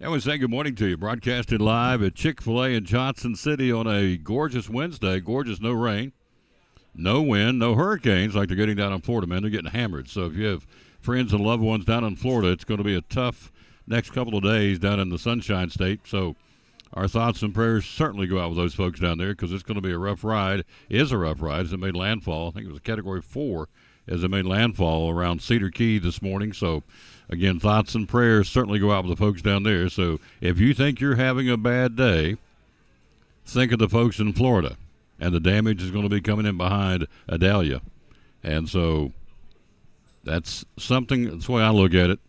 And we say good morning to you. Broadcasting live at Chick-fil-A in Johnson City on a gorgeous Wednesday. Gorgeous, no rain, no wind, no hurricanes like they're getting down in Florida, man. They're getting hammered. So if you have friends and loved ones down in Florida, it's going to be a tough next couple of days down in the Sunshine State. So our thoughts and prayers certainly go out with those folks down there because it's going to be a rough ride. It is a rough ride as it made landfall. I think it was a Category 4 as it made landfall around Cedar Key this morning. So, again, thoughts and prayers certainly go out with the folks down there. So if you think you're having a bad day, think of the folks in Florida. And the damage is going to be coming in behind Adalia. And so that's something, that's the way I look at it.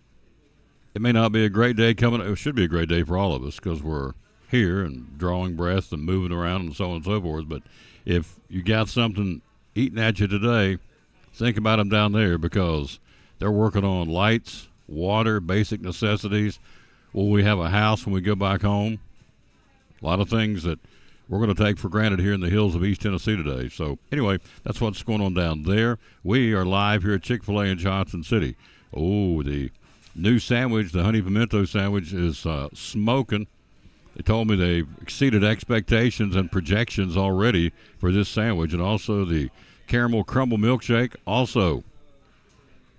It may not be a great day coming. It should be a great day for all of us because we're here and drawing breath and moving around and so on and so forth. But if you got something eating at you today, think about them down there because they're working on lights, water, basic necessities. Will we have a house when we go back home? A lot of things that we're going to take for granted here in the hills of East Tennessee today. So, anyway, that's what's going on down there. We are live here at Chick-fil-A in Johnson City. Oh, the new sandwich, the honey pimento sandwich, is smoking. They told me they've exceeded expectations and projections already for this sandwich, and also the caramel crumble milkshake also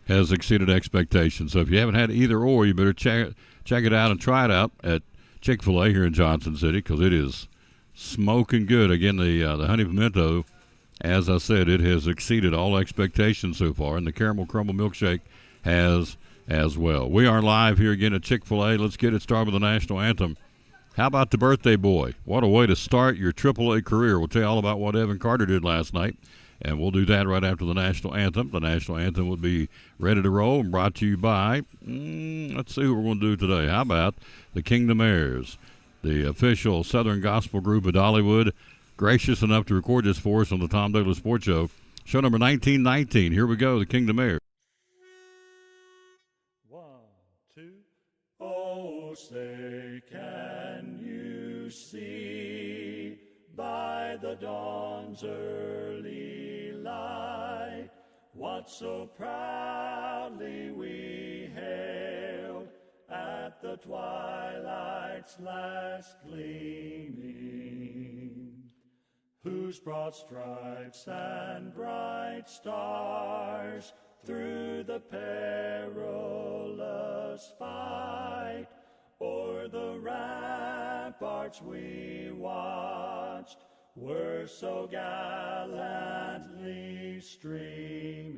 has exceeded expectations. So if you haven't had either or, you better check it out and try it out at Chick-fil-A here in Johnson City because it is smoking good. Again, the honey pimento, as I said, it has exceeded all expectations so far, and the caramel crumble milkshake has as well. We are live here again at Chick-fil-A. Let's get it started with the national anthem. How about the birthday boy? What a way to start your AAA career. We'll tell you all about what Evan Carter did last night. And we'll do that right after the national anthem. The national anthem will be ready to roll and brought to you by, let's see who we're going to do today. How about the Kingdom Heirs, the official Southern gospel group of Dollywood, gracious enough to record this for us on the Tom Douglas Sports Show. Show number 1919. Here we go, the Kingdom Heirs. 1, 2. Oh, say, can you see by the dawn's early light what so proudly we hailed at the twilight's last gleaming, whose broad stripes and bright stars through the perilous fight o'er the ramparts we watched were so gallantly streaming,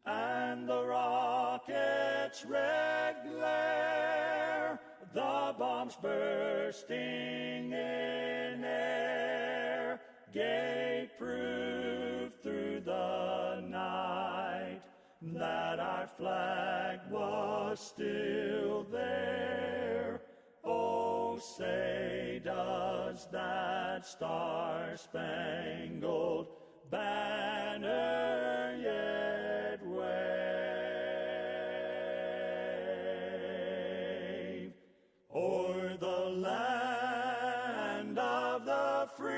and the rocket's red glare, the bombs bursting in air, gave proof through the night that our flag was still there. Oh, say, does that star-spangled banner yet wave o'er the land of the free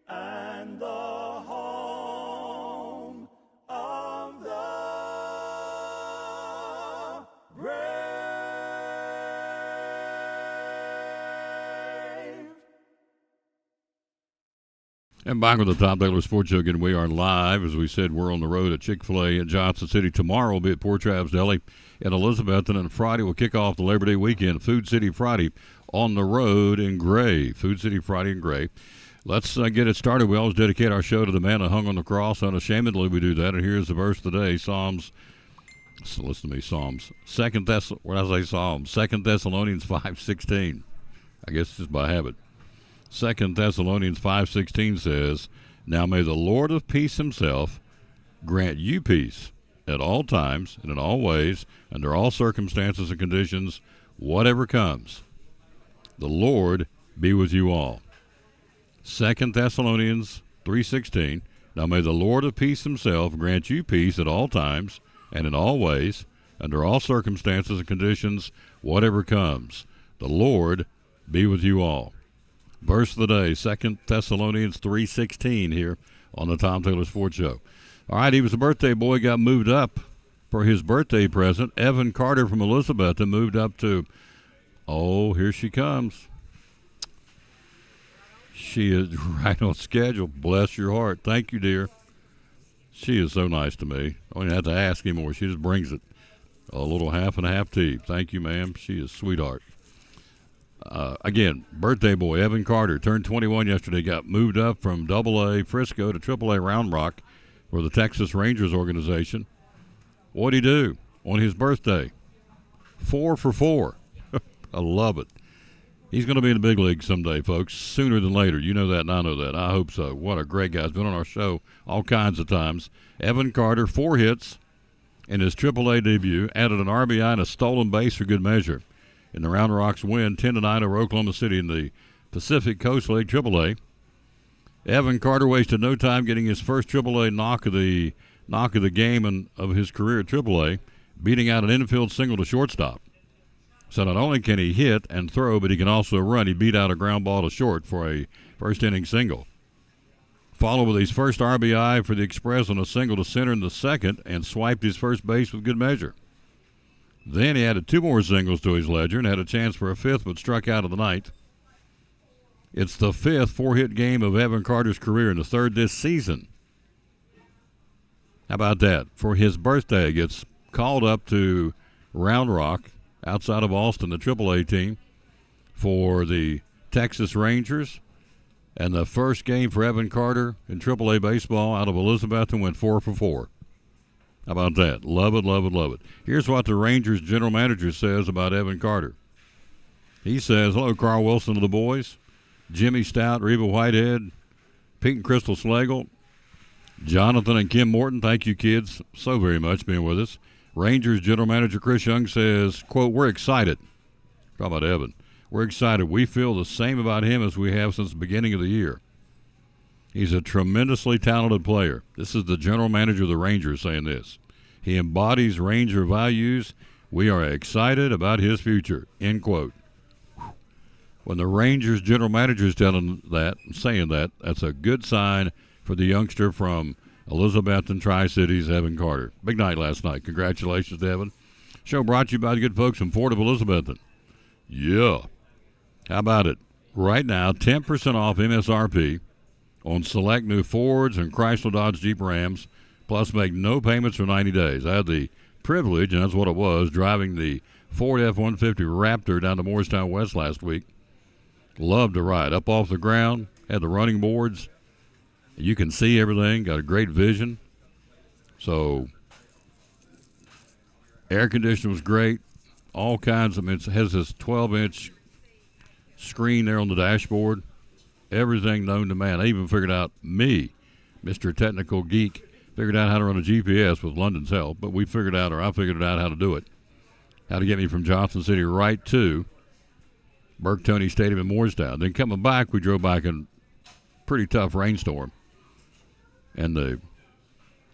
and the home of the brave? And back with the Tom Douglas Sports Show again. We are live. As we said, we're on the road at Chick-fil-A in Johnson City. Tomorrow we'll be at Poor Travis Deli in Elizabeth, and then Friday we'll kick off the Labor Day weekend. Food City Friday on the road in Gray. Food City Friday in Gray. Let's get it started. We always dedicate our show to the man that hung on the cross. Unashamedly we do that. And here's the verse today, Psalms. So listen to me, Psalms. Second Thessalonians 5:16. I guess it's just by habit. 2 Thessalonians 5:16 says, "Now may the Lord of peace himself grant you peace at all times and in all ways, under all circumstances and conditions, whatever comes. The Lord be with you all." 2 Thessalonians 3:16, "Now may the Lord of peace himself grant you peace at all times and in all ways, under all circumstances and conditions, whatever comes. The Lord be with you all." Verse of the day, 2 Thessalonians 3:16 here on the Tom Taylor Sports Show. All right, he was a birthday boy, got moved up for his birthday present. Evan Carter from Elizabethton moved up to, oh, here she comes. She is right on schedule. Bless your heart. Thank you, dear. She is so nice to me. I don't even have to ask anymore. She just brings it. A little half and half tea. Thank you, ma'am. She is a sweetheart. Again, birthday boy, Evan Carter, turned 21 yesterday, got moved up from AA Frisco to AAA Round Rock for the Texas Rangers organization. What'd he do on his birthday? 4 for 4. I love it. He's going to be in the big league someday, folks, sooner than later. You know that, and I know that. I hope so. What a great guy. He's been on our show all kinds of times. Evan Carter, 4 hits in his AAA debut, added an RBI and a stolen base for good measure. In the Round Rocks win 10-9 over Oklahoma City in the Pacific Coast League AAA. Evan Carter wasted no time getting his first AAA knock of the game and of his career at AAA, beating out an infield single to shortstop. So not only can he hit and throw, but he can also run. He beat out a ground ball to short for a first-inning single. Followed with his first RBI for the Express on a single to center in the second and swiped his first base with good measure. Then he added 2 more singles to his ledger and had a chance for a 5th, but struck out of the ninth. It's the 5th 4-hit game of Evan Carter's career and the 3rd this season. How about that? For his birthday, he gets called up to Round Rock outside of Austin, the AAA team, for the Texas Rangers. And the first game for Evan Carter in AAA baseball out of Elizabethton went 4 for 4. How about that? Love it, love it, love it. Here's what the Rangers general manager says about Evan Carter. He says, hello, Carl Wilson to the boys, Jimmy Stout, Reba Whitehead, Pete and Crystal Slagle, Jonathan and Kim Morton. Thank you, kids, so very much being with us. Rangers general manager Chris Young says, quote, we're excited. Talk about Evan. We're excited. We feel the same about him as we have since the beginning of the year. He's a tremendously talented player. This is the general manager of the Rangers saying this. He embodies Ranger values. We are excited about his future, end quote. When the Rangers general manager is telling that, saying that, that's a good sign for the youngster from Elizabethton, Tri-Cities, Evan Carter. Big night last night. Congratulations, Evan. Show brought to you by the good folks from Ford of Elizabethton. Yeah. How about it? Right now, 10% off MSRP on select new Fords and Chrysler Dodge Jeep Rams, plus make no payments for 90 days. I had the privilege, and that's what it was, driving the Ford F-150 Raptor down to Morristown West last week. Loved to ride. Up off the ground, had the running boards. You can see everything, got a great vision. So, air conditioning was great. All kinds of, it has this 12-inch screen there on the dashboard. Everything known to man. I even figured out, me, Mr. Technical Geek, figured out how to run a GPS with London's help, but I figured it out how to do it. How to get me from Johnson City right to Burke Tony Stadium in Moorestown. Then coming back, we drove back in a pretty tough rainstorm. And the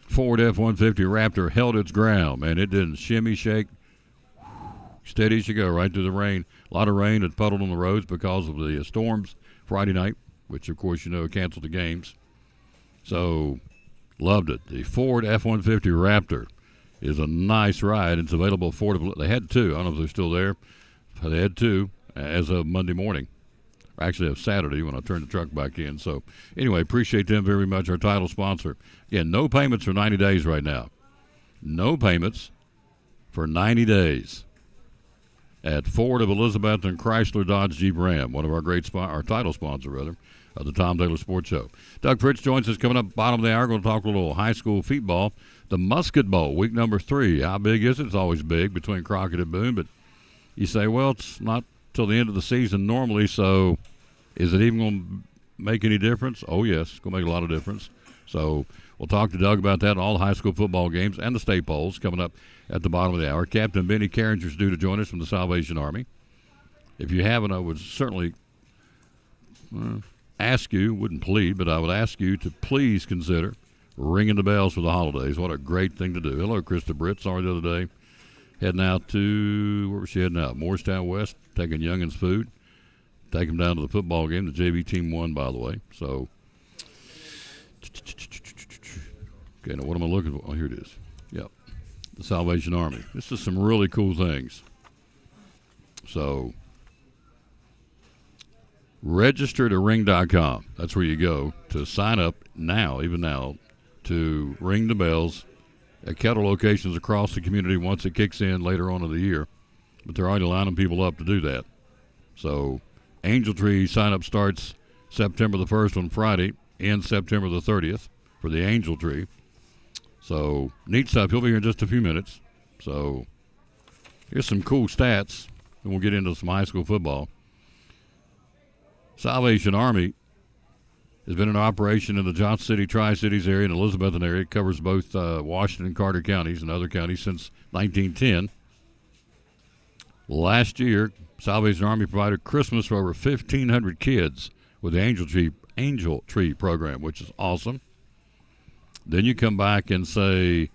Ford F-150 Raptor held its ground, man. It didn't shimmy, shake. Steady as you go, right through the rain. A lot of rain had puddled on the roads because of the storms Friday night, which, of course, you know, canceled the games. So, loved it. The Ford F-150 Raptor is a nice ride. It's available at Ford. They had 2. I don't know if they're still there. They had 2 as of Monday morning. Actually, of Saturday when I turned the truck back in. So, anyway, appreciate them very much, our title sponsor. Again, no payments for 90 days right now. No payments for 90 days at Ford of Elizabeth and Chrysler Dodge Jeep Ram, one of our great our title sponsor, rather, of the Tom Taylor Sports Show. Doug Fritz joins us coming up bottom of the hour. We're going to talk a little high school feetball. The Musket Bowl, week number 3. How big is it? It's always big between Crockett and Boone, but you say, well, it's not till the end of the season normally, so is it even going to make any difference? Oh, yes, it's going to make a lot of difference. So we'll talk to Doug about that and all the high school football games and the state polls coming up at the bottom of the hour. Captain Benny Carringer is due to join us from the Salvation Army. If you haven't, I would certainly ask you, wouldn't plead, but I would ask you to please consider ringing the bells for the holidays. What a great thing to do. Hello, Krista Britt. Saw her the other day. Heading out to, where was she heading out? Morristown West, taking Youngins food. Take them down to the football game. The JV team won, by the way. So, Okay, now what am I looking for? Oh, here it is. Yep, the Salvation Army. This is some really cool things. So, register to ring.com. That's where you go to sign up now, even now, to ring the bells at kettle locations across the community once it kicks in later on in the year. But they're already lining people up to do that. So, Angel Tree sign-up starts September the 1st on Friday and September the 30th for the Angel Tree. So, neat stuff. He'll be here in just a few minutes. So, here's some cool stats, and we'll get into some high school football. Salvation Army has been in operation in the Johnson City, Tri-Cities area and Elizabethton area. It covers both Washington and Carter counties and other counties since 1910. Last year, Salvation Army provided Christmas for over 1,500 kids with the Angel Tree program, which is awesome. Then you come back and say,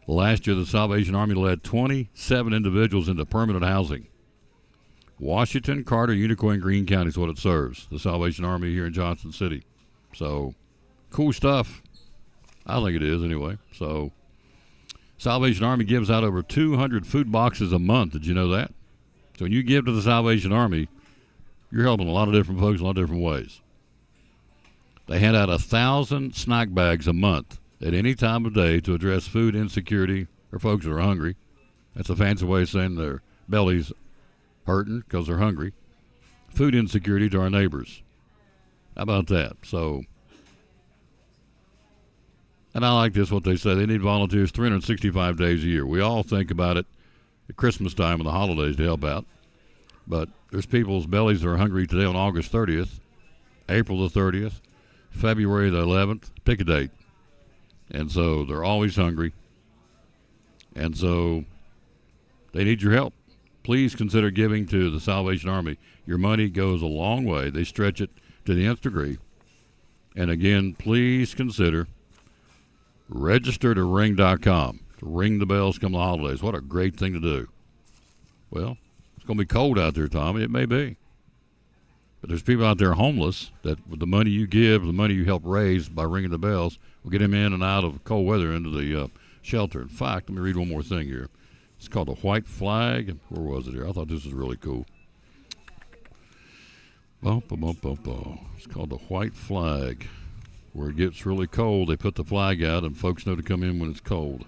last year the Salvation Army led 27 individuals into permanent housing. Washington, Carter, Unicoi, and Greene County is what it serves, the Salvation Army here in Johnson City. So, cool stuff. I think it is anyway. So, Salvation Army gives out over 200 food boxes a month. Did you know that? So when you give to the Salvation Army, you're helping a lot of different folks in a lot of different ways. They hand out 1,000 snack bags a month at any time of day to address food insecurity or folks that are hungry. That's a fancy way of saying their belly's hurting because they're hungry. Food insecurity to our neighbors. How about that? So, and I like this, what they say. They need volunteers 365 days a year. We all think about it at Christmas time and the holidays to help out. But there's people's bellies that are hungry today on August 30th, April the 30th, February the 11th. Pick a date. And so they're always hungry. And so they need your help. Please consider giving to the Salvation Army. Your money goes a long way. They stretch it to the nth degree. And again, please consider register to ring.com to ring the bells come the holidays. What a great thing to do. Well, it's going to be cold out there, Tommy. It may be. But there's people out there homeless that with the money you give, the money you help raise by ringing the bells, will get them in and out of cold weather into the shelter. In fact, let me read one more thing here. It's called the White Flag. Where was it here? I thought this was really cool. It's called the White Flag. Where it gets really cold, they put the flag out, and folks know to come in when it's cold.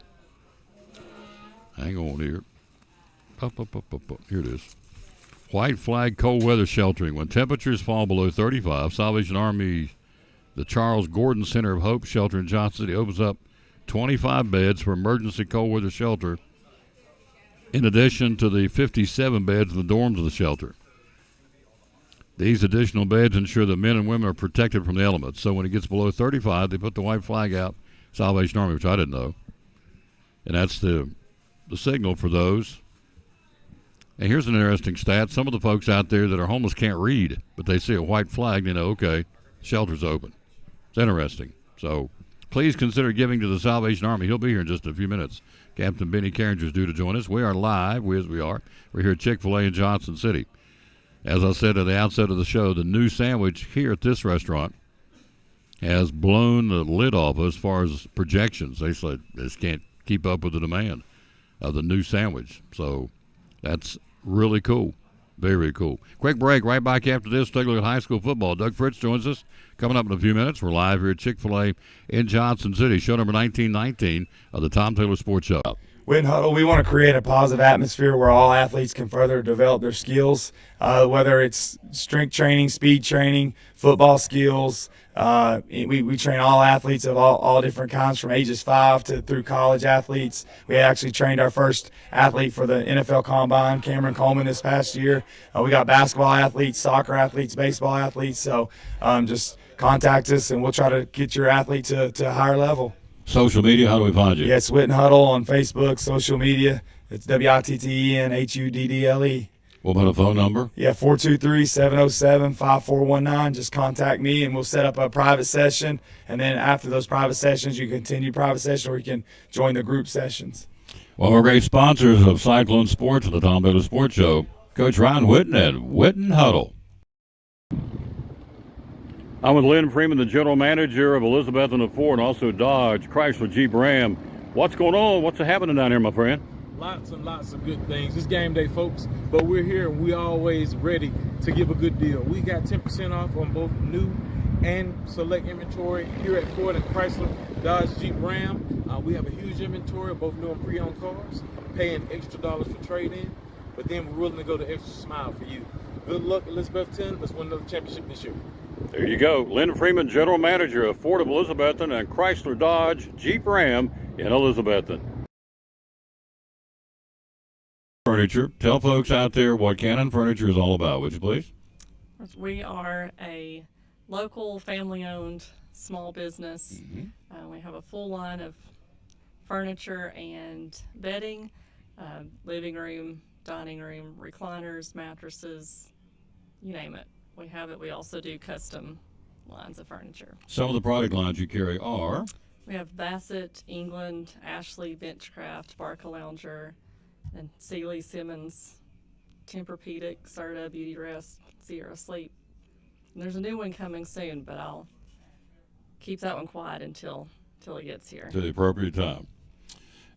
Hang on here. Here it is. White Flag Cold Weather Sheltering. When temperatures fall below 35, Salvation Army, the Charles Gordon Center of Hope Shelter in Johnson City opens up 25 beds for emergency cold weather shelter, in addition to the 57 beds in the dorms of the shelter. These additional beds ensure that men and women are protected from the elements. So when it gets below 35, they put the white flag out, Salvation Army, which I didn't know. And that's the signal for those. And here's an interesting stat. Some of the folks out there that are homeless can't read, but they see a white flag, they know, okay, shelter's open. It's interesting. So please consider giving to the Salvation Army. He'll be here in just a few minutes. Captain Benny Carringer is due to join us. We are live, as we are. We're here at Chick-fil-A in Johnson City. As I said at the outset of the show, the new sandwich here at this restaurant has blown the lid off as far as projections. They said they just can't keep up with the demand of the new sandwich. So that's really cool. Very, very cool. Quick break. Right back after this, take a look at high school football. Doug Fritz joins us coming up in a few minutes. We're live here at Chick-fil-A in Johnson City. Show number 1919 of the Tom Taylor Sports Show. Win Huddle, we want to create a positive atmosphere where all athletes can further develop their skills, whether it's strength training, speed training, football skills. We train all athletes of all different kinds from ages 5 to through college athletes. We actually trained our first athlete for the NFL Combine, Cameron Coleman, this past year. We got basketball athletes, soccer athletes, baseball athletes. So just contact us, and we'll try to get your athlete to a higher level. Social media, how do we find you? Yes, Witten Huddle on Facebook, social media. It's WITTENHUDDLE. What about a phone number? Yeah, 423-707-5419. Just contact me, and we'll set up a private session. And then after those private sessions, you continue private session, or you can join the group sessions. Well, we're great sponsors of Cyclone Sports and the Tom Taylor Sports Show. Coach Ryan Witten and Witten Huddle. I'm with Lynn Freeman, the general manager of Elizabethton and Ford, and also Dodge, Chrysler, Jeep, Ram. What's going on? What's happening down here, my friend? Lots and lots of good things. It's game day, folks, but we're here and we're always ready to give a good deal. We got 10% off on both new and select inventory here at Ford and Chrysler, Dodge, Jeep, Ram. We have a huge inventory of both new and pre-owned cars, paying extra dollars for trade-in, but then we're willing to go the extra mile for you. Good luck, Elizabethton. Let's win another championship this year. There you go. Lynn Freeman, general manager of Ford of Elizabethton and Chrysler, Dodge, Jeep, Ram in Elizabethton. Furniture. Tell folks out there what Cannon Furniture is all about, would you please? We are a local family-owned small business. We have a full line of furniture and bedding, living room, dining room, recliners, mattresses, you name it. We have it. We also do custom lines of furniture. Some of the product lines you carry are? We have Bassett, England, Ashley, Benchcraft, Barca Lounger, and Sealy, Simmons, Tempur-Pedic, Serta, Beauty Rest, Sierra Sleep. And there's a new one coming soon, but I'll keep that one quiet until it gets here. To the appropriate time.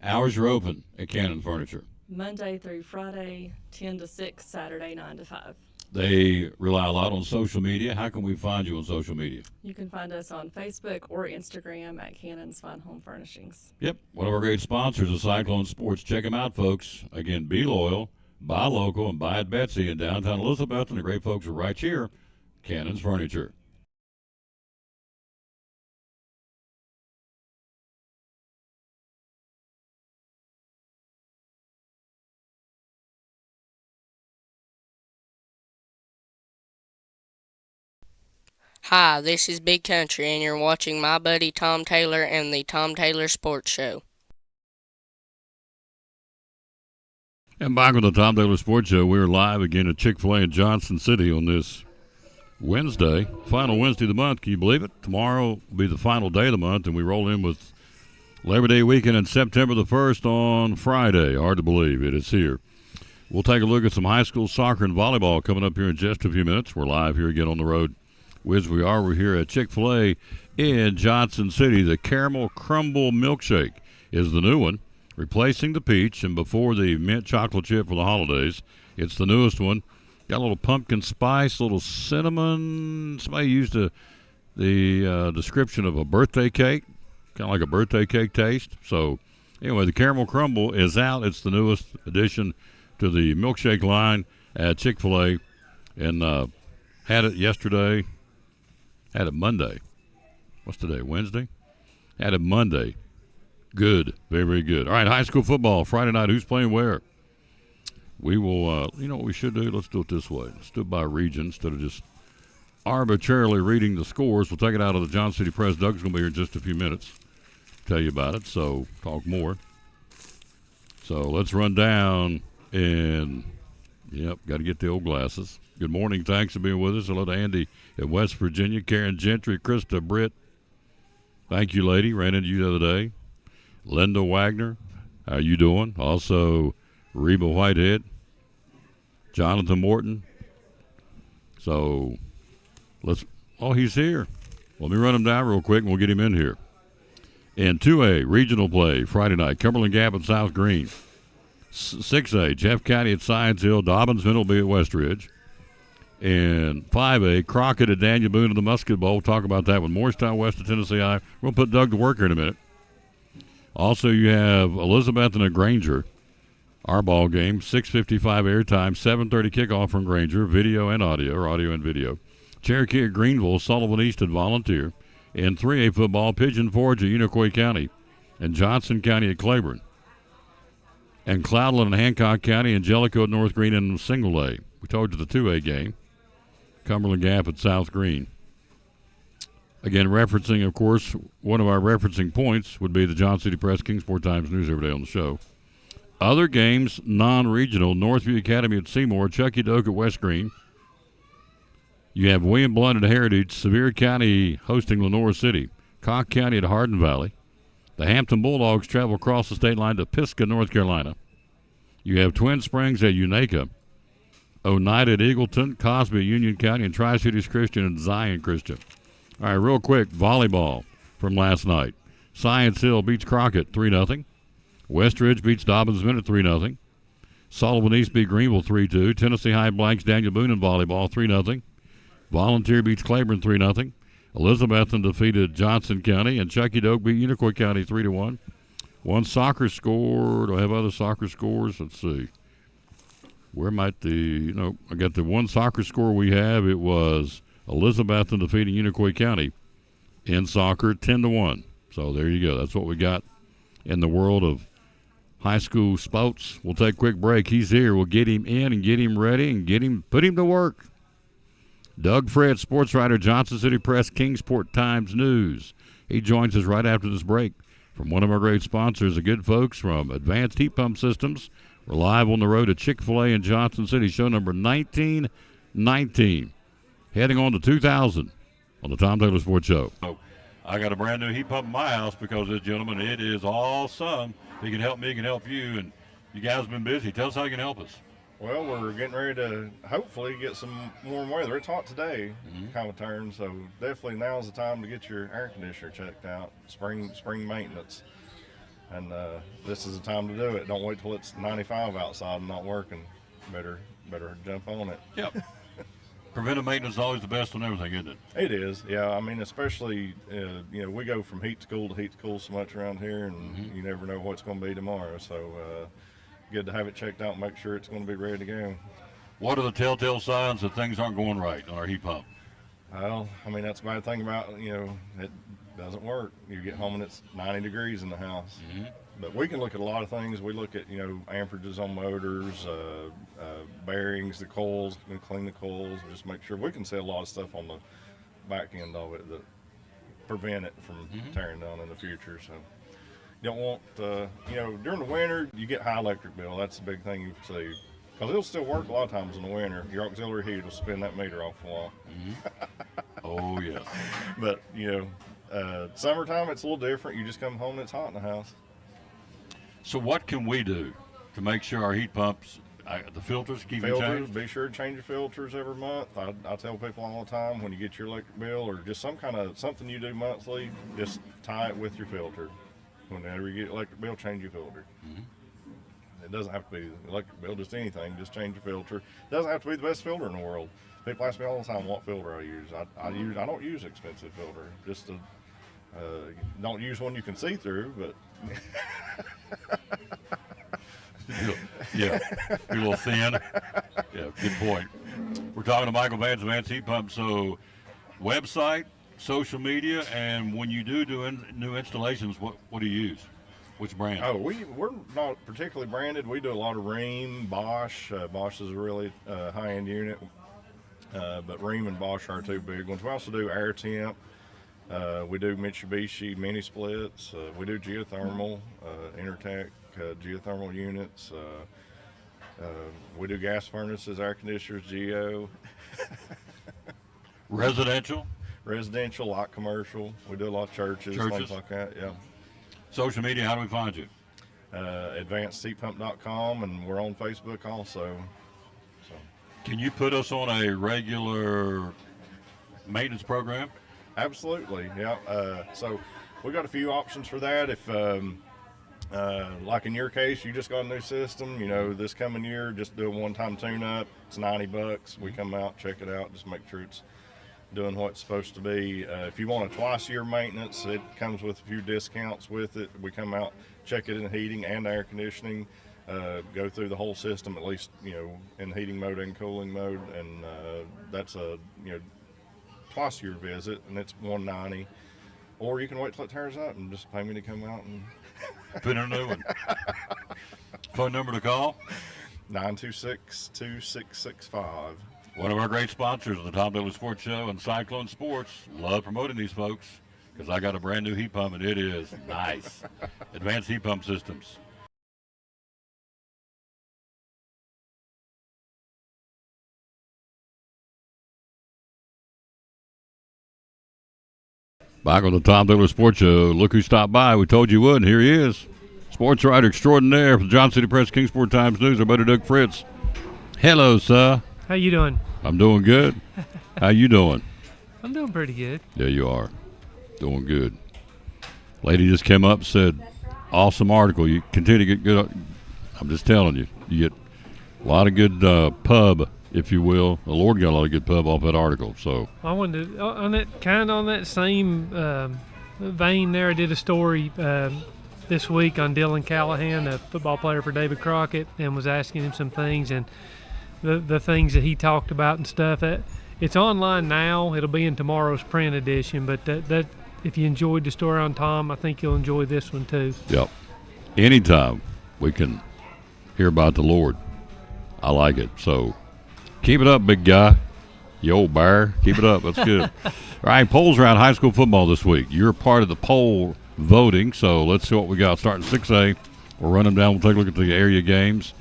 Hours are open at Cannon Furniture. Monday through Friday, 10 to 6, Saturday, 9 to 5. They rely a lot on social media. How can we find you on social media? You can find us on Facebook or Instagram at Cannon's Fine Home Furnishings. Yep, one of our great sponsors is Cyclone Sports. Check them out, folks. Again, be loyal, buy local, and buy at Betsy in downtown Elizabeth. And the great folks are right here, Cannon's Furniture. Hi, this is Big Country, and you're watching my buddy Tom Taylor and the Tom Taylor Sports Show. And back with the Tom Taylor Sports Show. We're live again at Chick-fil-A in Johnson City on this Wednesday, final Wednesday of the month. Can you believe it? Tomorrow will be the final day of the month, and we roll in with Labor Day weekend and September the 1st on Friday. Hard to believe it is here. We'll take a look at some high school soccer and volleyball coming up here in just a few minutes. We're live here again on the road. We're here at Chick-fil-A in Johnson City. The Caramel Crumble Milkshake is the new one, replacing the peach, and before the mint chocolate chip for the holidays. It's the newest one. Got a little pumpkin spice, a little cinnamon. Somebody used the description of a birthday cake, kind of like a birthday cake taste. So anyway, the Caramel Crumble is out. It's the newest addition to the milkshake line at Chick-fil-A, and had it yesterday. Had it Monday. What's today? Wednesday? Had it Monday. Good. Very, very good. All right, high school football. Friday night. Who's playing where? We will, you know what we should do? Let's do it this way. Let's do it by region instead of just arbitrarily reading the scores. We'll take it out of the Johnson City Press. Doug's going to be here in just a few minutes to tell you about it, so talk more. So let's run down and, yep, got to get the old glasses. Good morning. Thanks for being with us. Hello to Andy in West Virginia. Karen Gentry, Krista Britt. Thank you, lady. Ran into you the other day. Linda Wagner. How you doing? Also, Reba Whitehead. Jonathan Morton. So, he's here. Let me run him down real quick and we'll get him in here. In 2A, regional play, Friday night, Cumberland Gap at South Green. 6A, Jeff County at Science Hill. Dobbinsville will be at Westridge. And 5A, Crockett at Daniel Boone in the Musket Bowl. We'll talk about that with Morristown West at Tennessee High. We'll put Doug to work here in a minute. Also, you have Elizabeth and Granger, our ball game, 6:55 airtime, 7:30 kickoff from Granger, video and audio, or audio and video. Cherokee at Greenville, Sullivan East at Volunteer. And 3A football, Pigeon Forge at Unicoi County, and Johnson County at Claiborne. And Cloudland and Hancock County, and Jellicoe at North Green, and Single A. We told you the 2A game. Cumberland Gap at South Green. Again, referencing, of course, one of our referencing points would be the Johnson City Press Kingsport Times News every day on the show. Other games, non-regional, Northview Academy at Seymour, Chucky Doak at West Green. You have William Blunt at Heritage, Sevier County hosting Lenore City, Cock County at Hardin Valley. The Hampton Bulldogs travel across the state line to Pisgah, North Carolina. You have Twin Springs at Unaka, Oneida at Eagleton, Cosby at Union County, and Tri-Cities Christian and Zion Christian. All right, real quick, volleyball from last night. Science Hill beats Crockett 3-0. Westridge beats Dobbins Minute 3-0. Sullivan East beat Greenville 3-2. Tennessee High blanks Daniel Boone in volleyball 3-0. Volunteer beats Claiborne 3-0. Elizabethton defeated Johnson County, and Chucky Doak beat Unicoi County 3-1. One soccer score. Do I have other soccer scores? Let's see. Where might I got the one soccer score we have. It was Elizabethton defeating Unicoi County in soccer 10-1. So there you go. That's what we got in the world of high school sports. We'll take a quick break. He's here. We'll get him in and get him ready and put him to work. Doug Fritz, sports writer, Johnson City Press, Kingsport Times News. He joins us right after this break from one of our great sponsors, the good folks from Advanced Heat Pump Systems. We're live on the road at Chick-fil-A in Johnson City, show number 1919. Heading on to 2000 on the Tom Taylor Sports Show. I got a brand new heat pump in my house because this gentleman, it is awesome. He can help me, he can help you, and you guys have been busy. Tell us how you can help us. Well, we're getting ready to hopefully get some warm weather. It's hot today, kind of turn, so definitely now's the time to get your air conditioner checked out, spring maintenance. And this is the time to do it. Don't wait till it's 95 outside and not working. Better jump on it. Yep. Preventive maintenance is always the best on everything, isn't it? It is, yeah. I mean, especially, we go from heat to cool so much around here, and you never know what's going to be tomorrow. So good to have it checked out and make sure it's going to be ready to go. What are the telltale signs that things aren't going right on our heat pump? Well, I mean, that's the bad thing about, it doesn't work. You get home and it's 90 degrees in the house. But we can look at a lot of things. We look at, amperages on motors, bearings, the coils, we clean the coils, just make sure. We can see a lot of stuff on the back end of it that prevent it from tearing down in the future. So you don't want, during the winter, you get high electric bill. That's the big thing you see. Because it'll still work a lot of times in the winter. Your auxiliary heat will spin that meter off a lot. Oh, yes. But, summertime, it's a little different. You just come home and it's hot in the house. So what can we do to make sure our heat pumps, the filters, keep them changed? Be sure to change your filters every month. I tell people all the time, when you get your electric bill or just something you do monthly, just tie it with your filter. Whenever you get electric bill, change your filter. It doesn't have to be electric bill, just anything. Just change your filter. It doesn't have to be the best filter in the world. People ask me all the time what filter I use. I don't use expensive filter. Just don't use one you can see through, but. Yeah, be a little thin. Yeah, good point. We're talking to Michael Vance, Advanced Heat Pump. So, website, social media, and when you do new installations, what do you use? Which brand? Oh, we're not particularly branded. We do a lot of Rheem, Bosch. Bosch is a really high-end unit, but Rheem and Bosch are two big ones. We also do Air Temp. We do Mitsubishi mini splits. We do geothermal, Intertech geothermal units. We do gas furnaces, air conditioners, geo. Residential, light commercial. We do a lot of churches, things like that. Yeah. Social media, how do we find you? AdvancedHeatPump.com, and we're on Facebook also. So. Can you put us on a regular maintenance program? Absolutely, yeah. So we got a few options for that. If, like in your case, you just got a new system, this coming year, just do a one-time tune-up. It's $90. We come out, check it out, just make sure it's doing what it's supposed to be. If you want a twice-a-year maintenance, it comes with a few discounts with it. We come out, check it in heating and air conditioning, go through the whole system, at least, in heating mode and cooling mode, and that's a, twice a year visit, and it's $190. Or you can wait till it tears up and just pay me to come out and put in a new one. Phone number to call? 926-2665. One of our great sponsors of the Tom Taylor Sports Show and Cyclone Sports. Love promoting these folks because I got a brand new heat pump and it is nice. Advanced Heat Pump Systems. Back on the Tom Taylor Sports Show. Look who stopped by. We told you would, and here he is. Sports writer extraordinaire for the Johnson City Press, Kingsport Times News, our buddy Doug Fritz. Hello, sir. How you doing? I'm doing good. How you doing? I'm doing pretty good. Yeah, you are. Doing good. Lady just came up and said, awesome article. You continue to get good. I'm just telling you, you get a lot of good pub, if you will. The Lord got a lot of good pub off that article. So I wanted to, on that same vein there. I did a story this week on Dylan Callahan, a football player for David Crockett, and was asking him some things and the things that he talked about and stuff. It's online now. It'll be in tomorrow's print edition. But that if you enjoyed the story on Tom, I think you'll enjoy this one too. Yep. Anytime we can hear about the Lord, I like it. So keep it up, big guy. You old bear. Keep it up. That's good. All right, polls around high school football this week. You're part of the poll voting, so let's see what we got. Starting 6A, we'll run them down. We'll take a look at the area games.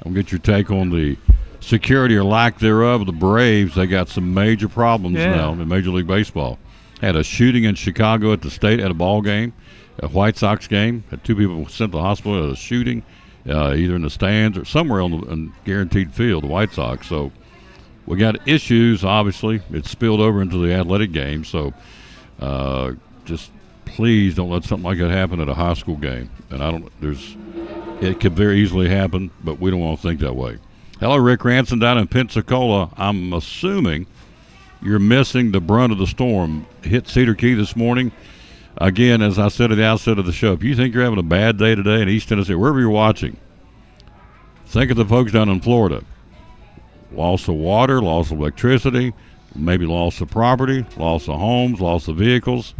I'll get your take on the security or lack thereof of the Braves. They got some major problems now in Major League Baseball. Had a shooting in Chicago at the state at a ball game, a White Sox game. Had 2 people sent to the hospital at a shooting, either in the stands or somewhere on the guaranteed field, the White Sox. So we got issues, obviously. It's spilled over into the athletic game. So just please don't let something like that happen at a high school game. And it could very easily happen, but we don't want to think that way. Hello, Rick Ranson down in Pensacola. I'm assuming you're missing the brunt of the storm. Hit Cedar Key this morning. Again, as I said at the outset of the show, if you think you're having a bad day today in East Tennessee, wherever you're watching, think of the folks down in Florida. Loss of water, loss of electricity, maybe loss of property, loss of homes, loss of vehicles,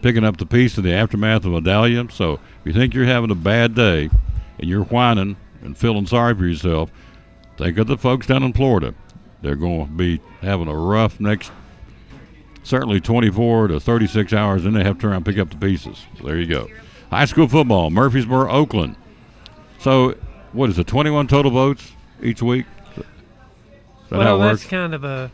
picking up the piece of the aftermath of Idalia. So if you think you're having a bad day and you're whining and feeling sorry for yourself, think of the folks down in Florida. They're going to be having a rough next, certainly 24 to 36 hours, and they have to turn around and pick up the pieces. So there you go. High school football, Murfreesboro, Oakland. So what is it, 21 total votes each week? Is that how it works? That's kind of a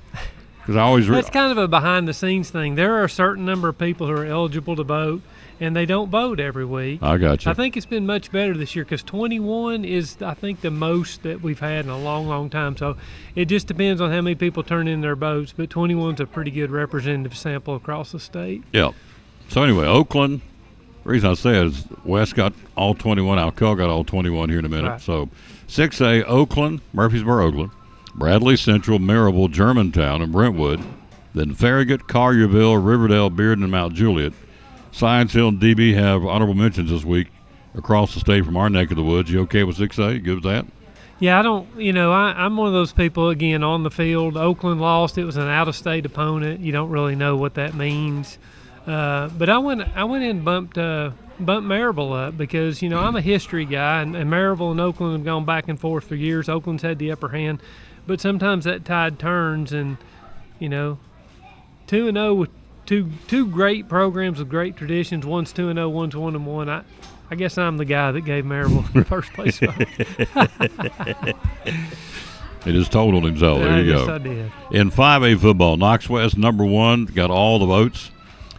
That's kind of a behind-the-scenes thing. There are a certain number of people who are eligible to vote, and they don't vote every week. I got you. I think it's been much better this year because 21 is, I think, the most that we've had in a long, long time. So it just depends on how many people turn in their votes, but 21 is a pretty good representative sample across the state. Yeah. So anyway, Oakland, the reason I say it is West got all 21, Alcoa got all 21 here in a minute. Right. So 6A, Oakland, Murfreesboro, Oakland, Bradley Central, Maryville, Germantown, and Brentwood, then Farragut, Collierville, Riverdale, Bearden, and Mount Juliet. Science Hill and DB have honorable mentions this week across the state from our neck of the woods. You okay with 6A? You good with that? Yeah, I'm one of those people, again, on the field. Oakland lost. It was an out-of-state opponent. You don't really know what that means. But I went in and bumped Maryville up because, I'm a history guy, and Maryville and Oakland have gone back and forth for years. Oakland's had the upper hand. But sometimes that tide turns, and, 2-0 with two great programs with great traditions. One's 2-0, one's 1-1. I guess I'm the guy that gave Maryville the first place vote. He just told on himself. There you go. Yes, I did. In 5A football, Knox West, number 1, got all the votes.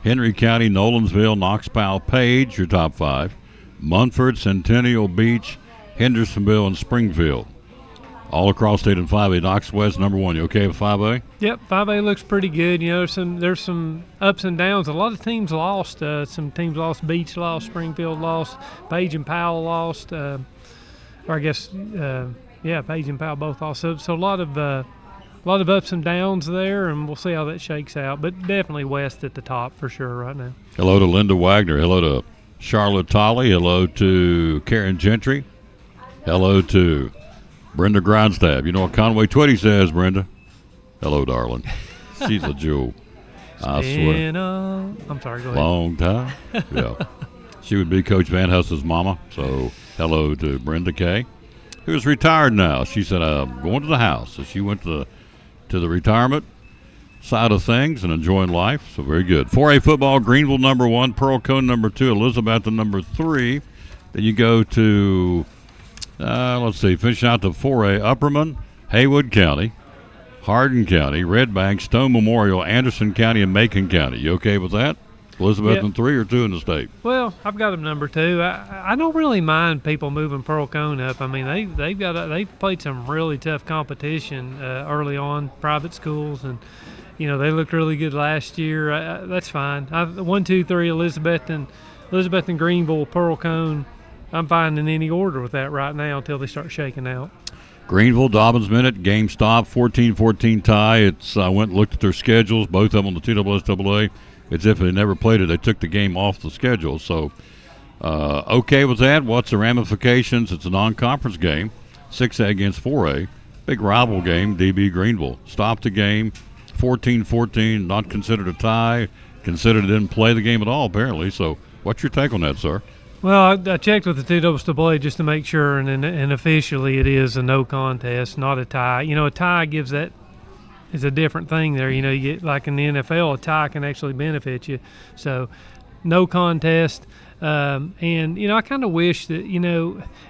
Henry County, Nolensville, Knox Powell, Page, your top 5. Munford, Centennial Beach, Hendersonville, and Springfield. All across state in 5A. Knox West, number 1. You okay with 5A? Yep, 5A looks pretty good. There's some ups and downs. A lot of teams lost. Some teams lost. Beach lost. Springfield lost. Page and Powell lost. Page and Powell both lost. So a lot of ups and downs there, and we'll see how that shakes out. But definitely West at the top for sure right now. Hello to Linda Wagner. Hello to Charlotte Tolley. Hello to Karen Gentry. Hello to Brenda Grindstaff. You know what Conway Twitty says, Brenda? Hello, darling. She's a jewel. I swear. I'm sorry, go ahead. Long time. Yeah. She would be Coach Van Huss's mama. So hello to Brenda Kay, who's retired now. She said, I'm going to the house. So she went to the retirement side of things and enjoying life. So very good. 4A football, Greenville number 1, Pearl Cone number 2, Elizabeth number 3. Then you go to finishing out the 4A, Upperman, Haywood County, Hardin County, Red Bank, Stone Memorial, Anderson County, and Macon County. You okay with that? Elizabeth Yep. in 3 or 2 in the state? Well, I've got them number 2. I don't really mind people moving Pearl Cone up. I mean, they've played some really tough competition early on, private schools, and they looked really good last year. That's fine. 1, 2, 3, Elizabeth and Greenville, Pearl Cone. I'm fine in any order with that right now until they start shaking out. Greenville, Dobbins Minute, game stop, 14-14 tie. I went and looked at their schedules, both of them on the TSSAA. It's if they never played it, they took the game off the schedule. So, okay with that. What's the ramifications? It's a non-conference game, 6A against 4A. Big rival game, DB Greenville. Stopped the game, 14-14, not considered a tie. Considered didn't play the game at all, apparently. So, what's your take on that, sir? Well, I checked with the TSSAA just to make sure, and officially it is a no contest, not a tie. A tie gives that is a different thing there. You get like in the NFL, a tie can actually benefit you. So, no contest. And I kind of wish that,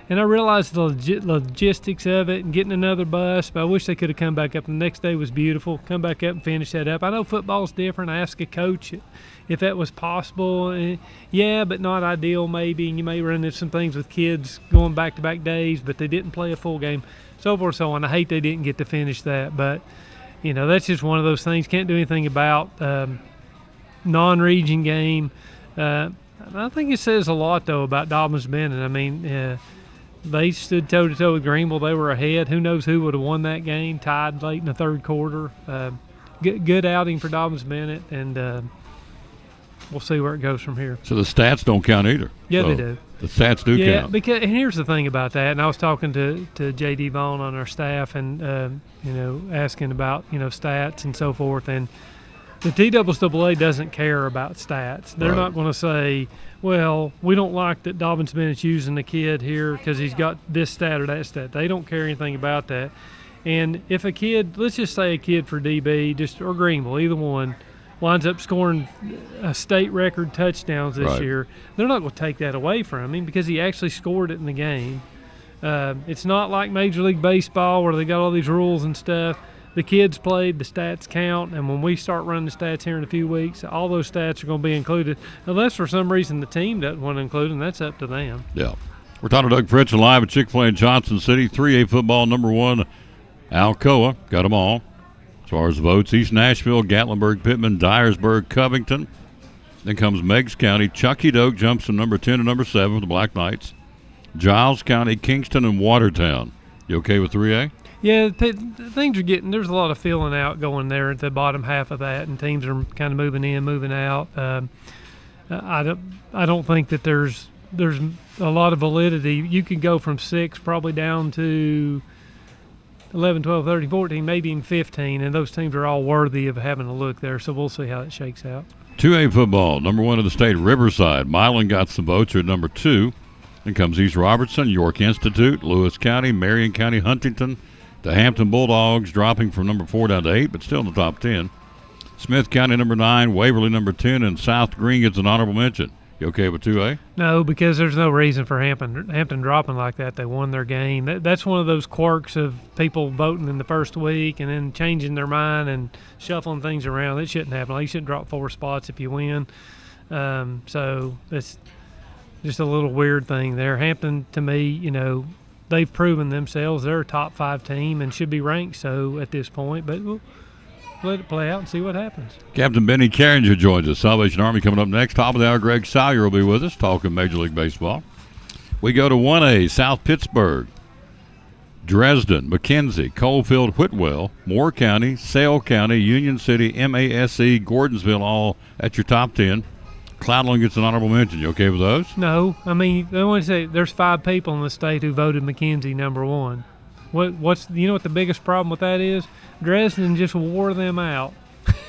and I realized the logistics of it and getting another bus, but I wish they could have come back up. The next day was beautiful. Come back up and finish that up. I know football's different. I asked a coach if that was possible. Yeah, but not ideal maybe. And you may run into some things with kids going back-to-back days, but they didn't play a full game, so forth, so on. I hate they didn't get to finish that, but, that's just one of those things. Can't do anything about non-region game. I think it says a lot, though, about Dobbins Bennett. I mean, they stood toe-to-toe with Greenville. They were ahead. Who knows who would have won that game, tied late in the third quarter. Good outing for Dobbins Bennett, and we'll see where it goes from here. So the stats don't count either. Yeah, so they do. The stats do count. Yeah, and here's the thing about that, and I was talking to J.D. Vaughn on our staff and, asking about, stats and so forth, and the TSSAA doesn't care about stats. They're not going to say, well, we don't like that Dobbins Bennett's using the kid here because he's got this stat or that stat. They don't care anything about that. And if a kid, let's just say a kid for DB, or Greenville, either one, winds up scoring a state record touchdowns this year, they're not going to take that away from him because he actually scored it in the game. It's not like Major League Baseball where they got all these rules and stuff. The kids played, the stats count, and when we start running the stats here in a few weeks, all those stats are going to be included, unless for some reason the team doesn't want to include them. That's up to them. Yeah. We're talking to Doug Fritz live at Chick-fil-A in Johnson City. 3A football, number 1, Alcoa. Got them all. As far as votes, East Nashville, Gatlinburg, Pittman, Dyersburg, Covington. Then comes Meigs County. Chuckey Doak jumps from number 10 to number 7 for the Black Knights. Giles County, Kingston, and Watertown. You okay with 3A? Yeah, things are there's a lot of filling out going there at the bottom half of that, and teams are kind of moving in, moving out. I don't think that there's a lot of validity. You can go from 6 probably down to 11, 12, 13, 14, maybe even 15, and those teams are all worthy of having a look there, so we'll see how it shakes out. 2A football, number 1 in the state, Riverside. Milan got some votes at number 2. Then comes East Robertson, York Institute, Lewis County, Marion County, Huntington. The Hampton Bulldogs dropping from number 4 down to 8, but still in the top 10. Smith County number 9, Waverly number 10, and South Green gets an honorable mention. You okay with 2A? No, because there's no reason for Hampton dropping like that. They won their game. That's one of those quirks of people voting in the first week and then changing their mind and shuffling things around. It shouldn't happen. You shouldn't drop 4 spots if you win. So it's just a little weird thing there. Hampton, to me, they've proven themselves. They're a top 5 team and should be ranked so at this point, but we'll let it play out and see what happens. Captain Benny Carringer joins us. Salvation Army coming up next. Top of the hour, Greg Salyer will be with us talking Major League Baseball. We go to 1A, South Pittsburgh, Dresden, McKenzie, Coalfield, Whitwell, Moore County, Sale County, Union City, MASC, Gordonsville, all at your top 10. Cloudland gets an honorable mention. You okay with those? No. I mean, I want to say there's 5 people in the state who voted McKenzie number 1. What's what the biggest problem with that is? Dresden just wore them out.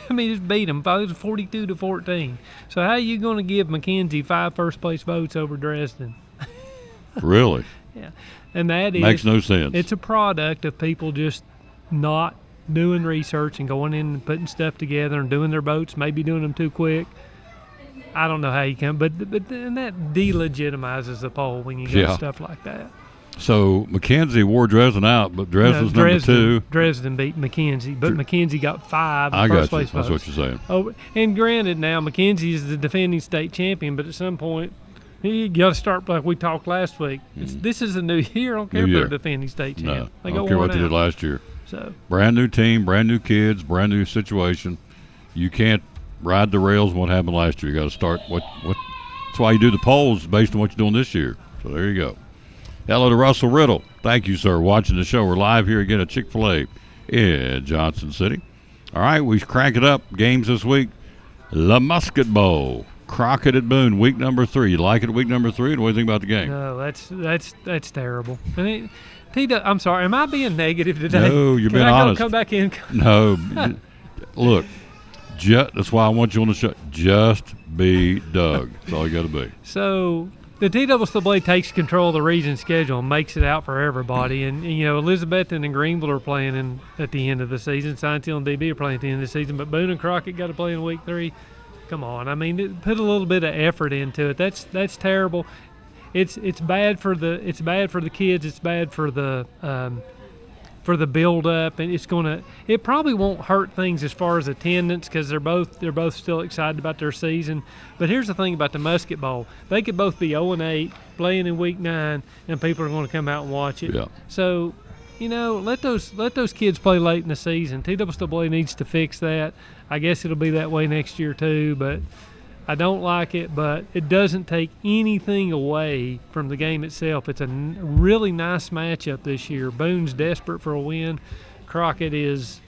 I mean, just beat them. It was 42-14. So how are you going to give McKenzie 5 first-place votes over Dresden? Really? Yeah. And that makes no sense. It's a product of people just not doing research and going in and putting stuff together and doing their votes, maybe doing them too quick. I don't know how you can, but and that delegitimizes the poll when you get stuff like that. So McKenzie wore Dresden out, but Dresden's number 2. Dresden beat McKenzie, but McKenzie got 5 I first got you. place That's votes. what you're saying. Oh, and granted, now McKenzie is the defending state champion, but at some point you got to start like we talked last week. This is a new year. I don't care if they're defending state champ. No, I don't care what they did last year. So brand new team, brand new kids, brand new situation. you can't ride the rails. What happened last year? You got to start what. That's why you do the polls based on what you're doing this year. So there you go. Hello to Russell Riddle. Thank you, sir, watching the show. We're live here again at Chick-fil-A in Johnson City. All right, we crank it up. Games this week. La Musket Bowl. Crockett at Boone, week number 3. You like it week number 3? What do you think about the game? No, that's terrible. I mean, I'm sorry. Am I being negative today? No, you're being Can I honest. come back in? No. Look, that's why I want you on the show. Just be Doug. That's all you got to be. So the TWA takes control of the region schedule and makes it out for everybody. And you know, Elizabethton and Greenville are playing at the end of the season. Science-Hill and DB are playing at the end of the season. But Boone and Crockett got to play in week 3. Come on. I mean, put a little bit of effort into it. That's terrible. It's bad for the kids. It's bad for the build up, and it probably won't hurt things as far as attendance because they're both still excited about their season. But here's the thing about the Musket Bowl: they could both be 0-8 playing in week 9, and people are going to come out and watch it. Yeah. So, you know, let those kids play late in the season. TWA needs to fix that. I guess it'll be that way next year too, but I don't like it, but it doesn't take anything away from the game itself. It's a really nice matchup this year. Boone's desperate for a win. Crockett's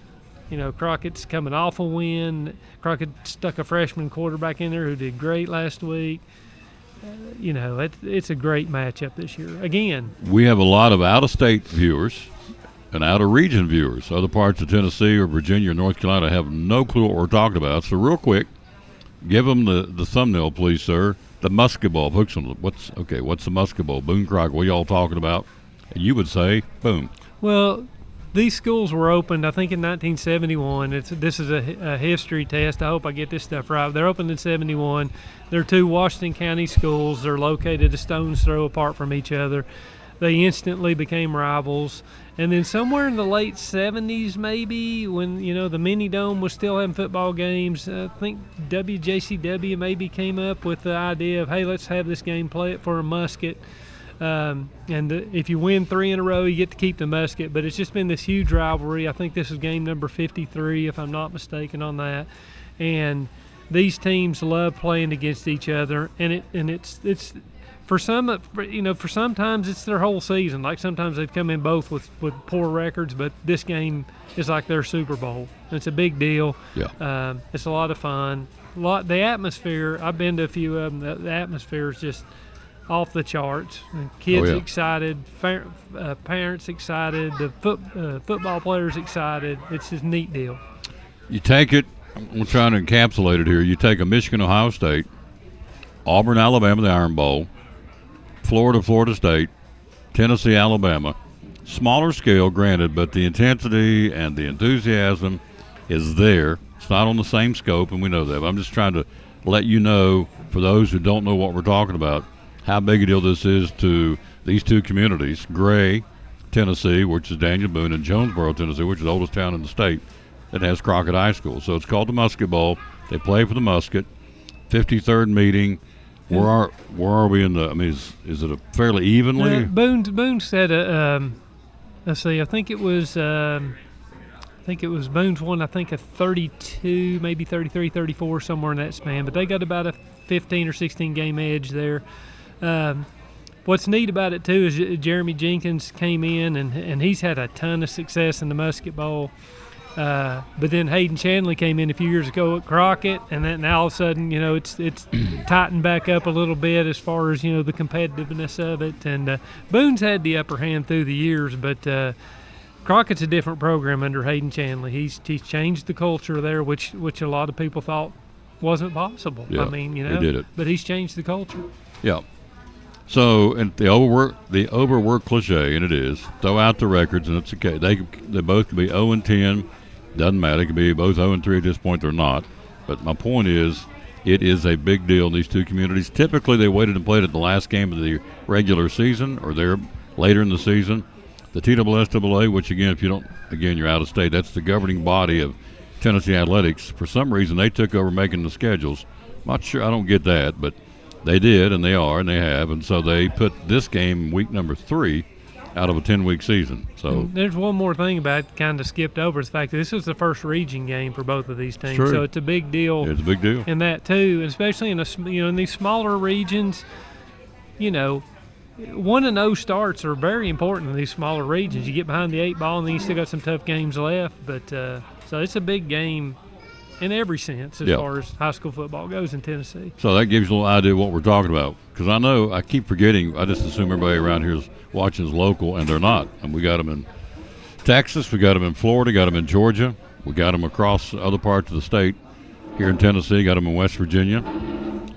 coming off a win. Crockett stuck a freshman quarterback in there who did great last week. It's a great matchup this year. Again, We have a lot of out-of-state viewers and out-of-region viewers. Other parts of Tennessee or Virginia or North Carolina have no clue what we're talking about. So real quick, give them the thumbnail, please, sir. The Musket Bowl. Hooks on what's the Musket Bowl? Boone Crockett. What are y'all talking about? And you would say, boom. well, these schools were opened, I think, in 1971. This is a history test. I hope I get this stuff right. They're opened in 71. They're 2 Washington County schools. They're located a stone's throw apart from each other. They instantly became rivals. And then somewhere in the late 70s, maybe, when, the Mini Dome was still having football games, I think WJCW maybe came up with the idea of, hey, let's have this game, play it for a musket. If you win 3 in a row, you get to keep the musket. But it's just been this huge rivalry. I think this is game number 53, if I'm not mistaken on that. And these teams love playing against each other. And it's for sometimes it's their whole season. Like sometimes they've come in both with poor records, but this game is like their Super Bowl. It's a big deal. Yeah. It's a lot of fun. The atmosphere, I've been to a few of them. The atmosphere is just off the charts. And kids excited, parents excited, the football players excited. It's just a neat deal. You take it, I'm trying to encapsulate it here. You take a Michigan, Ohio State, Auburn, Alabama, the Iron Bowl, Florida State, Tennessee, Alabama. Smaller scale, granted, but the intensity and the enthusiasm is there. It's not on the same scope, and we know that. But I'm just trying to let you know, for those who don't know what we're talking about, how big a deal this is to these 2 communities. Gray, Tennessee, which is Daniel Boone, and Jonesboro, Tennessee, which is the oldest town in the state that has Crockett High School. So it's called the Musket Bowl. They play for the Musket. 53rd meeting. Where are we in the? I mean, is it a fairly evenly? Boone said, let's see. I think it was Boone's won. I think a 32, maybe 33, 34, somewhere in that span. But they got about a 15 or 16 game edge there. What's neat about it too is Jeremy Jenkins came in and he's had a ton of success in the Musket Bowl. But then Hayden Chanley came in a few years ago at Crockett, and then now all of a sudden, it's tightened back up a little bit as far as, the competitiveness of it. And Boone's had the upper hand through the years, but Crockett's a different program under Hayden Chanley. He's changed the culture there, which a lot of people thought wasn't possible. Yeah, I mean, he did it. But he's changed the culture. Yeah. So, and the overwork cliche, and it is, throw out the records, and it's okay. They both can be 0-10. Doesn't matter. It could be both 0-3 at this point. They're not. But my point is, it is a big deal in these 2 communities. Typically, they waited and played at the last game of the regular season, or they're later in the season. The TSSAA, which again, you're out of state. That's the governing body of Tennessee athletics. For some reason, they took over making the schedules. Not sure. I don't get that, but they did, and they are, and they have. And so they put this game, week number 3, out of a 10-week season. So There's one more thing about it, kind of skipped over, is the fact that this is the first region game for both of these teams. True. So it's a big deal. it's a big deal. In that too, and especially in these smaller regions, 1-0 starts are very important in these smaller regions. You get behind the 8 ball, and then you still got some tough games left. But so it's a big game in every sense as far as high school football goes in Tennessee. So that gives you a little idea of what we're talking about. Because I know I keep forgetting. I just assume everybody around here is watching is local, and they're not. And we got them in Texas, we got them in Florida, got them in Georgia, we got them across other parts of the state. Here in Tennessee, got them in West Virginia.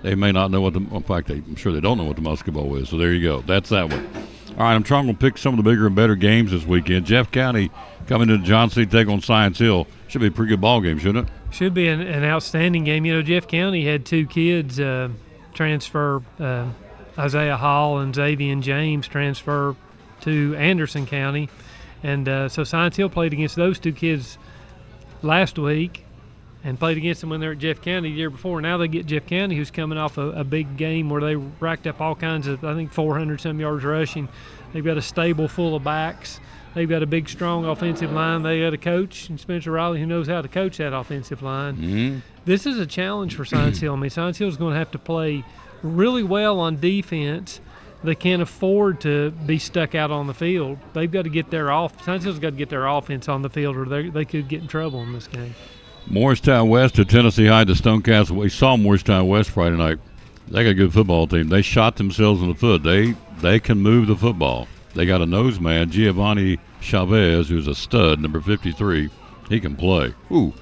They may not know in fact, I'm sure they don't know what the Musket Bowl is. So there you go. That's that one. All right, I'm trying to pick some of the bigger and better games this weekend. Jeff County coming to Johnson City, take on Science Hill. Should be a pretty good ball game, shouldn't it? Should be an outstanding game. Jeff County had 2 kids transfer, Isaiah Hall and Xavier James transfer to Anderson County. And so Science Hill played against those 2 kids last week and played against them when they were at Jeff County the year before. Now they get Jeff County, who's coming off a big game where they racked up all kinds of, I think, 400-some yards rushing. They've got a stable full of backs. They've got a big, strong offensive line. They got a coach, and Spencer Riley, who knows how to coach that offensive line. Mm-hmm. This is a challenge for Science Hill. Science Hill is going to have to play really well on defense. They can't afford to be stuck out on the field. They've got to get their Science Hill's got to get their offense on the field, or they could get in trouble in this game. Morristown West to Tennessee High to Stonecastle. We saw Morristown West Friday night. They got a good football team. They shot themselves in the foot. They can move the football. They got a nose man, Giovanni Chavez, who's a stud, number 53. He can play. Ooh.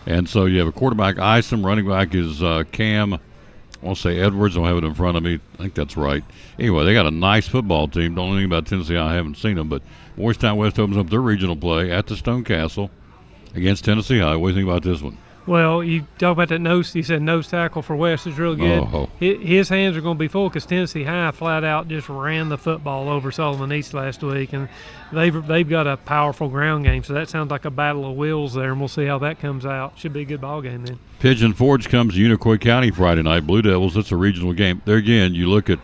And so you have a quarterback, Isom. Running back is Cam, I want to say Edwards. I don't have it in front of me. I think that's right. Anyway, they got a nice football team. Don't know anything about Tennessee. I haven't seen them. But Morristown West opens up their regional play at the Stonecastle against Tennessee High. What do you think about this one? Well, you talk about that nose. You said nose tackle for West is real good. Oh. His hands are going to be full because Tennessee High flat out just ran the football over Sullivan East last week, and they've got a powerful ground game. So that sounds like a battle of wills there, and we'll see how that comes out. Should be a good ball game then. Pigeon Forge comes to Unicoi County Friday night. Blue Devils. That's a regional game. There again, you look at,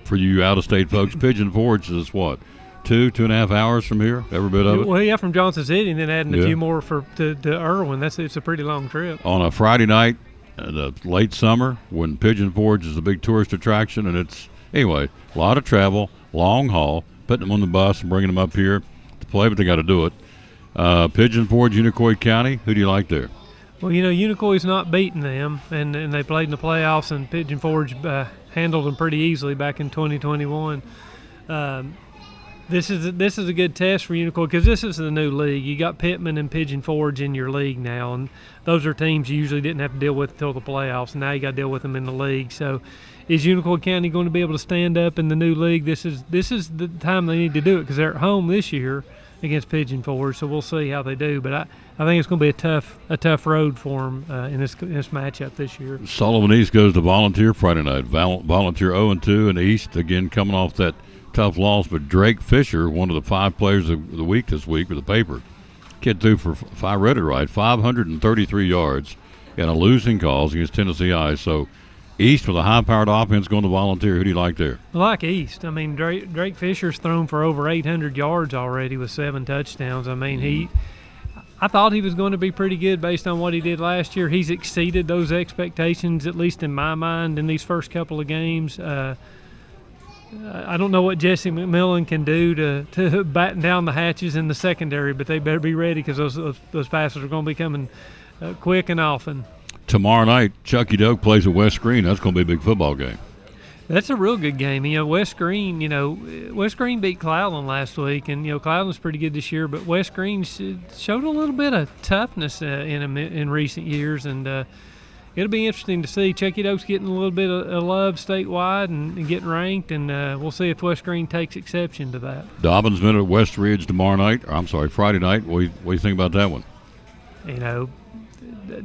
for you out-of-state folks, Pigeon Forge is what? 2.5 hours from here, every bit of it. Well, yeah, from Johnson City, and then adding a few more to Irwin. It's a pretty long trip. On a Friday night, the late summer, when Pigeon Forge is a big tourist attraction, and it's anyway a lot of travel, long haul, putting them on the bus and bringing them up here to play, but they got to do it. Pigeon Forge, Unicoi County. Who do you like there? Well, Unicoi's not beating them, and they played in the playoffs, and Pigeon Forge handled them pretty easily back in 2021. This is a good test for Unicoi because this is the new league. You got Pittman and Pigeon Forge in your league now, and those are teams you usually didn't have to deal with until the playoffs, and now you got to deal with them in the league. So is Unicoi County going to be able to stand up in the new league? This is the time they need to do it because they're at home this year against Pigeon Forge, so we'll see how they do. But I think it's going to be a tough road for them in this matchup this year. Sullivan East goes to Volunteer Friday night. Volunteer 0-2, and East again coming off that tough loss, but Drake Fisher, one of the 5 players of the week this week with the paper, kid threw for, if I read it right, 533 yards and a losing cause against Tennessee High. So East with a high-powered offense going to Volunteer. Who do you like there? I like East. Drake Fisher's thrown for over 800 yards already with 7 touchdowns. I thought he was going to be pretty good based on what he did last year. He's exceeded those expectations, at least in my mind, in these first couple of games. I don't know what Jesse McMillan can do to batten down the hatches in the secondary, but they better be ready because those passes are going to be coming quick and often. Tomorrow night, Chucky Doak plays at West Green. That's going to be a big football game. That's a real good game. West Green beat Cloudland last week, and Cloudland's pretty good this year, but West Green showed a little bit of toughness in recent years, and it'll be interesting to see. Chucky Doak's getting a little bit of love statewide and getting ranked, and we'll see if West Green takes exception to that. Dobbins Bennett at West Ridge Friday night. What do you think about that one?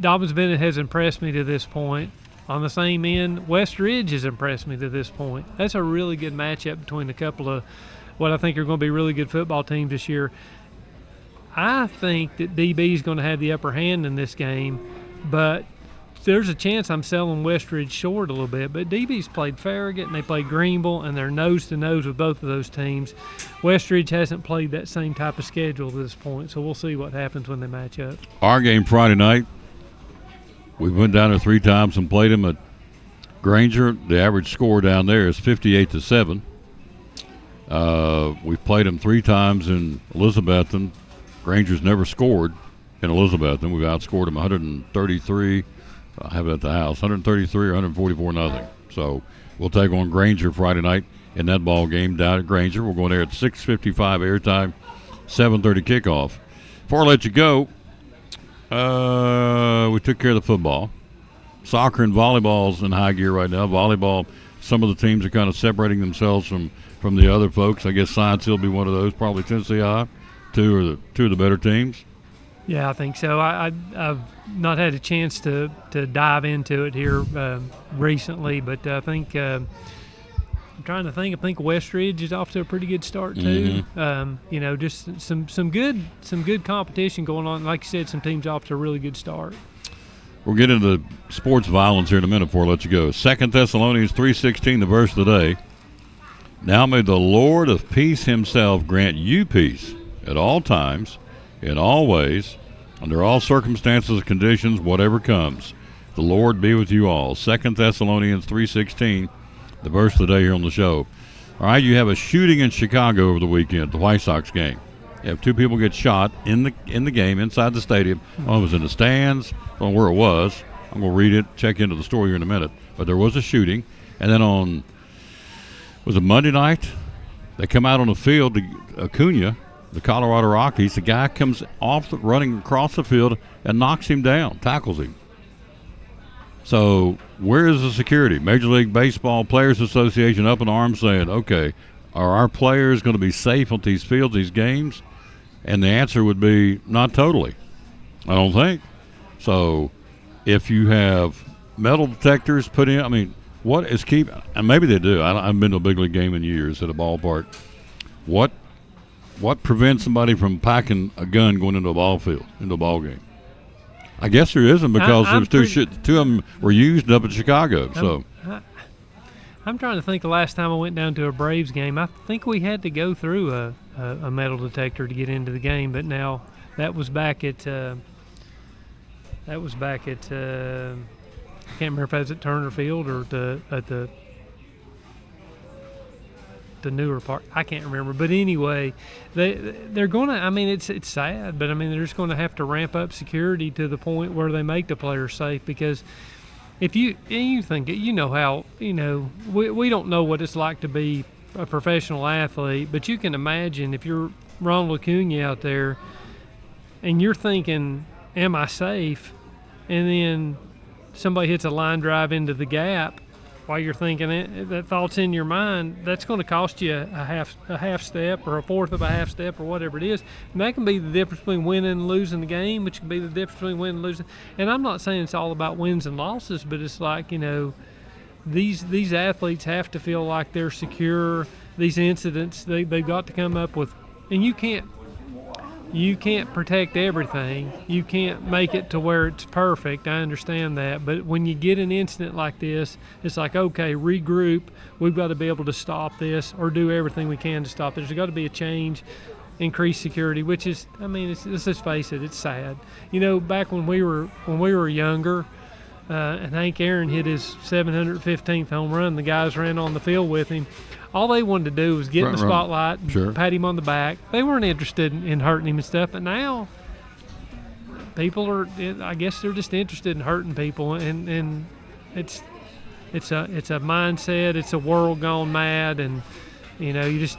Dobbins Bennett has impressed me to this point. On the same end, West Ridge has impressed me to this point. That's a really good matchup between a couple of what I think are going to be really good football teams this year. I think that DB is going to have the upper hand in this game, but there's a chance I'm selling Westridge short a little bit. But DB's played Farragut and they played Greenville, and they're nose to nose with both of those teams. Westridge hasn't played that same type of schedule at this point, so we'll see what happens when they match up. Our game Friday night, we went down there 3 times and played them at Granger. The average score down there is 58-7. We've played them 3 times in Elizabethton. Granger's never scored in Elizabethton. We've outscored them 133. I have it at the house, 133 or 144 nothing. So we'll take on Granger Friday night in that ball game down at Granger. We're going there at 6:55 airtime, 7:30 kickoff. Before I let you go, we took care of the football. Soccer and volleyball's in high gear right now. Volleyball, some of the teams are kind of separating themselves from the other folks. I guess Science will be one of those, probably Tennessee High. Two of the better teams. Yeah, I think so. I've not had a chance to dive into it here recently, but I think I'm trying to think. I think Westridge is off to a pretty good start too. Mm-hmm. Just some good competition going on. Like you said, some teams off to a really good start. We'll get into sports violence here in a minute before I let you go. 2 Thessalonians 3:16, the verse of the day. Now may the Lord of peace himself grant you peace at all times, in all ways, under all circumstances and conditions, whatever comes. The Lord be with you all. 2 Thessalonians 3:16, the verse of the day here on the show. All right, you have a shooting in Chicago over the weekend, the White Sox game. You have 2 people get shot in the game inside the stadium. One was in the stands. I don't know where it was. I'm going to read it, check into the story here in a minute. But there was a shooting. And then was it Monday night? They come out on the field to Acuna, the Colorado Rockies. The guy comes running across the field and knocks him down, tackles him. So where is the security? Major League Baseball Players Association up in arms saying, okay, are our players going to be safe on these fields, these games? And the answer would be not totally. I don't think. So if you have metal detectors put in, I mean, what is and maybe they do. I haven't been to a big league game in years at a ballpark. What prevents somebody from packing a gun going into a ball field, into a ball game? I guess there isn't, because there was two of them were used up in Chicago. I'm trying to think the last time I went down to a Braves game. I think we had to go through a metal detector to get into the game, but now that was back at I can't remember if that was at Turner Field or at the newer park. I can't remember, but anyway, they're going to. I mean, it's sad, but I mean, they're just going to have to ramp up security to the point where they make the players safe. Because if you think it, we don't know what it's like to be a professional athlete, but you can imagine if you're Ronald Acuna out there and you're thinking, "Am I safe?" and then somebody hits a line drive into the gap. While you're thinking it, that thought's in your mind, that's going to cost you a half step or a fourth of a half step or whatever it is. And that can be the difference between winning and losing the game, which can be the difference between winning and losing. And I'm not saying it's all about wins and losses, but it's like, these athletes have to feel like they're secure. These incidents, they've got to come up with, and you can't protect everything. You can't make it to where it's perfect. I understand that. But when you get an incident like this, it's like, okay, regroup. We've got to be able to stop this or do everything we can to stop it. There's got to be a change, increased security, which is, let's just face it, it's sad. Back when we were younger, and Hank Aaron hit his 715th home run, the guys ran on the field with him. All they wanted to do was get in the spotlight and pat him on the back. They weren't interested in hurting him and stuff. But now, people are, I guess they're just interested in hurting people. And it's a mindset. It's a world gone mad. And, you just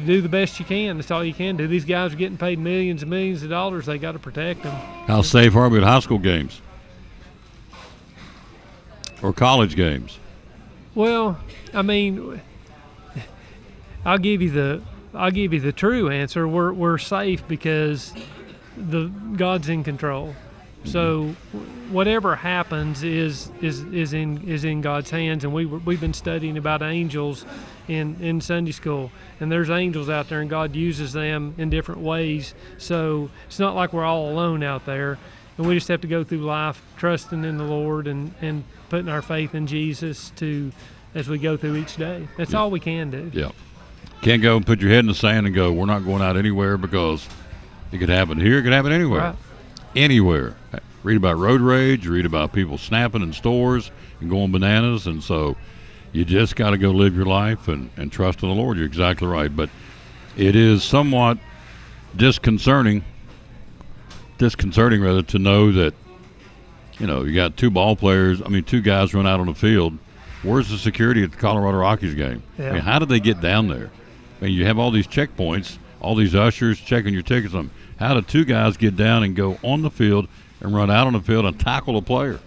do the best you can. That's all you can do. These guys are getting paid millions and millions of dollars. They got to protect them. How safe are we at high school games? Or college games? Well, I'll give you the true answer. We're safe because God's in control. So whatever happens is in God's hands. And we've been studying about angels in Sunday school, and there's angels out there, and God uses them in different ways. So it's not like we're all alone out there. and we just have to go through life trusting in the Lord and putting our faith in Jesus as we go through each day. That's all we can do. Yeah. Can't go and put your head in the sand and go, we're not going out anywhere, because it could happen here, it could happen anywhere. Right. Anywhere. Read about road rage, read about people snapping in stores and going bananas, and so you just got to go live your life and trust in the Lord. You're exactly right. But it is somewhat disconcerting rather, to know that, you got two guys run out on the field. Where's the security at the Colorado Rockies game? Yeah. I mean, how did they get down there? I mean, you have all these checkpoints, all these ushers checking your tickets. How did two guys get down and go on the field and run out on the field and tackle a player?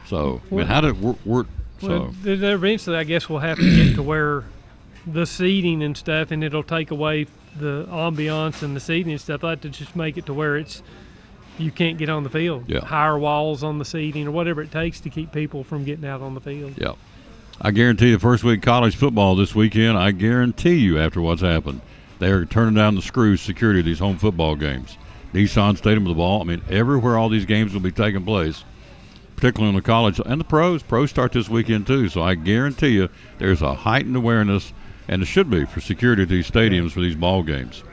So, I mean, how did we're so? Well, eventually, I guess we'll have to get to where the seating and stuff, and it'll take away the ambiance and the seating and stuff. I like to just make it to where you can't get on the field. Yeah. Higher walls on the seating or whatever it takes to keep people from getting out on the field. Yeah. I guarantee you, first week college football this weekend, I guarantee you, after what's happened, they are turning down the screws security of these home football games. Nissan Stadium with the ball. I mean, everywhere all these games will be taking place, particularly on the college and the pros. Pros start this weekend too, so I guarantee you there's a heightened awareness, and it should be, for security at these stadiums for these ball games.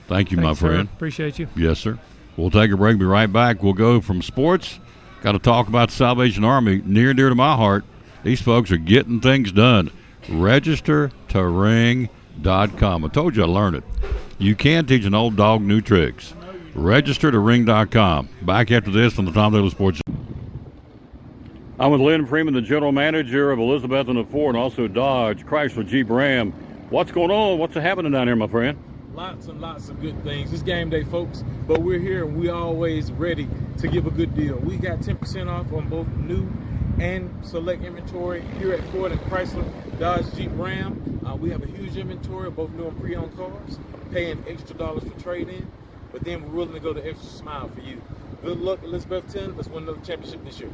Thank you, Thanks, my friend. Sir. Appreciate you. Yes, sir. We'll take a break. Be right back. We'll go from sports. Got to talk about the Salvation Army, near and dear to my heart. These folks are getting things done. Registertoring.com. I told you I learned it. You can teach an old dog new tricks. Registertoring.com. Back after this on the Tom Taylor Sports Show. I'm with Lynn Freeman, the general manager of Elizabethton and Ford, and also Dodge, Chrysler, Jeep, Ram. What's going on? What's happening down here, my friend? Lots and lots of good things. It's game day, folks, but we're here and we're always ready to give a good deal. We got 10% off on both new and select inventory here at Ford and Chrysler, Dodge, Jeep, Ram. We have a huge inventory of both new and pre-owned cars, paying extra dollars for trade-in, but then we're willing to go the extra mile for you. Good luck, Elizabethton. Let's win another championship this year.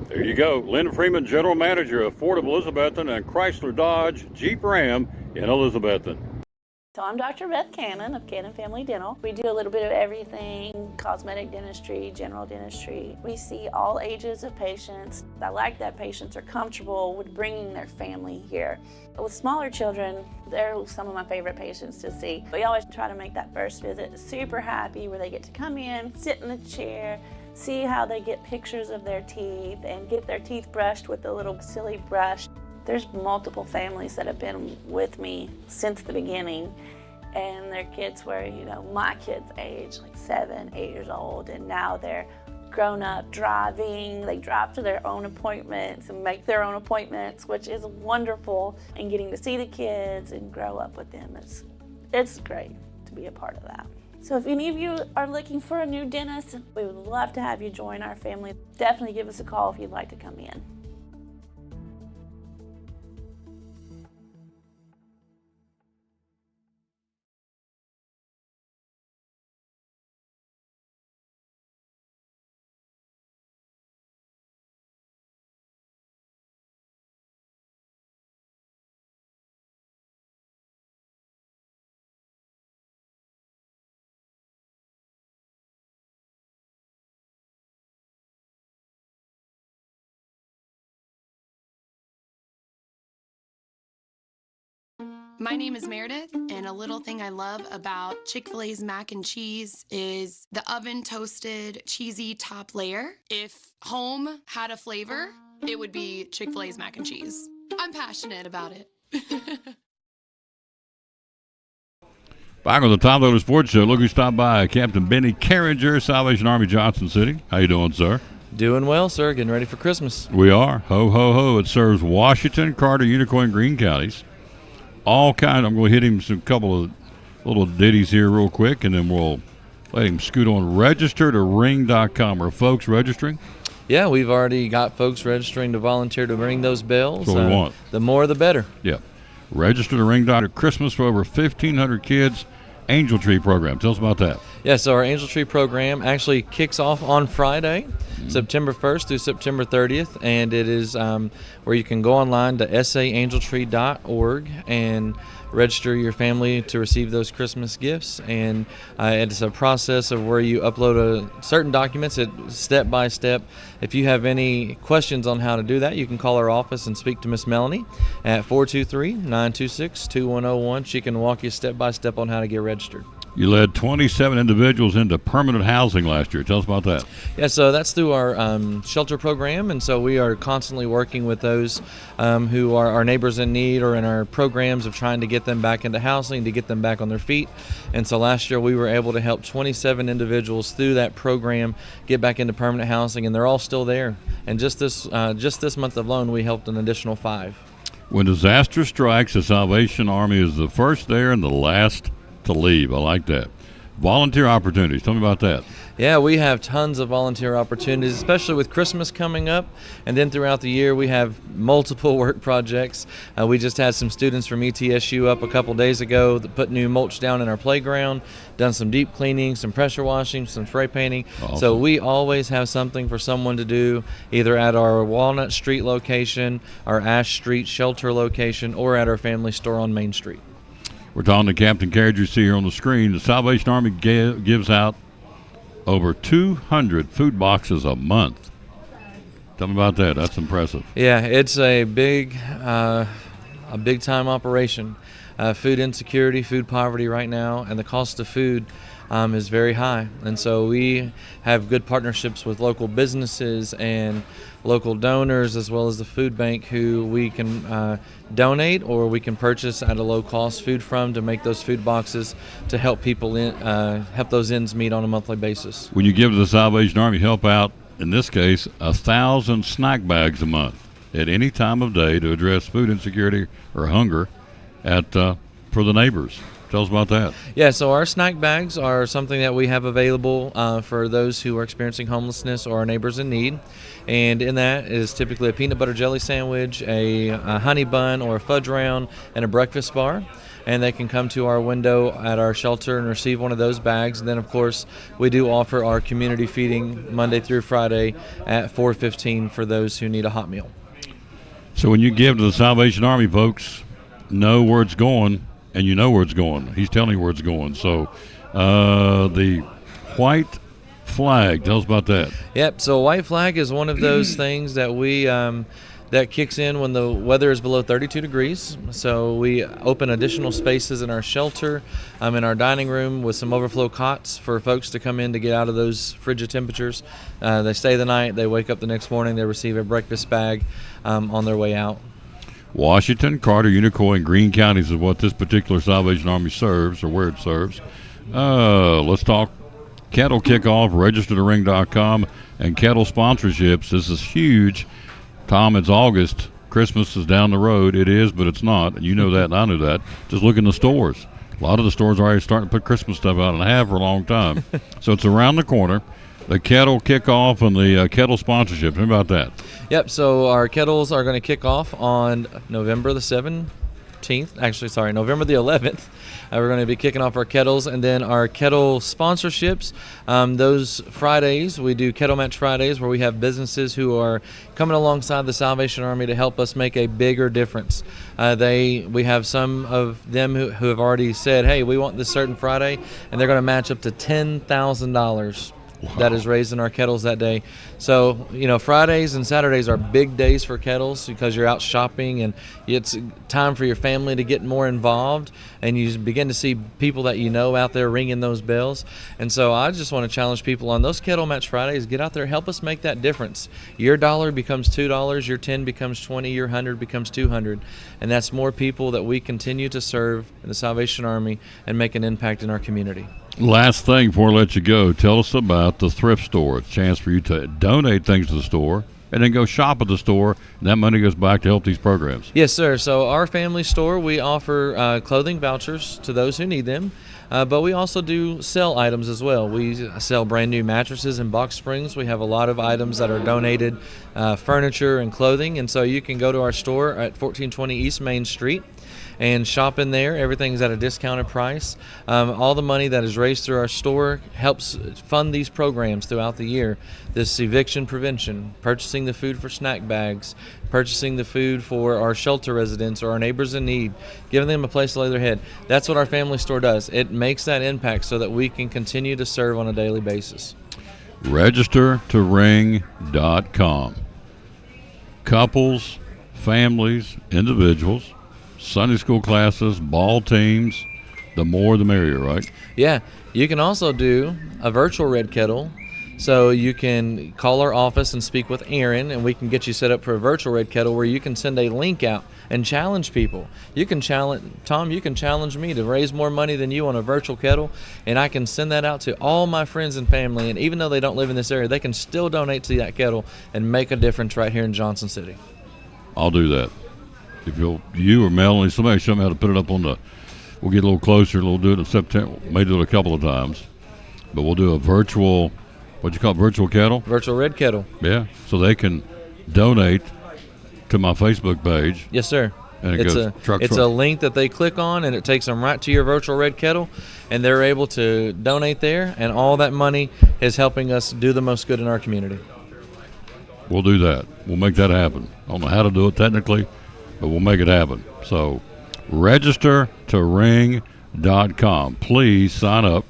There you go. Lynn Freeman, general manager of Ford of Elizabethton and Chrysler, Dodge, Jeep, Ram in Elizabethton. So I'm Dr. Beth Cannon of Cannon Family Dental. We do a little bit of everything: cosmetic dentistry, general dentistry. We see all ages of patients. I like that patients are comfortable with bringing their family here. With smaller children, they're some of my favorite patients to see. We always try to make that first visit super happy, where they get to come in, sit in a chair, see how they get pictures of their teeth and get their teeth brushed with a little silly brush. There's multiple families that have been with me since the beginning, and their kids were, my kids' age, like 7, 8 years old, and now they're grown up driving. They drive to their own appointments and make their own appointments, which is wonderful, and getting to see the kids and grow up with them. It's great to be a part of that. So if any of you are looking for a new dentist, we would love to have you join our family. Definitely give us a call if you'd like to come in. My name is Meredith, and a little thing I love about Chick-fil-A's mac and cheese is the oven-toasted, cheesy top layer. If home had a flavor, it would be Chick-fil-A's mac and cheese. I'm passionate about it. Back on the Tom Taylor Sports Show, look who stopped by. Captain Benny Carringer, Salvation Army, Johnson City. How you doing, sir? Doing well, sir. Getting ready for Christmas. We are. Ho, ho, ho. It serves Washington, Carter, Unicoi, and Greene counties. All kind. I'm going to hit him some couple of little ditties here real quick, and then we'll let him scoot on. Registertoring.com. Are folks registering? Yeah, we've already got folks registering to volunteer to ring those bells. That's what we want. The more, the better. Yeah. Registertoring.com. Christmas for over 1,500 kids. Angel Tree program. Tell us about that. Yeah, so our Angel Tree program actually kicks off on Friday, September 1st through September 30th, and it is where you can go online to saangeltree.org and register your family to receive those Christmas gifts. And it's a process of where you upload certain documents step by step. If you have any questions on how to do that, you can call our office and speak to Miss Melanie at 423-926-2101. She can walk you step by step on how to get registered. You led 27 individuals into permanent housing last year. Tell us about that. Yeah, so that's through our shelter program, and so we are constantly working with those who are our neighbors in need, or in our programs of trying to get them back into housing, to get them back on their feet. And so last year we were able to help 27 individuals through that program get back into permanent housing, and they're all still there. And just this month alone, we helped an additional 5. When disaster strikes, the Salvation Army is the first there and the last to leave. I like that. Volunteer opportunities. Tell me about that. Yeah, we have tons of volunteer opportunities, especially with Christmas coming up. And then throughout the year, we have multiple work projects. We just had some students from ETSU up a couple days ago that put new mulch down in our playground, done some deep cleaning, some pressure washing, some spray painting. Awesome. So we always have something for someone to do, either at our Walnut Street location, our Ash Street shelter location, or at our family store on Main Street. We're talking to Captain Carriage, you see here on the screen. The Salvation Army gives out over 200 food boxes a month. Tell me about that. That's impressive. Yeah, it's a big time operation. Food insecurity, food poverty right now, and the cost of food is very high. And so we have good partnerships with local businesses and local donors, as well as the food bank, who we can donate or we can purchase at a low cost food from, to make those food boxes to help people help those ends meet on a monthly basis. When you give to the Salvation Army, help out, in this case, 1,000 snack bags a month at any time of day to address food insecurity or hunger for the neighbors. Tell us about that. Yeah, so our snack bags are something that we have available for those who are experiencing homelessness or our neighbors in need. And in that is typically a peanut butter jelly sandwich, a honey bun or a fudge round, and a breakfast bar. And they can come to our window at our shelter and receive one of those bags. And then, of course, we do offer our community feeding Monday through Friday at 4:15 for those who need a hot meal. So when you give to the Salvation Army, folks, know where it's going, and you know where it's going. He's telling you where it's going. So the white flag, tell us about that. Yep, so white flag is one of those things that we that kicks in when the weather is below 32 degrees. So we open additional spaces in our shelter, in our dining room, with some overflow cots for folks to come in to get out of those frigid temperatures. They stay the night, they wake up the next morning, they receive a breakfast bag on their way out. Washington, Carter, Unicoi, and Greene counties is what this particular Salvation Army serves, or where it serves. Let's talk Kettle Kickoff, registertoring.com, and Kettle sponsorships. This is huge. Tom, it's August. Christmas is down the road. It is, but it's not. You know that, and I know that. Just look in the stores. A lot of the stores are already starting to put Christmas stuff out, and have for a long time. So it's around the corner. The Kettle Kickoff and the Kettle sponsorship. How about that? Yep, so our kettles are going to kick off on November the 11th. We're going to be kicking off our kettles, and then our kettle sponsorships. Those Fridays, we do Kettle Match Fridays, where we have businesses who are coming alongside the Salvation Army to help us make a bigger difference. We have some of them who have already said, hey, we want this certain Friday, and they're going to match up to $10,000. Wow. That is raised in our kettles that day. So, Fridays and Saturdays are big days for kettles because you're out shopping, and it's time for your family to get more involved, and you begin to see people that you know out there ringing those bells. And so I just want to challenge people on those Kettle Match Fridays, get out there, help us make that difference. Your dollar becomes $2, your 10 becomes 20, your 100 becomes 200. And that's more people that we continue to serve in the Salvation Army and make an impact in our community. Last thing before I let you go, tell us about the thrift store. It's a chance for you to donate things to the store and then go shop at the store, and that money goes back to help these programs. Yes, sir. So our family store, we offer clothing vouchers to those who need them, but we also do sell items as well. We sell brand new mattresses and box springs. We have a lot of items that are donated, furniture and clothing, and so you can go to our store at 1420 East Main Street. and shop in there. Everything's at a discounted price. All the money that is raised through our store helps fund these programs throughout the year. This eviction prevention, purchasing the food for snack bags, purchasing the food for our shelter residents or our neighbors in need, giving them a place to lay their head. That's what our family store does. It makes that impact so that we can continue to serve on a daily basis. Registertoring.com. Couples, families, individuals, Sunday school classes, ball teams, the more the merrier, right? Yeah, you can also do a virtual Red Kettle. So you can call our office and speak with Aaron, and we can get you set up for a virtual Red Kettle where you can send a link out and challenge people. You can challenge, Tom, you can challenge me to raise more money than you on a virtual kettle, and I can send that out to all my friends and family, and even though they don't live in this area, they can still donate to that kettle and make a difference right here in Johnson City. I'll do that. If you or Melanie, somebody show me how to put it up on we'll get a little closer, we'll do it in September, may do it a couple of times, but we'll do a virtual, what you call it, virtual kettle? Virtual Red Kettle. Yeah, so they can donate to my Facebook page. Yes, sir. And it's a link that they click on, and it takes them right to your virtual Red Kettle, and they're able to donate there, and all that money is helping us do the most good in our community. We'll do that. We'll make that happen. I don't know how to do it technically, but we'll make it happen. So registertoring.com. Please sign up.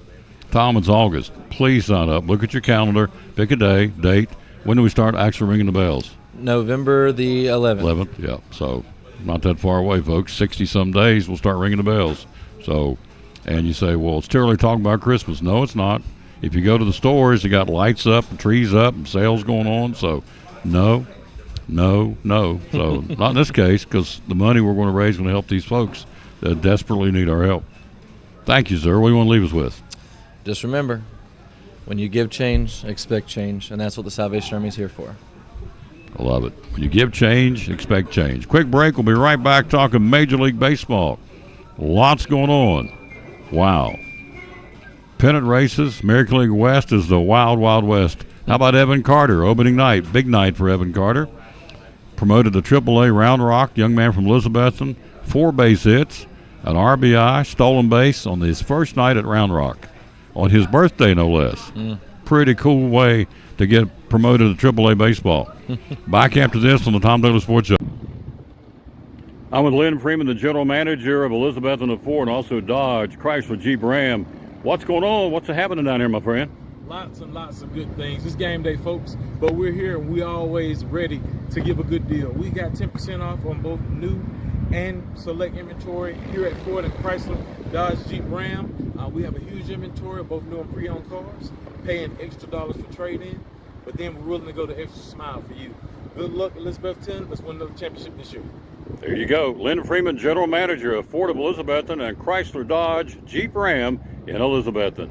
Tom, it's August. Please sign up. Look at your calendar. Pick a date. When do we start actually ringing the bells? November the 11th. 11th, yeah. So not that far away, folks. 60-some days, we'll start ringing the bells. So, and you say, well, it's too early talking about Christmas. No, it's not. If you go to the stores, they got lights up and trees up and sales going on. So, no. So, not in this case, because the money we're going to raise is going to help these folks that desperately need our help. Thank you, sir. What do you want to leave us with? Just remember, when you give change, expect change, and that's what the Salvation Army is here for. I love it. When you give change, expect change. Quick break. We'll be right back talking Major League Baseball. Lots going on. Wow. Pennant races. American League West is the Wild Wild West. How about Evan Carter? Opening night. Big night for Evan Carter. Promoted to AAA Round Rock. Young man from Elizabethton. 4 base hits. An RBI. Stolen base on his first night at Round Rock. On his birthday, no less. Pretty cool way to get promoted to AAA baseball. Back after this on the Tom Taylor Sports Show. I'm with Lynn Freeman, the general manager of Elizabethton and Ford, and also Dodge, Chrysler, Jeep, Ram. What's going on? What's happening down here, my friend? Lots and lots of good things. It's game day, folks, but we're here and we're always ready to give a good deal. We got 10% off on both new and select inventory here at Ford and Chrysler, Dodge, Jeep, Ram. We have a huge inventory of both new and pre-owned cars, paying extra dollars for trade-in, but then we're willing to go the extra mile for you. Good luck, Elizabethton. Let's win another championship this year. There you go. Lynn Freeman, general manager of Ford of Elizabethton and Chrysler, Dodge, Jeep, Ram in Elizabethton.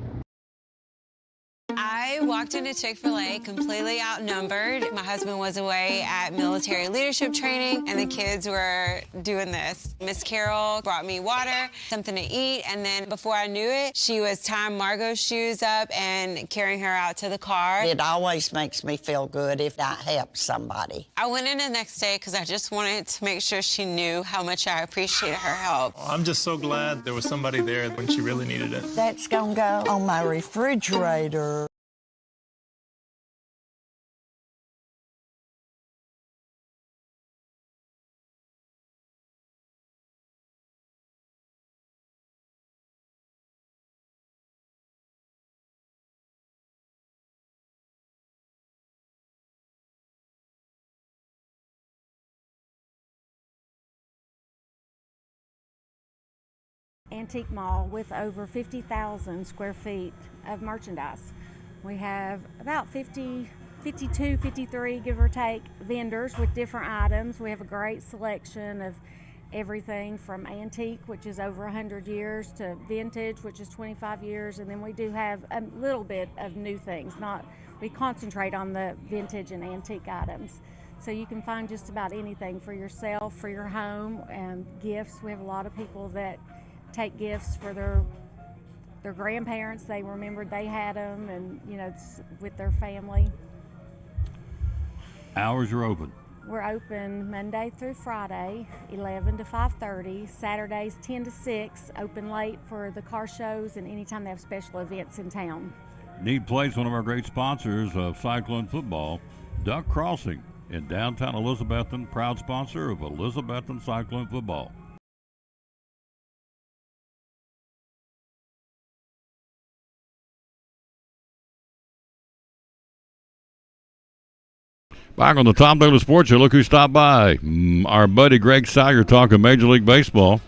I walked into Chick-fil-A completely outnumbered. My husband was away at military leadership training, and the kids were doing this. Miss Carol brought me water, something to eat, and then before I knew it, she was tying Margot's shoes up and carrying her out to the car. It always makes me feel good if I help somebody. I went in the next day because I just wanted to make sure she knew how much I appreciated her help. I'm just so glad there was somebody there when she really needed it. That's gonna go on my refrigerator. Antique mall with over 50,000 square feet of merchandise. We have about 52, 53, give or take, vendors with different items. We have a great selection of everything from antique, which is over 100 years, to vintage, which is 25 years, and then we do have a little bit of new things. We concentrate on the vintage and antique items. So you can find just about anything for yourself, for your home, and gifts. We have a lot of people that take gifts for their grandparents. They remembered they had them, and with their family. Hours are open. We're open Monday through Friday, 11 to 5:30. Saturdays, 10 to 6, open late for the car shows and anytime they have special events in town. Need Place, one of our great sponsors of Cyclone football, Duck Crossing in downtown Elizabethton, proud sponsor of Elizabethton Cyclone football. Back on the Tom Taylor Sports Show, look who stopped by. Our buddy Greg Sire talking Major League Baseball.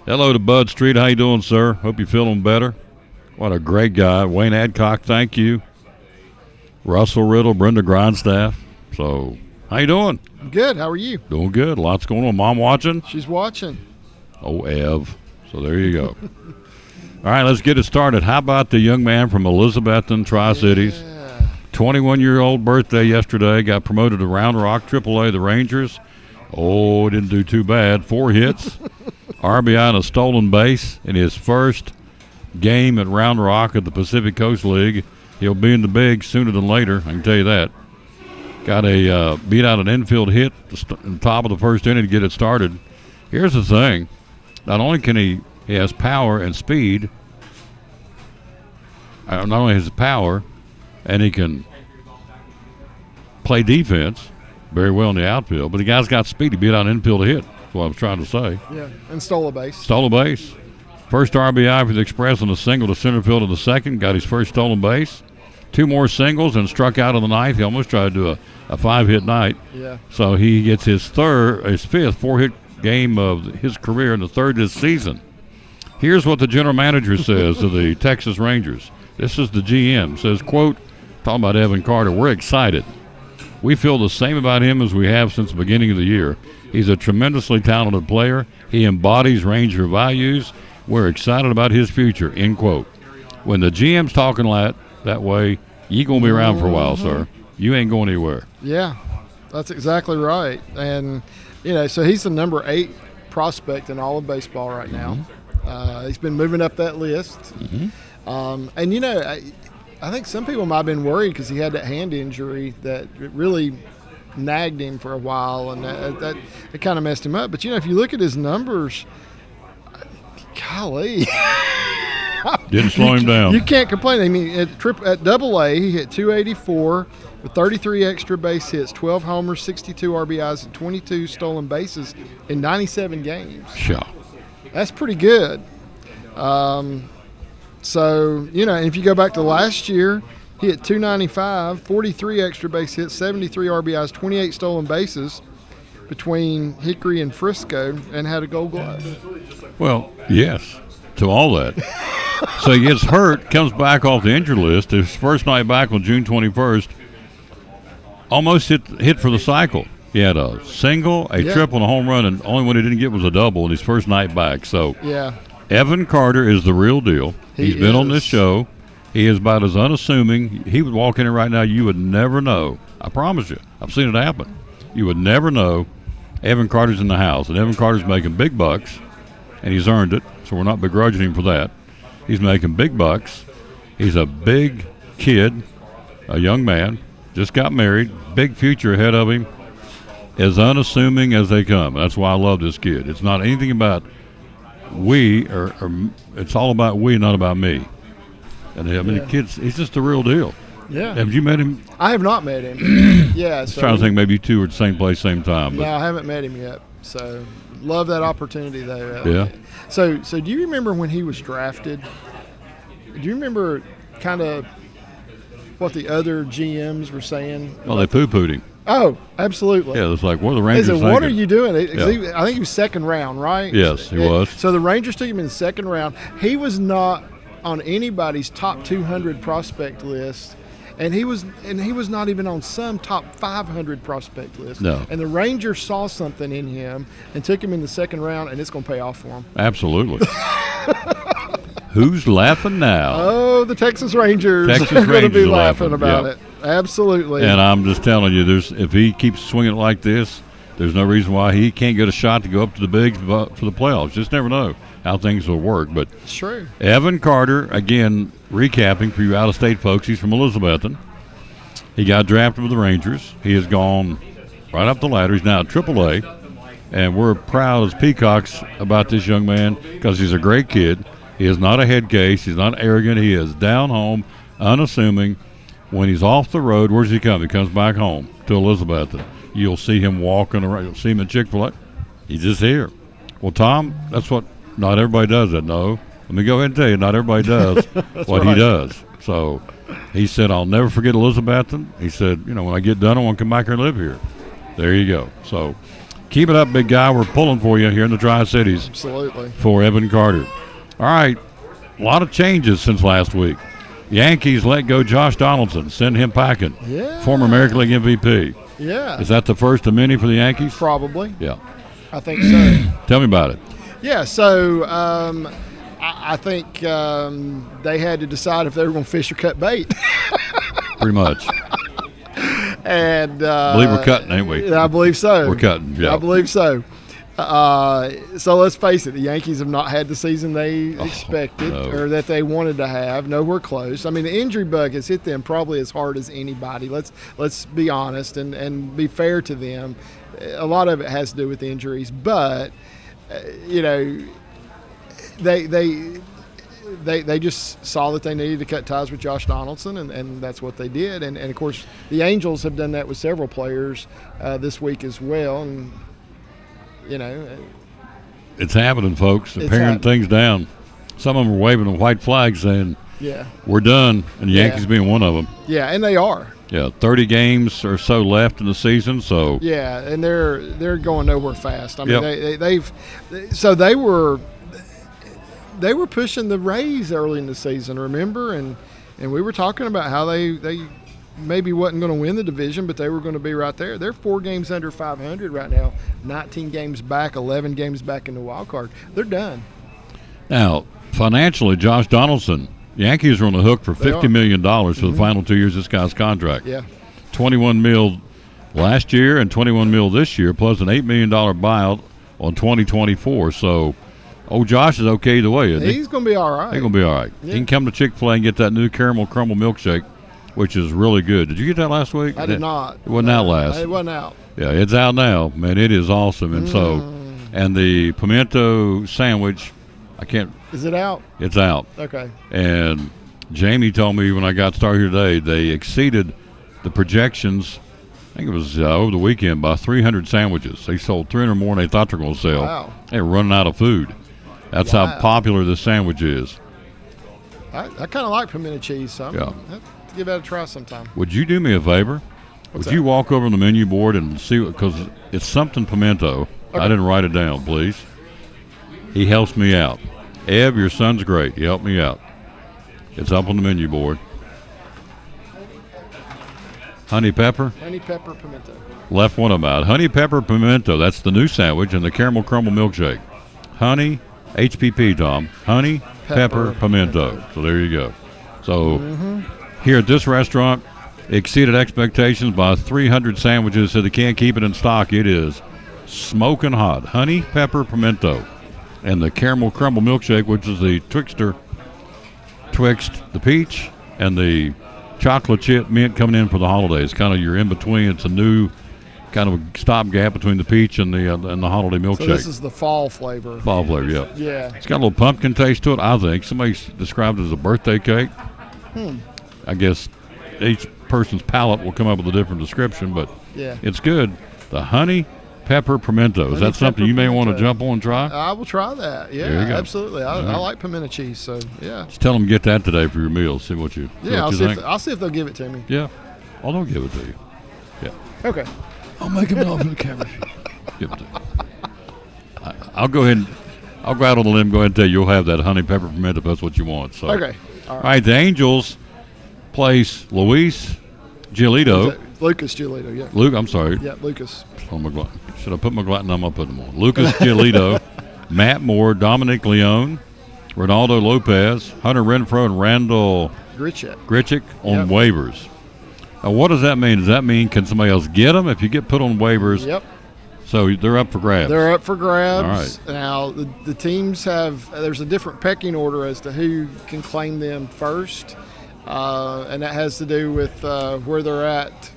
Hello to Bud Street. How you doing, sir? Hope you're feeling better. What a great guy. Wayne Adcock, thank you. Russell Riddle, Brenda Grindstaff. So, how you doing? I'm good. How are you? Doing good. Lots going on. Mom watching? She's watching. Oh, Ev. So there you go. All right, let's get it started. How about the young man from Elizabethton, Tri-Cities? 21-year-old birthday yesterday. Got promoted to Round Rock AAA, the Rangers. Oh, didn't do too bad. 4 hits, RBI and a stolen base in his first game at Round Rock at the Pacific Coast League. He'll be in the big sooner than later, I can tell you that. Got a beat out an infield hit in the top of the first inning to get it started. Here's the thing. Not only can he has power and speed, not only has power, and he can play defense very well in the outfield, but the guy's got speed. He beat out an infield hit. That's what I was trying to say. Yeah, and stole a base. Stole a base. First RBI for the Express on a single to center field in the second. Got his first stolen base. 2 more singles and struck out on the ninth. He almost tried to do a 5-hit night. Yeah. So he gets his fifth 4-hit game of his career and the third this season. Here's what the general manager says of the Texas Rangers. This is the GM. Says, quote, talking about Evan Carter, we're excited. We feel the same about him as we have since the beginning of the year. He's a tremendously talented player. He embodies Ranger values. We're excited about his future, end quote. When the GM's talking that way, you're going to be around for a while, sir. You ain't going anywhere. Yeah, that's exactly right. And, so he's the number 8 prospect in all of baseball right now. He's been moving up that list. And, I think some people might have been worried because he had that hand injury that really nagged him for a while, and that it kind of messed him up. But, if you look at his numbers, golly. Didn't slow him down. You can't complain. I mean, at Double-A, he hit 284 with 33 extra base hits, 12 homers, 62 RBIs, and 22 stolen bases in 97 games. Sure. That's pretty good. So, and if you go back to last year, he hit 295, 43 extra base hits, 73 RBIs, 28 stolen bases between Hickory and Frisco, and had a Gold Glove. Well, yes, to all that. So he gets hurt, comes back off the injury list. His first night back on June 21st, almost hit for the cycle. He had a single, a triple, and a home run, and the only one he didn't get was a double in his first night back. So Evan Carter is the real deal. He's been on this show. He is about as unassuming. He would walk in here right now, you would never know. I promise you. I've seen it happen. You would never know Evan Carter's in the house. And Evan Carter's making big bucks, and he's earned it, so we're not begrudging him for that. He's making big bucks. He's a big kid, a young man, just got married, big future ahead of him, as unassuming as they come. That's why I love this kid. It's not anything about we, or it's all about we, not about me. And the kids, he's just the real deal. Yeah. Have you met him? I have not met him. I was trying to think maybe you two were at the same place, same time. No, I haven't met him yet. So love that opportunity, though. Yeah. So do you remember when he was drafted? Do you remember kind of what the other GMs were saying? Well, they poo-pooed him. Oh, absolutely. Yeah, it was like, what are the Rangers thinking? What are you doing? Yeah. I think he was second round, right? Yes, he was. So the Rangers took him in the second round. He was not on anybody's top 200 prospect list, and he was not even on some top 500 prospect list. No. And the Rangers saw something in him and took him in the second round, and it's going to pay off for him. Absolutely. Who's laughing now? Oh, the Texas Rangers. Texas are going to be Rangers laughing about yep. it. Absolutely. And I'm just telling you, if he keeps swinging like this, there's no reason why he can't get a shot to go up to the bigs for the playoffs. Just never know how things will work. But it's true. Evan Carter, again, recapping for you out-of-state folks, he's from Elizabethton. He got drafted with the Rangers. He has gone right up the ladder. He's now at AAA, and we're proud as peacocks about this young man because he's a great kid. He is not a head case. He's not arrogant. He is down home, unassuming. When he's off the road, where does he come? He comes back home to Elizabethton. You'll see him walking around. You'll see him at Chick-fil-A. He's just here. Well, Tom, that's what not everybody does that. No. Let me go ahead and tell you, not everybody does what he does. So he said, I'll never forget Elizabethton. He said, you know, when I get done, I want to come back here and live here. There you go. So keep it up, big guy. We're pulling for you here in the Tri-Cities. Absolutely. For Evan Carter. All right. A lot of changes since last week. Yankees let go Josh Donaldson, send him packing. Yeah. Former American League MVP. Yeah. Is that the first of many for the Yankees? Probably. Yeah. I think so. Tell me about it. Yeah, so I think they had to decide if they were going to fish or cut bait. Pretty much. And I believe we're cutting, ain't we? I believe so. We're cutting, yeah. I believe so. So let's face it, the Yankees have not had the season they expected or that they wanted to have. Nowhere close. I mean, the injury bug has hit them probably as hard as anybody. Let's be honest and be fair to them. A lot of it has to do with injuries, but you know, they just saw that they needed to cut ties with Josh Donaldson, and that's what they did. And of course, the Angels have done that with several players this week as well. And you know, it's happening, folks. They're It's paring happening. things down. Some of them are waving a white flag saying, yeah, we're done, and the Yeah. Yankees being one of them. yeah, and they are. Yeah, 30 games or so left in the season, so Yeah, and they're going nowhere fast. I mean, Yep. they were pushing the Rays early in the season, remember? And we were talking about how they maybe wasn't going to win the division, but they were going to be right there. They're 4 games under 500 right now, 19 games back, 11 games back in the wild card. They're done. Now, financially, Josh Donaldson, Yankees are on the hook for They $50 are. million for the final 2 years of this guy's contract. Yeah. $21 million last year and $21 million this year, plus an $8 million buyout on 2024. So, Josh is okay either way, isn't he? He's going to be all right. He's going to be all right. Yeah. He can come to Chick-fil-A and get that new caramel crumble milkshake, which is really good. Did you get that last week? I did not. It wasn't out last. It wasn't out. Yeah, it's out now. Man, it is awesome. And and the pimento sandwich, I can't. Is it out? It's out. Okay. And Jamie told me when I got started here today, they exceeded the projections. I think it was over the weekend by 300 sandwiches. They sold 300 more than they thought they were going to sell. Wow. They were running out of food. That's how popular this sandwich is. I kind of like pimento cheese, so I'm Yeah. going to have to give that a try sometime. Would you do me a favor? What's Would you walk over on the menu board and see, because it's something pimento. I Okay. didn't write it down, please. He helps me out. Ev, your son's great. He helped me out. It's up on the menu board. Honey pepper. Honey pepper pimento. Left one of them out. Honey pepper pimento. That's the new sandwich, and the caramel crumble milkshake. Honey, HPP, Tom. Honey pepper pimento. So there you go. So here at this restaurant, exceeded expectations by 300 sandwiches, so they can't keep it in stock. It is smoking hot. Honey pepper pimento. And the caramel crumble milkshake, which is the twixt the peach and the chocolate chip mint coming in for the holidays. Kind of your in between. It's a new kind of a stopgap between the peach and the holiday milkshake. So this is the fall flavor. Fall flavor, yeah. Yeah. It's got a little pumpkin taste to it, I think. Somebody described it as a birthday cake. I guess each person's palate will come up with a different description, but Yeah. it's good. The honey pepper pimento. Is Honey that something pepper you may want to pimento. jump on and try? I will try that. Yeah, There you go. absolutely. I All right. like pimento cheese, so yeah. Just tell them to get that today for your meal. See what you, see Yeah, what I'll you see, think. I'll see if they'll give it to me. Yeah. Oh, they'll give it to you. Yeah. Okay. I'll make them off the camera. Give it to you. I'll go ahead and I'll go out on the limb. Go ahead and tell you you'll have that honey pepper pimento if that's what you want. So Okay. All right. The Angels place Luis Giolito. Lucas Giolito, yeah. Luke, I'm sorry. Yeah, Lucas. Oh, should I put McGlaughlin? I'm going to put them on. Lucas Giolito, Matt Moore, Dominic Leone, Ronaldo Lopez, Hunter Renfroe, and Randall Grichuk on waivers. Now, what does that mean? Does that mean can somebody else get them if you get put on waivers? Yep. So they're up for grabs. They're up for grabs. All right. Now, the teams have, there's a different pecking order as to who can claim them first. And that has to do with where they're at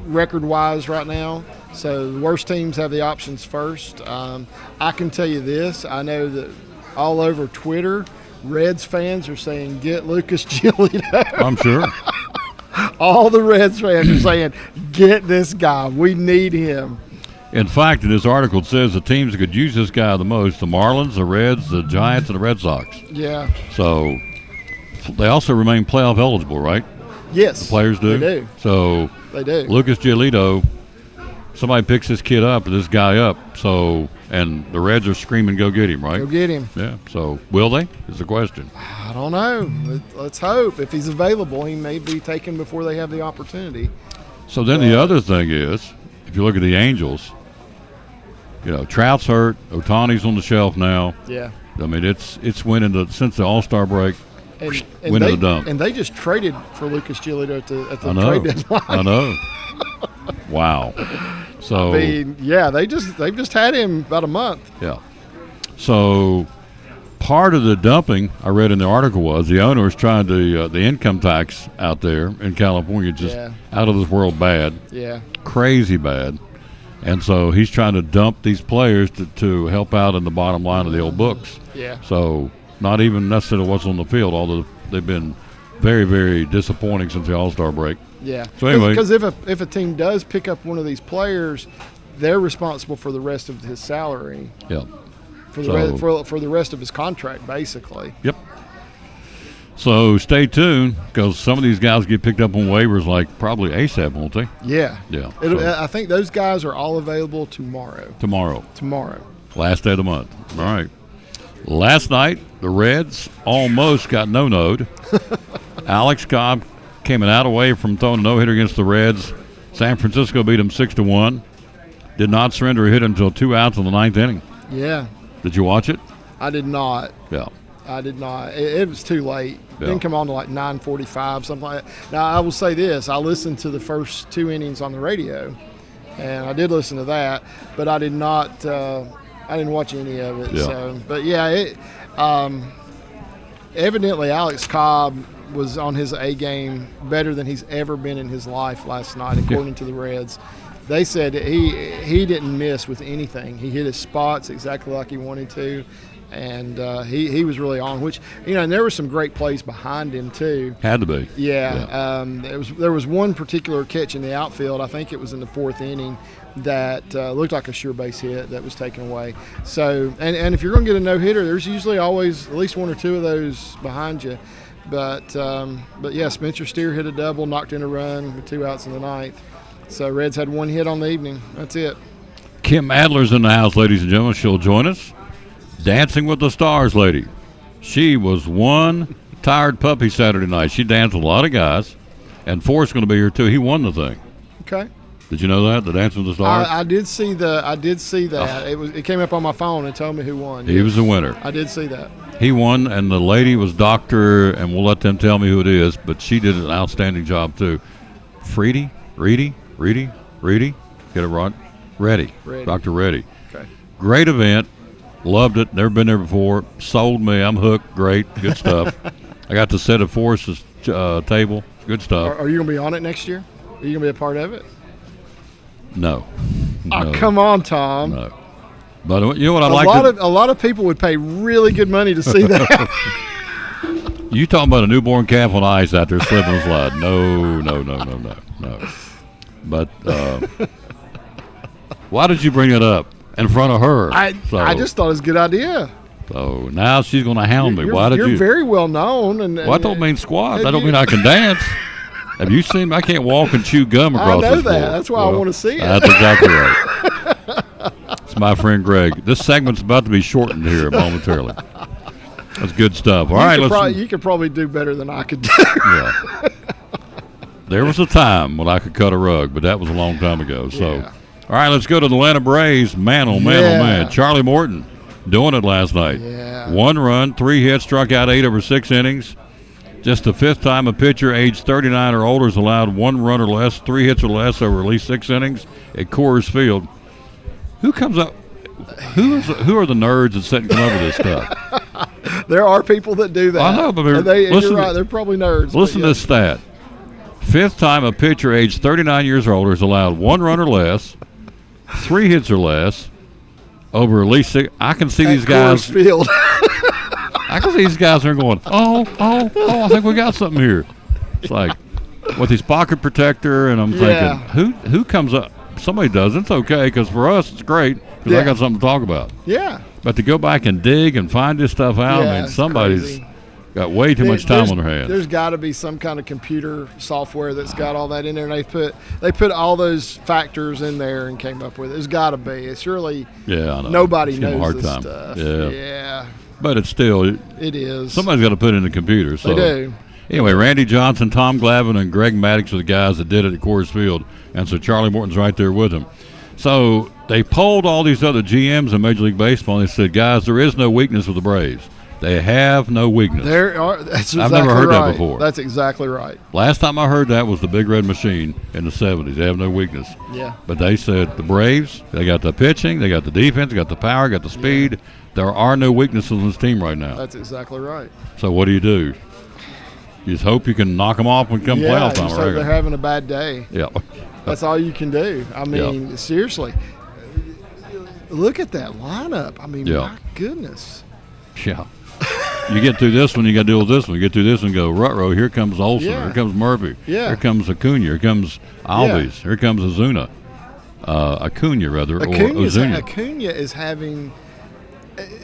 record-wise right now. So the worst teams have the options first. I can tell you this. I know that all over Twitter, Reds fans are saying, get Lucas Giolito. I'm sure. All the Reds fans are saying, get this guy. We need him. In fact, in this article, it says the teams that could use this guy the most, the Marlins, the Reds, the Giants, and the Red Sox. Yeah. So they also remain playoff eligible, right? Yes. The players do? They do. So They do. Lucas Giolito, somebody picks this kid up, this guy up, and the Reds are screaming, go get him, right? Go get him. Yeah. So will they is the question. I don't know. Let's hope. If he's available, he may be taken before they have the opportunity. So then the other thing is, if you look at the Angels, Trout's hurt, Ohtani's on the shelf now. Yeah. I mean, it's winning since the All-Star break. And winning the dump. And they just traded for Lucas Giolito at the I trade deadline. I know. Wow. So I mean, yeah, they've just had him about a month. Yeah. So part of the dumping I read in the article was the owner is trying to the income tax out there in California just out of this world bad. Yeah. Crazy bad. And so he's trying to dump these players to help out in the bottom line of the old books. Yeah. So not even necessarily what's on the field, although they've been very, very disappointing since the All-Star break. Yeah. So anyway, because if a team does pick up one of these players, they're responsible for the rest of his salary. Yeah. For the rest of his contract, basically. Yep. So stay tuned because some of these guys get picked up on waivers like probably ASAP, won't they? Yeah. Yeah. I think those guys are all available tomorrow. Tomorrow. Last day of the month. All right. Last night, the Reds almost got no-no'd. Alex Cobb came out away from throwing a no-hitter against the Reds. San Francisco beat him 6-1. Did not surrender a hit until 2 outs in the 9th inning. Yeah. Did you watch it? I did not. Yeah. I did not. It was too late. Yeah. Didn't come on to like 9:45, something like that. Now, I will say this. I listened to the first 2 innings on the radio, and I did listen to that, but I did not I didn't watch any of it. Yeah. So, but, yeah, evidently Alex Cobb was on his A game better than he's ever been in his life last night, according to the Reds. They said he didn't miss with anything. He hit his spots exactly like he wanted to. And he was really on, which, and there were some great plays behind him too. Had to be. Yeah. There was one particular catch in the outfield, I think it was in the 4th inning, that looked like a sure base hit that was taken away. So, and if you're going to get a no-hitter, there's usually always at least 1 or 2 of those behind you. But yeah, Spencer Steer hit a double, knocked in a run with 2 outs in the 9th. So Reds had 1 hit on the evening. That's it. Kim Adler's in the house, ladies and gentlemen. She'll join us. Dancing with the Stars lady. She was one tired puppy Saturday night. She danced with a lot of guys. And Forrest's going to be here, too. He won the thing. Okay. Did you know that, the Dancing with the Stars? I did see that. It came up on my phone and told me who won. He was the winner. I did see that. He won, and the lady was Dr., and we'll let them tell me who it is, but she did an outstanding job, too. Reedy? Get it right? Reddy. Dr. Reddy. Okay. Great event. Loved it. Never been there before. Sold me. I'm hooked. Great. Good stuff. I got to sit at Forrest's table. Good stuff. Are you going to be on it next year? Are you going to be a part of it? No. Oh, come on, Tom. No. But you know what I like? A lot of people would pay really good money to see that. You talking about a newborn calf on ice out there slipping and slide? No. But why did you bring it up in front of her? I just thought it was a good idea. So now she's going to hound me. Why did you? You're very well known. Well, I don't mean squat. That don't mean I can dance. Have you seen me? I can't walk and chew gum across I know this that. floor. That's why I want to see it. That's exactly right. It's my friend Greg. This segment's about to be shortened here momentarily. That's good stuff. All right, you could probably do better than I could do. Yeah. There was a time when I could cut a rug, but that was a long time ago. So, all right, let's go to the Atlanta Braves. Man, oh man. Charlie Morton doing it last night. Yeah. 1 run, 3 hits, struck out 8 over 6 innings. Just the 5th time a pitcher aged 39 or older is allowed 1 run or less, 3 hits or less over at least 6 innings at Coors Field. Who comes up? Who are the nerds that sit and come up with this stuff? There are people that do that. I know, but you're right. They're probably nerds. Listen to this stat. Fifth time a pitcher aged 39 years or older is allowed 1 run or less, 3 hits or less, over at least 6. I can see these guys. Field. I can see these guys are going, oh, I think we got something here. It's like with his pocket protector, and I'm thinking, who comes up? Somebody does. It's okay, because for us it's great, because I got something to talk about. Yeah. But to go back and dig and find this stuff out, I mean, somebody's crazy. Got way too much time on their hands. There's got to be some kind of computer software that's got all that in there, and they put all those factors in there and came up with it. There's got to be. It's surely I know. Nobody Give 'em knows a hard this time. stuff. Yeah. But it's still. It is. Somebody's got to put it in the computer. So. They do. Anyway, Randy Johnson, Tom Glavine, and Greg Maddox are the guys that did it at Coors Field, and so Charlie Morton's right there with him. So they polled all these other GMs in Major League Baseball, and they said, guys, there is no weakness with the Braves. They have no weakness. That's exactly I've never heard right. that before. That's exactly right. Last time I heard that was the Big Red Machine in the 70s. They have no weakness. Yeah. But they said the Braves, they got the pitching, they got the defense, they got the power, got the speed. Yeah. There are no weaknesses in this team right now. That's exactly right. So what do? You just hope you can knock them off when come playoff time. Yeah, hope they're having a bad day. Yeah. That's all you can do. I mean, seriously. Look at that lineup. I mean, my goodness. Yeah. You get through this one, you got to deal with this one. You get through this one, go Rutrow. Here comes Olsen. Yeah. Here comes Murphy. Yeah. Here comes Acuna. Here comes Albies. Yeah. Here comes Ozuna. Acuna, rather, or Ozuna. Acuna is having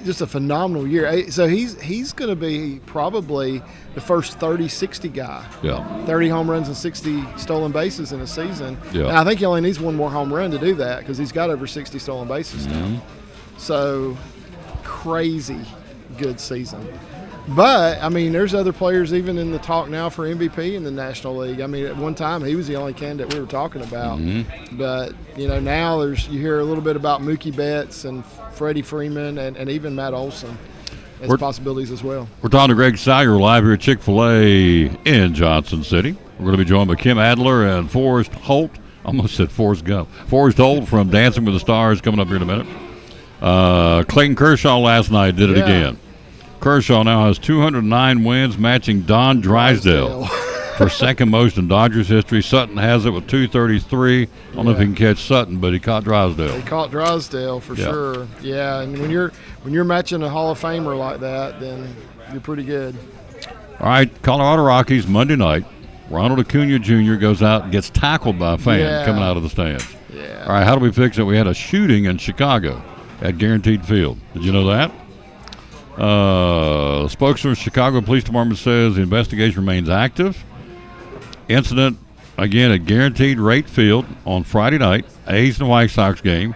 just a phenomenal year. So he's going to be probably the first 30-60 guy. Yeah. 30 home runs and 60 stolen bases in a season. Yeah. And I think he only needs one more home run to do that, because he's got over 60 stolen bases now. So crazy good season. But, I mean, there's other players even in the talk now for MVP in the National League. I mean, at one time he was the only candidate we were talking about. But, now you hear a little bit about Mookie Betts and Freddie Freeman and even Matt Olson as possibilities as well. We're talking to Greg Salyer live here at Chick-fil-A in Johnson City. We're going to be joined by Kim Adler and Forrest Holt. Almost said Forrest Gump. Forrest Holt from Dancing with the Stars coming up here in a minute. Clayton Kershaw last night did it again. Kershaw now has 209 wins, matching Don Drysdale for second most in Dodgers history. Sutton has it with 233. I don't know if he can catch Sutton, but he caught Drysdale. He caught Drysdale for sure. Yeah, and when you're matching a Hall of Famer like that, then you're pretty good. All right, Colorado Rockies Monday night. Ronald Acuna Jr. goes out and gets tackled by a fan coming out of the stands. Yeah. All right, how do we fix it? We had a shooting in Chicago at Guaranteed Field. Did you know that? Spokesman of Chicago Police Department says the investigation remains active. Incident, again, at Guaranteed Rate Field on Friday night, A's and White Sox game,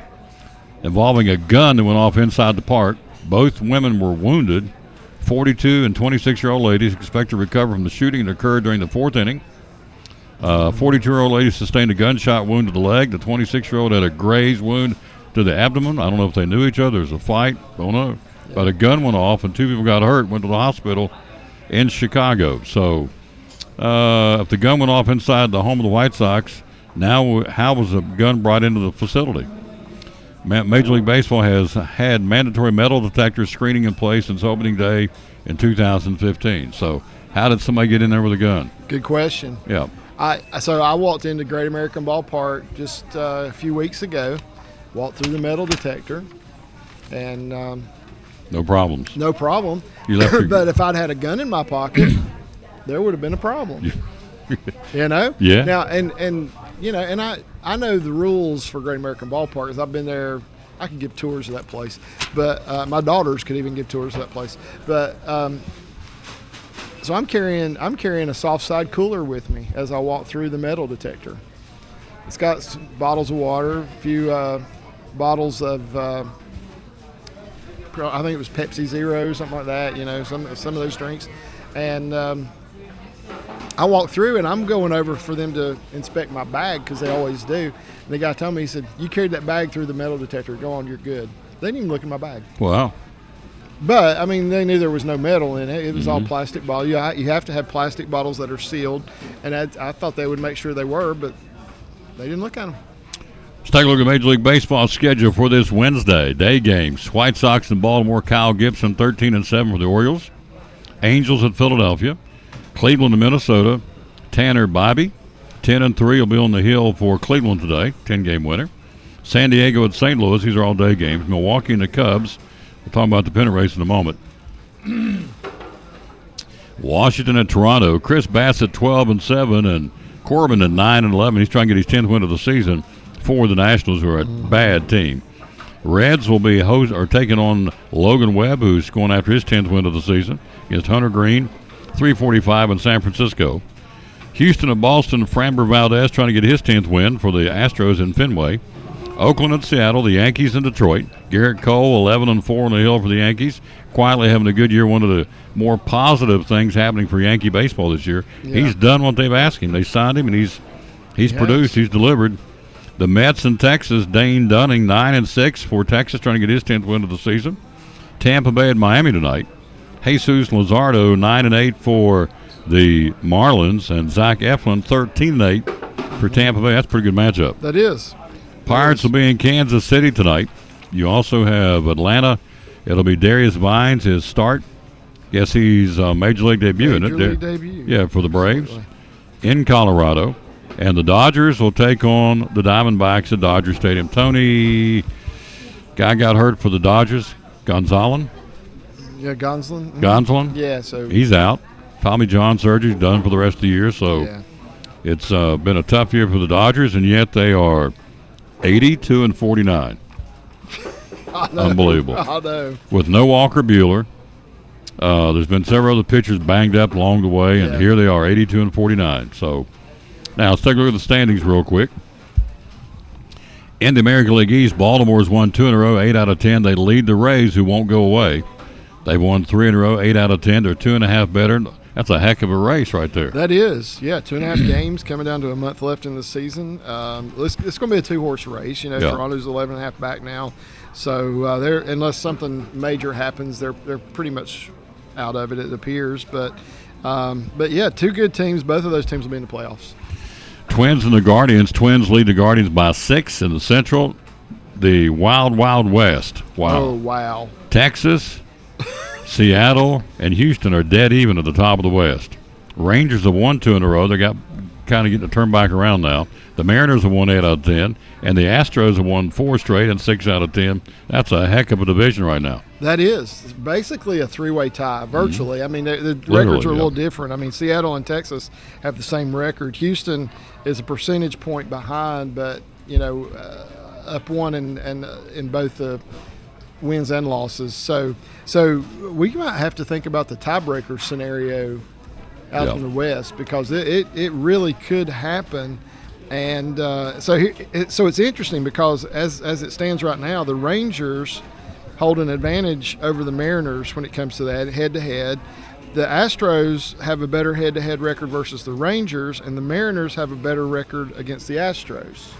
involving a gun that went off inside the park. Both women were wounded. 42 and 26-year-old ladies expect to recover from the shooting that occurred during the fourth inning. 42-year-old lady sustained a gunshot wound to the leg. The 26-year-old had a graze wound to the abdomen. I don't know if they knew each other. There was a fight. Don't know. But a gun went off, and 2 people got hurt, went to the hospital in Chicago. So if the gun went off inside the home of the White Sox, now how was the gun brought into the facility? Major League Baseball has had mandatory metal detector screening in place since opening day in 2015. So how did somebody get in there with a gun? Good question. Yeah. So I walked into Great American Ballpark just a few weeks ago, walked through the metal detector, and no problems. No problem. You left but if I'd had a gun in my pocket, there would have been a problem. Yeah. Now and I know the rules for Great American Ballpark, because I've been there. I can give tours of that place, but my daughters could even give tours of that place. But so I'm carrying a soft side cooler with me as I walk through the metal detector. It's got some bottles of water, a few bottles of I think it was Pepsi Zero, something like that. Some of those drinks, and I walked through and I'm going over for them to inspect my bag, because they always do. And the guy told me, he said, "You carried that bag through the metal detector. Go on, you're good." They didn't even look in my bag. Wow. But, I mean, they knew there was no metal in it. It was all plastic bottles. You have to have plastic bottles that are sealed. And I thought they would make sure they were, but they didn't look at them. Let's take a look at Major League Baseball's schedule for this Wednesday. Day games. White Sox in Baltimore. Kyle Gibson, 13-7 for the Orioles. Angels at Philadelphia. Cleveland and Minnesota. Tanner Bibee 10-3 will be on the hill for Cleveland today, 10-game winner. San Diego at St. Louis, these are all day games. Milwaukee and the Cubs, we'll talk about the pennant race in a moment. Washington and Toronto, Chris Bassett 12-7 and Corbin at 9-11. He's trying to get his 10th win of the season for the Nationals, who are a bad team. Reds will be taking on Logan Webb, who's going after his 10th win of the season, against Hunter Green, 3:45 in San Francisco. Houston and Boston, Framber Valdez trying to get his 10th win for the Astros in Fenway. Oakland and Seattle, the Yankees and Detroit. Garrett Cole, 11-4 on the hill for the Yankees. Quietly having a good year. One of the more positive things happening for Yankee baseball this year. Yeah. He's done what they've asked him. They signed him, and he's produced. He's delivered. The Mets in Texas, Dane Dunning, 9-6 for Texas, trying to get his 10th win of the season. Tampa Bay at Miami tonight. Jesus Luzardo, 9-8 for the Marlins, and Zach Eflin, 13-8 for Tampa Bay. That's a pretty good matchup. That is. Pirates will be in Kansas City tonight. You also have Atlanta. It'll be Darius Vines, his start. Guess he's Major League debut, isn't it? Major League debut. Yeah, for the Braves. Absolutely. In Colorado. And the Dodgers will take on the Diamondbacks at Dodger Stadium. Tony, guy got hurt for the Dodgers, Gonzalez. Yeah, Gonzalez. Gonzalez? Yeah, so. He's out. Tommy John surgery done for the rest of the year. So it's been a tough year for the Dodgers, and yet they are 82-49. Unbelievable. I know. With no Walker Buehler. There's been several other pitchers banged up along the way, and here they are, 82-49. So now let's take a look at the standings real quick. In the American League East, Baltimore's won 2 in a row, 8 out of 10. They lead the Rays, who won't go away. They've won 3 in a row, 8 out of 10. They're 2.5 better. That's a heck of a race right there. That is, 2.5 games coming down to a month left in the season. It's going to be a 2-horse race. Toronto's 11.5 back now, so they're, unless something major happens, they're pretty much out of it. It appears, but 2 good teams. Both of those teams will be in the playoffs. Twins and the Guardians. Twins lead the Guardians by 6 in the Central. The Wild Wild West. Wow. Oh wow. Texas, Seattle, and Houston are dead even at the top of the West. Rangers have won 2 in a row. They got kind of getting to turn back around now. The Mariners have won 8 out of 10, and the Astros have won 4 straight and 6 out of 10. That's a heck of a division right now. That is. It's basically a 3-way tie, virtually. I mean, the records are a little different. I mean, Seattle and Texas have the same record. Houston is a percentage point behind, but, up 1 in both the wins and losses. So we might have to think about the tiebreaker scenario out in the West, because it really could happen. And so it's interesting, because as it stands right now, the Rangers hold an advantage over the Mariners when it comes to that head-to-head. The Astros have a better head-to-head record versus the Rangers, and the Mariners have a better record against the Astros.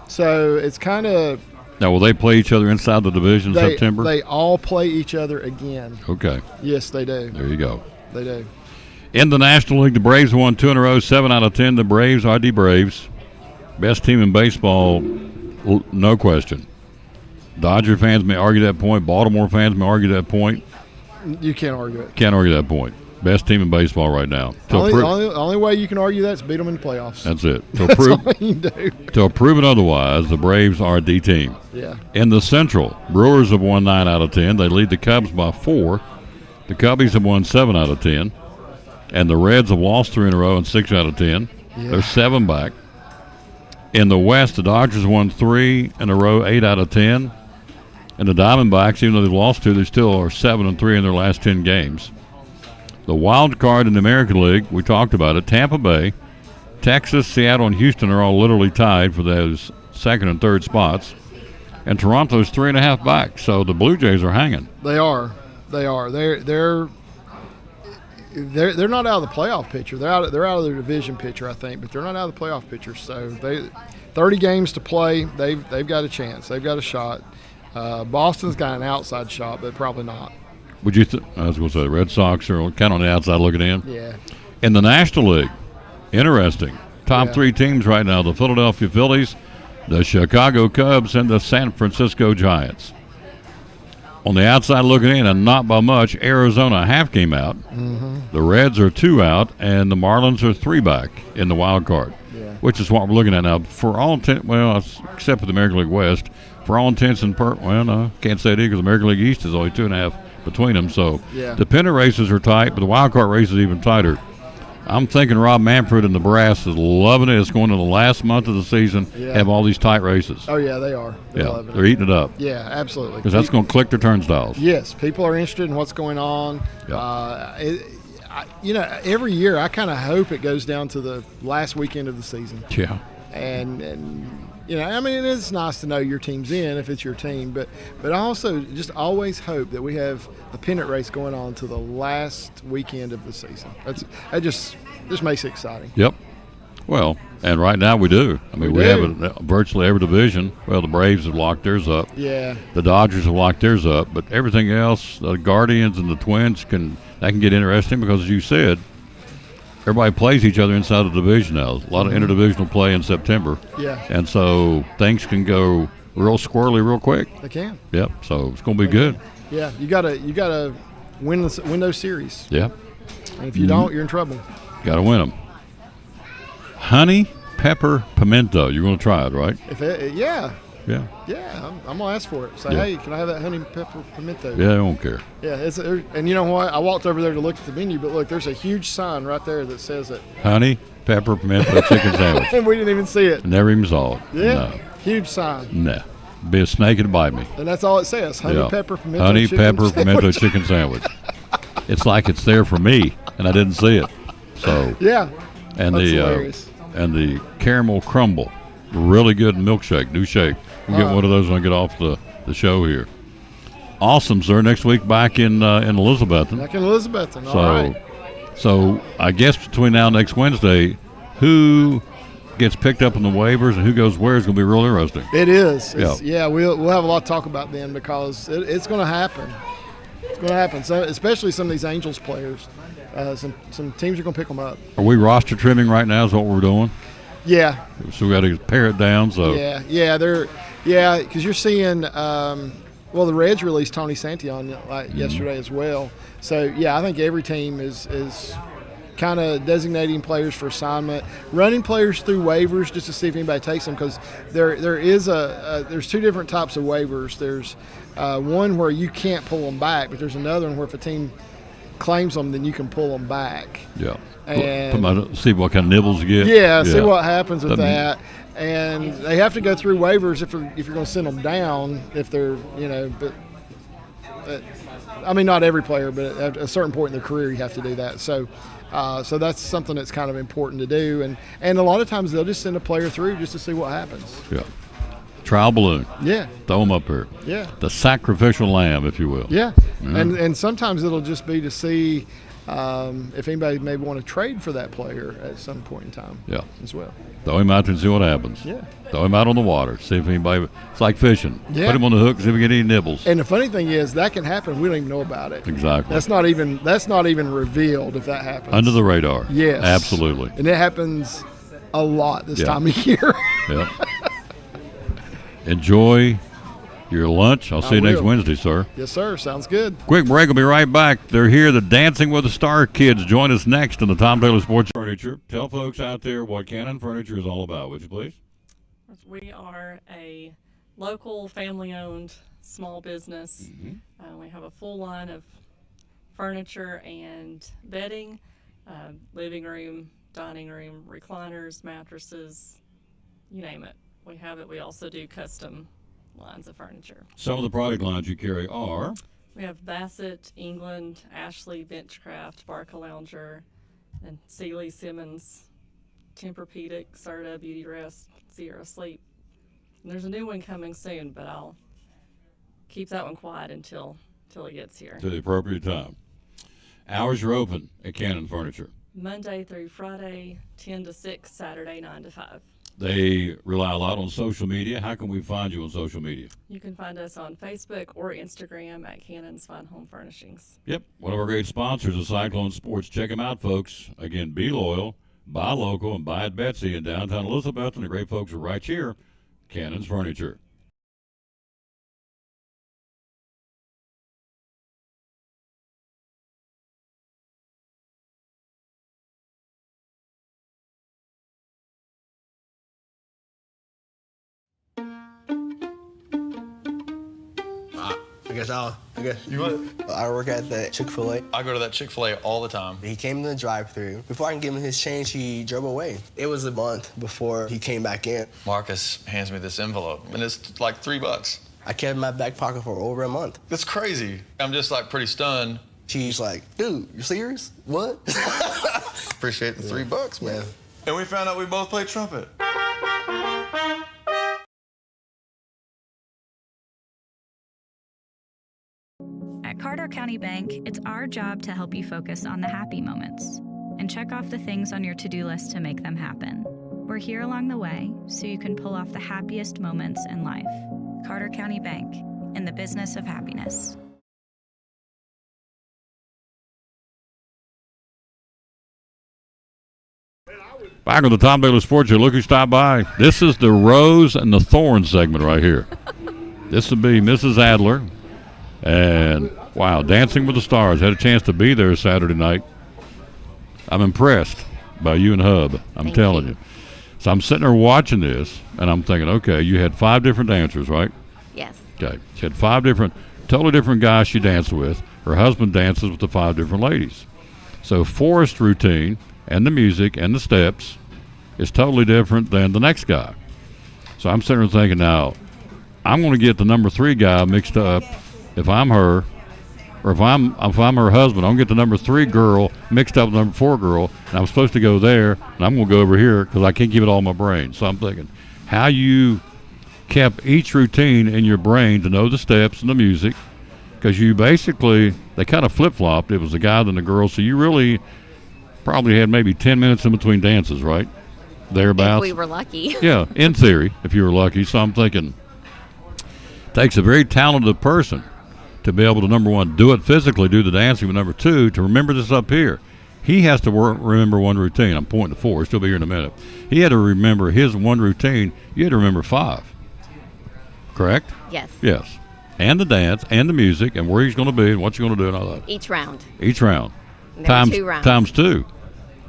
So it's kind of... Now, will they play each other inside the division in September? They all play each other again. Okay. Yes, they do. There you go. They do. In the National League, the Braves won 2 in a row, 7 out of 10. The Braves are the Braves. Best team in baseball, no question. Dodger fans may argue that point. Baltimore fans may argue that point. You can't argue it. Can't argue that point. Best team in baseball right now. Only way you can argue that is beat them in the playoffs. That's it. That's all you do. To prove it otherwise, the Braves are the team. Yeah. In the Central, Brewers have won 9 out of 10. They lead the Cubs by 4. The Cubbies have won 7 out of 10. And the Reds have lost 3 in a row and 6 out of 10. Yeah. They're 7 back. In the West, the Dodgers won 3 in a row, 8 out of 10. And the Diamondbacks, even though they've lost 2, they still are 7-3 in their last 10 games. The wild card in the American League, we talked about it, Tampa Bay, Texas, Seattle, and Houston are all literally tied for those 2nd and 3rd spots. And Toronto's 3.5 back, so the Blue Jays are hanging. They are. They're not out of the playoff picture. They're out of their division picture, I think, but they're not out of the playoff picture. So 30 games to play. They've got a chance. They've got a shot. Boston's got an outside shot, but probably not. I was going to say the Red Sox are kind of on the outside looking in. Yeah. In the National League, interesting. Top 3 teams right now: the Philadelphia Phillies, the Chicago Cubs, and the San Francisco Giants. On the outside looking in, and not by much, Arizona half game out. Mm-hmm. The Reds are 2 out, and the Marlins are 3 back in the wild card, which is what we're looking at now. For all intent, well, except for the American League West, for all intents and no, can't say it because the American League East is only 2.5 between them. So the pennant races are tight, but the wild card race is even tighter. I'm thinking Rob Manfred and the Brass is loving it. It's going to the last month of the season, have all these tight races. Oh, yeah, they are. They're eating it up. Yeah, absolutely. Because that's going to click their turnstiles. Yes, people are interested in what's going on. Every year I kind of hope it goes down to the last weekend of the season. Yeah. And I mean, it is nice to know your team's in if it's your team, but I also just always hope that we have a pennant race going on to the last weekend of the season. That just makes it exciting. Yep. Well, and right now we do. I mean, we have it virtually every division. Well, the Braves have locked theirs up. Yeah. The Dodgers have locked theirs up, but everything else, the Guardians and the Twins can get interesting because, as you said, everybody plays each other inside the division now. A lot of interdivisional play in September. Yeah. And so things can go real squirrely real quick. They can. Yep. So it's going to be good. Yeah. You gotta win those series. Yeah. And if you don't, you're in trouble. Got to win them. Honey, pepper, pimento. You're going to try it, right? Yeah. Yeah. Yeah, I'm gonna ask for it. Say, hey, can I have that honey pepper pimento? Yeah, I don't care. Yeah, and you know what? I walked over there to look at the menu, but look, there's a huge sign right there that says it. Honey, pepper, pimento chicken sandwich. And we didn't even see it. Never even saw it. Yeah. No. Huge sign. No. Be a snake and bite me. And that's all it says. Honey, pepper, pimento. Honey, chicken pepper, sandwich. pimento chicken sandwich. It's like it's there for me, and I didn't see it. So. Yeah. And that's hilarious. And the caramel crumble, really good milkshake, new shake. We'll get one of those when I get off the show here. Awesome, sir. Next week back in Elizabethton. Back in Elizabethton. All right. So I guess between now and next Wednesday, who gets picked up in the waivers and who goes where is going to be real interesting. It is. Yeah. We'll have a lot to talk about then because it's going to happen. It's going to happen. So especially some of these Angels players. Some teams are going to pick them up. Are we roster trimming right now? Is what we're doing? Yeah. So we got to pare it down. So because you're seeing. The Reds released Tony Santillan yesterday as well. So I think every team is kind of designating players for assignment, running players through waivers just to see if anybody takes them because there's two different types of waivers. There's one where you can't pull them back, but there's another one where if a team claims them, then you can pull them back. Yeah. And see what kind of nibbles you get. Yeah, see what happens with that. And they have to go through waivers if you're going to send them down. If they're, but I mean, not every player, but at a certain point in their career, you have to do that. So that's something that's kind of important to do. And a lot of times they'll just send a player through just to see what happens. Yeah. Trial balloon. Yeah. Throw them up here. Yeah. The sacrificial lamb, if you will. Yeah. And sometimes it'll just be to see if anybody may want to trade for that player at some point in time. Yeah. As well. Throw him out there and see what happens. Yeah. Throw him out on the water. See if anybody. It's like fishing. Yeah. Put him on the hook. See if we get any nibbles. And the funny thing is that can happen. We don't even know about it. Exactly. That's not even revealed if that happens. Under the radar. Yes. Absolutely. And it happens a lot this time of year. Yep. Enjoy your lunch. I'll see you next Wednesday, sir. Yes, sir. Sounds good. Quick break. We'll be right back. They're here. The Dancing with the Star Kids. Join us next on the Tom Taylor Sports Furniture. Tell folks out there what Cannon Furniture is all about, would you please? We are a local family-owned small business. We have a full line of furniture and bedding, living room, dining room, recliners, mattresses, you name it. We have it. We also do custom lines of furniture. Some of the product lines you carry are? We have Bassett, England, Ashley, Benchcraft, Barca Lounger, and Sealy, Simmons, Tempur-Pedic, Serta, Beauty Rest, Sierra Sleep. And there's a new one coming soon, but I'll keep that one quiet until it gets here. To the appropriate time. Hours are open at Cannon Furniture. Monday through Friday, 10 to 6, Saturday, 9 to 5. They rely a lot on social media. How can we find you on social media? You can find us on Facebook or Instagram at Cannon's Fine Home Furnishings. Yep. One of our great sponsors is Cyclone Sports. Check them out, folks. Again, be loyal, buy local, and buy at Betsy in downtown Elizabeth. And the great folks are right here, Cannon's Furniture. I guess you would. I work at the Chick-fil-A. I go to that Chick-fil-A all the time. He came to the drive-thru. Before I can give him his change, he drove away. It was a month before he came back in. Marcus hands me this envelope, and it's like $3. I kept it in my back pocket for over a month. That's crazy. I'm just like pretty stunned. She's like, dude, you serious? What? Appreciate the $3, man. And we found out we both play trumpet. At Carter County Bank, it's our job to help you focus on the happy moments and check off the things on your to-do list to make them happen. We're here along the way so you can pull off the happiest moments in life. Carter County Bank, in the business of happiness. Back on the Tom Taylor Sports Show, look who stopped by. This is the Rose and the Thorn segment right here. This would be Mrs. Adler. And, wow, Dancing with the Stars. Had a chance to be there Saturday night. I'm impressed by you and Hub. I'm telling you. So I'm sitting there watching this, and I'm thinking, okay, you had 5 different dancers, right? Yes. Okay. She had 5 different, totally different guys she danced with. Her husband dances with the 5 different ladies. So Forrest's routine and the music and the steps is totally different than the next guy. So I'm sitting there thinking, now, I'm going to get the number 3 guy mixed up if I'm her, or if I'm her husband. I'm going to get the number 3 girl mixed up with the number 4 girl, and I'm supposed to go there, and I'm going to go over here because I can't keep it all in my brain. So I'm thinking, how you kept each routine in your brain to know the steps and the music, because you basically, they kind of flip-flopped. It was the guy then the girl, so you really probably had maybe 10 minutes in between dances, right? Thereabouts. If we were lucky. Yeah, in theory, if you were lucky. So I'm thinking, it takes a very talented person to be able to, number 1, do it physically, do the dancing, but number 2, to remember this up here. He has to remember one routine. I'm pointing to Forrest. He'll be here in a minute. He had to remember his one routine. You had to remember 5. Correct? Yes. Yes. And the dance and the music and where he's going to be and what you're going to do and all that. Each round. Each round. There were 2 rounds. Times 2.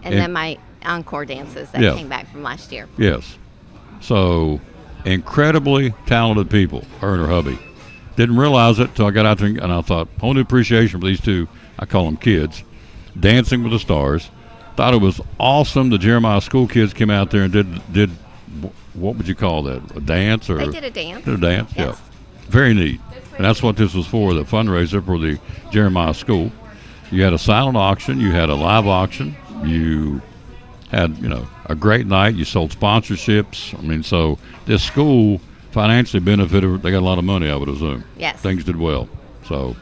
And then my encore dances that came back from last year. Yes. So, incredibly talented people, her and her hubby. Didn't realize it until I got out there and I thought, whole new appreciation for these 2, I call them kids, Dancing with the Stars. Thought it was awesome. The Jeremiah school kids came out there and did what would you call that? A dance? Or They did a dance. Did a dance, yes. Yeah. Very neat. And that's what this was for, the fundraiser for the Jeremiah school. You had a silent auction. You had a live auction. You had, a great night. You sold sponsorships. I mean, so this school financially benefited. They got a lot of money, I would assume. Yes. Things did well. So,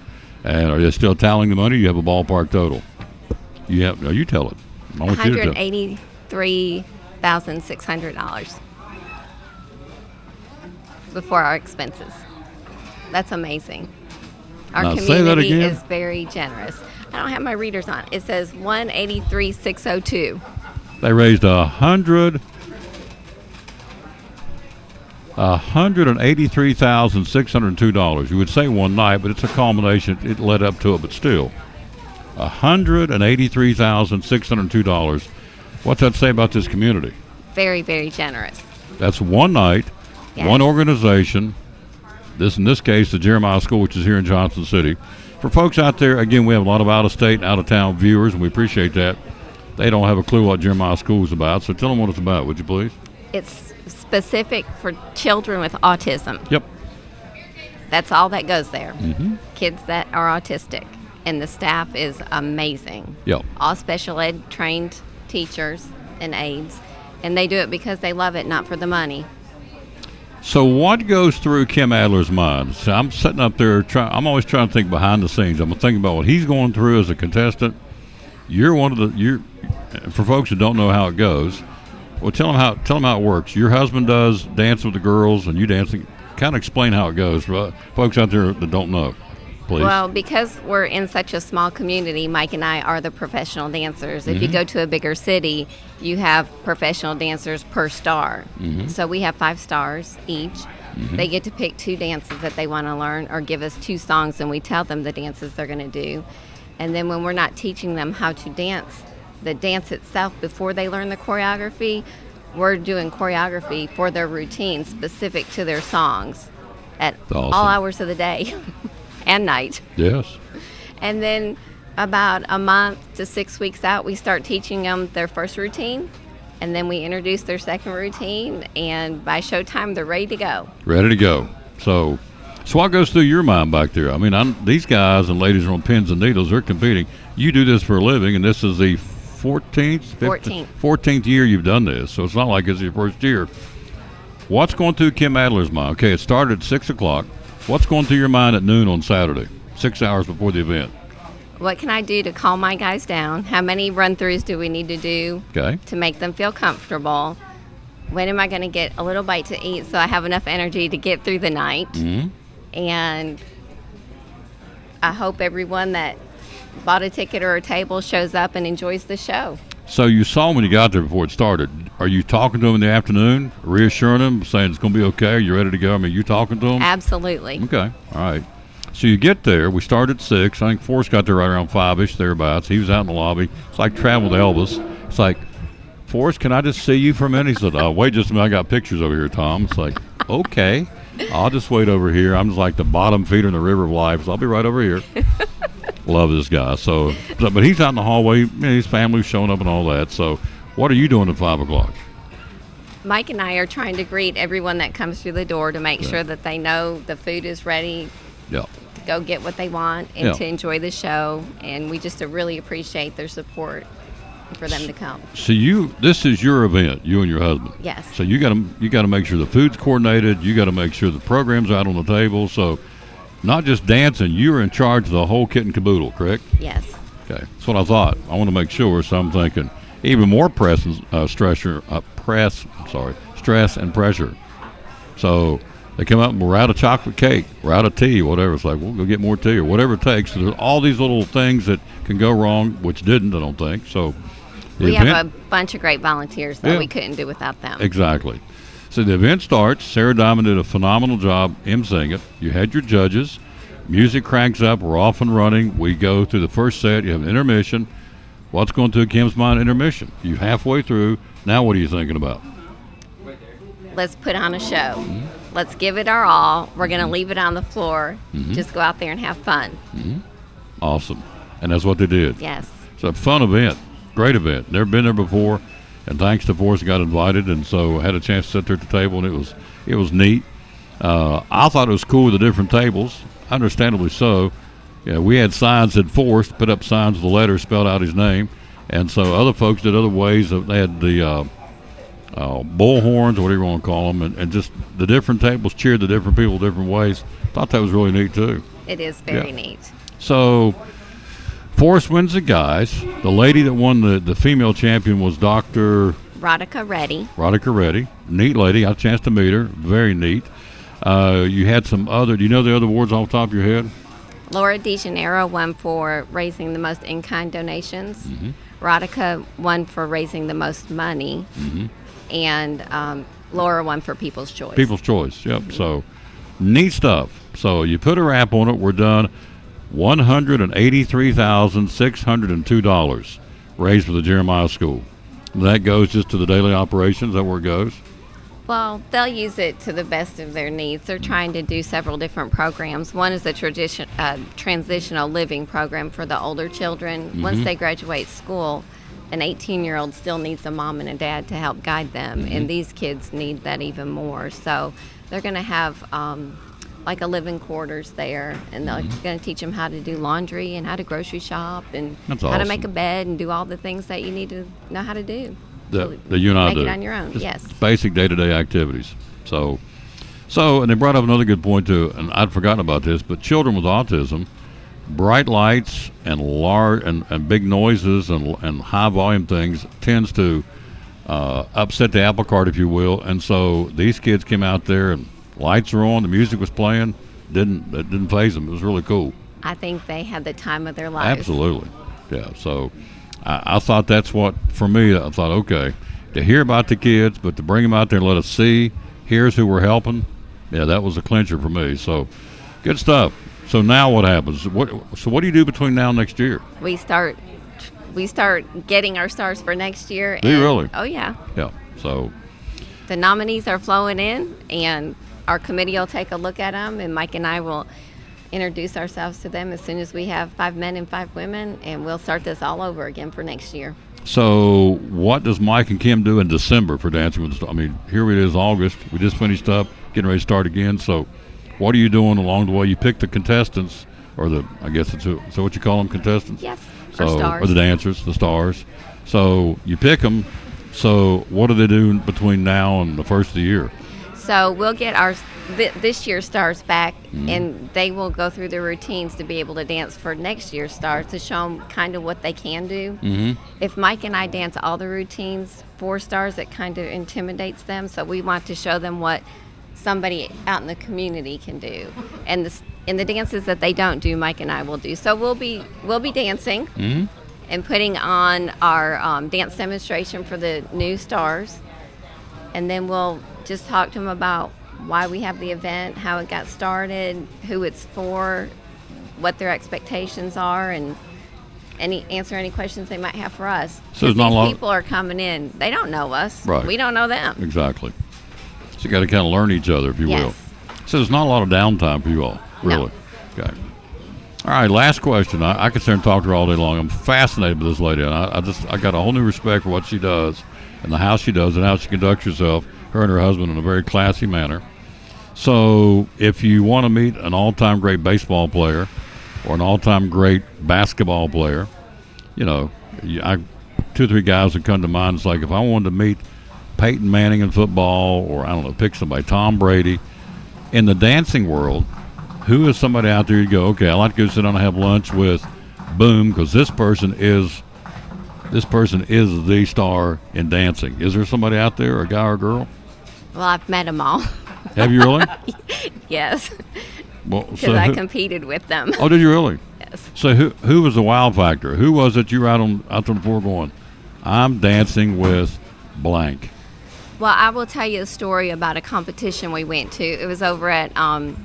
and are they still tallying the money? You have a ballpark total. You have. No, you tell it. I want you to tell it. $183,600 before our expenses. That's amazing. Our Now, say that community again. is very generous. I don't have my readers on. It says $183,602. They raised $183,602. You would say one night, but it's a culmination. It led up to it, but still, $183,602. What's that say about this community? Very, very generous. That's one night, Yes. one organization. In this case, the Jeremiah School, which is here in Johnson City. For folks out there, again, we have a lot of out-of-state and out-of-town viewers, and we appreciate that. They don't have a clue what Jeremiah School is about, so tell them what it's about, would you please? It's specific for children with autism. Yep. That's all that goes there. Mm-hmm. Kids that are autistic. And the staff is amazing. Yep. All special ed trained teachers and aides. And they do it because they love it, not for the money. So what goes through Kim Adler's mind? So I'm sitting up there, I'm always trying to think behind the scenes. I'm thinking about what he's going through as a contestant. For folks who don't know how it goes, well, tell them how it works. Your husband does dance with the girls, and you dancing. Kind of explain how it goes for folks out there that don't know, please. Well, because we're in such a small community, Mike and I are the professional dancers. If you go to a bigger city, you have professional dancers per star. Mm-hmm. So we have 5 stars each. Mm-hmm. They get to pick 2 dances that they want to learn or give us 2 songs, and we tell them the dances they're going to do. And then when we're not teaching them how to dance, the dance itself before they learn the choreography, we're doing choreography for their routine specific to their songs at Awesome. all hours of the day. and night. Yes. And then about a month to 6 weeks out, we start teaching them their first routine. And then we introduce their second routine. And by showtime, they're ready to go. Ready to go. So what goes through your mind back there? I mean, these guys and ladies are on pins and needles. They're competing. You do this for a living, and this is the 14th year you've done this. So it's not like it's your first year. What's going through Kim Adler's mind? Okay, it started at 6 o'clock. What's going through your mind at noon on Saturday, 6 hours before the event? What can I do to calm my guys down? How many run-throughs do we need to do to make them feel comfortable? When am I going to get a little bite to eat so I have enough energy to get through the night? Mm-hmm. And I hope everyone that bought a ticket or a table shows up and enjoys the show. So you saw them when you got there before it started. Are you talking to them in the afternoon, reassuring them, saying it's going to be okay? Are you ready to go? I mean, you talking to them? Absolutely. Okay. All right. So you get there. We started at 6. I think Forrest got there right around 5-ish, thereabouts. He was out in the lobby. It's like travel with Elvis. It's like, Forrest, can I just see you for a minute? He said, wait just a minute. I got pictures over here, Tom. It's like, okay. I'll just wait over here. I'm just like the bottom feeder in the river of life, so I'll be right over here. Love this guy. But he's out in the hallway. His family's showing up and all that. So what are you doing at 5 o'clock? Mike and I are trying to greet everyone that comes through the door to make sure that they know the food is ready. Yeah. Go get what they want and to enjoy the show, and we just really appreciate their support for them to come. So this is your event, you and your husband. Yes. So you got to make sure the food's coordinated. You got to make sure the program's out on the table. So not just dancing, you're in charge of the whole kit and caboodle, correct? Yes. Okay, that's what I thought. I want to make sure. So I'm thinking even more stress and pressure. So they come up and we're out of chocolate cake, we're out of tea, whatever. It's like, we'll go get more tea or whatever it takes. So there's all these little things that can go wrong, which didn't, I don't think. So we have a bunch of great volunteers that we couldn't do without them. Exactly. So the event starts. Sarah Diamond did a phenomenal job emceeing it. You had your judges. Music cranks up. We're off and running. We go through the first set. You have an intermission. What's going through Kim's mind? Intermission. You halfway through. Now what are you thinking about? Let's put on a show. Let's give it our all. We're going to leave it on the floor. Just go out there and have fun. Awesome. And that's what they did. Yes. It's a fun event. Great event. Never been there before. And thanks to Forrest, got invited, and so had a chance to sit there at the table, and it was neat. I thought it was cool with the different tables, understandably so. Yeah, we had signs that Forrest put up signs with the letters spelled out his name, and so other folks did other ways. They had the bullhorns, or whatever you want to call them, and just the different tables cheered the different people different ways. Thought that was really neat too. It is very neat. So Forrest wins the guys. The lady that won the female champion was Dr. Radhika Reddy. Radhika Reddy. Neat lady. Got a chance to meet her. Very neat. You had some other, do you know the other awards off the top of your head? Laura DeGennaro won for raising the most in-kind donations. Radhika won for raising the most money. And Laura won for People's Choice. People's Choice, yep. So neat stuff. So you put a wrap on it. We're done. $183,602 raised for the Jeremiah School. That goes just to the daily operations. Is that where it goes? Well, they'll use it to the best of their needs. They're trying to do several different programs. One is the transitional living program for the older children. Once they graduate school, an 18-year-old still needs a mom and a dad to help guide them, and these kids need that even more. So they're going to have like a living quarters there, and they're going to teach them how to do laundry and how to grocery shop and how to make a bed and do all the things that you need to know how to do. That you and I do. Make it on your own, Just yes. Basic day-to-day activities. So, and they brought up another good point too, and I'd forgotten about this, but children with autism, bright lights and large and big noises and high volume things tends to upset the apple cart, if you will. And so these kids came out there and lights were on, the music was playing. It didn't faze them. It was really cool. I think they had the time of their lives. Absolutely, yeah. So I thought that's what, for me, I thought, okay, to hear about the kids, but to bring them out there and let us see, here's who we're helping. Yeah, that was a clincher for me. So good stuff. So now what happens? What do you do between now and next year? We start getting our stars for next year. Do you really? Oh yeah. Yeah. So the nominees are flowing in, and our committee will take a look at them, and Mike and I will introduce ourselves to them as soon as we have 5 men and 5 women, and we'll start this all over again for next year. So what does Mike and Kim do in December for Dancing with the Stars? I mean, here it is, August. We just finished up, getting ready to start again. So what are you doing along the way? You pick the contestants, or I guess it's so what you call them, contestants? Yes, So, stars. or the dancers, the stars. So you pick them. So what do they do between now and the first of the year? So we'll get this year's stars back, and they will go through the routines to be able to dance for next year's stars to show them kind of what they can do. If Mike and I dance all the routines for stars, it kind of intimidates them. So we want to show them what somebody out in the community can do, and the dances that they don't do, Mike and I will do. So we'll be dancing and putting on our dance demonstration for the new stars, and then we'll just talk to them about why we have the event, how it got started, who it's for, what their expectations are, and answer any questions they might have for us. So there's not a lot. People are coming in; they don't know us. Right. We don't know them. Exactly. So you got to kind of learn each other, if you will. Yes. So there's not a lot of downtime for you all, really. No. Okay. All right, last question. I could sit and talk to her all day long. I'm fascinated with this lady, and I got a whole new respect for what she does and the how she does and how she conducts herself, her and her husband, in a very classy manner. So if you want to meet an all-time great baseball player or an all-time great basketball player, you know, 2 or 3 guys that come to mind. It's like if I wanted to meet Peyton Manning in football, or I don't know, pick somebody, Tom Brady. In the dancing world, who is somebody out there you go, okay, I'd like to go sit down and have lunch with boom, because this person is the star in dancing. Is there somebody out there, a guy or a girl? Well, I've met them all. Have you really? Yes. Well, Because I competed with them. Oh, did you really? Yes. So who was the wow factor? Who was it you were out on the floor going, I'm dancing with blank? Well, I will tell you a story about a competition we went to. It was over at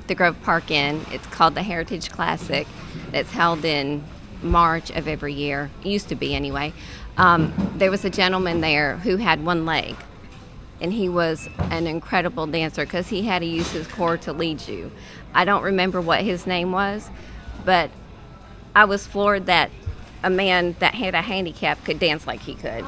the Grove Park Inn. It's called the Heritage Classic. It's held in March of every year. It used to be anyway. There was a gentleman there who had one leg, and he was an incredible dancer because he had to use his core to lead you. I don't remember what his name was, but I was floored that a man that had a handicap could dance like he could.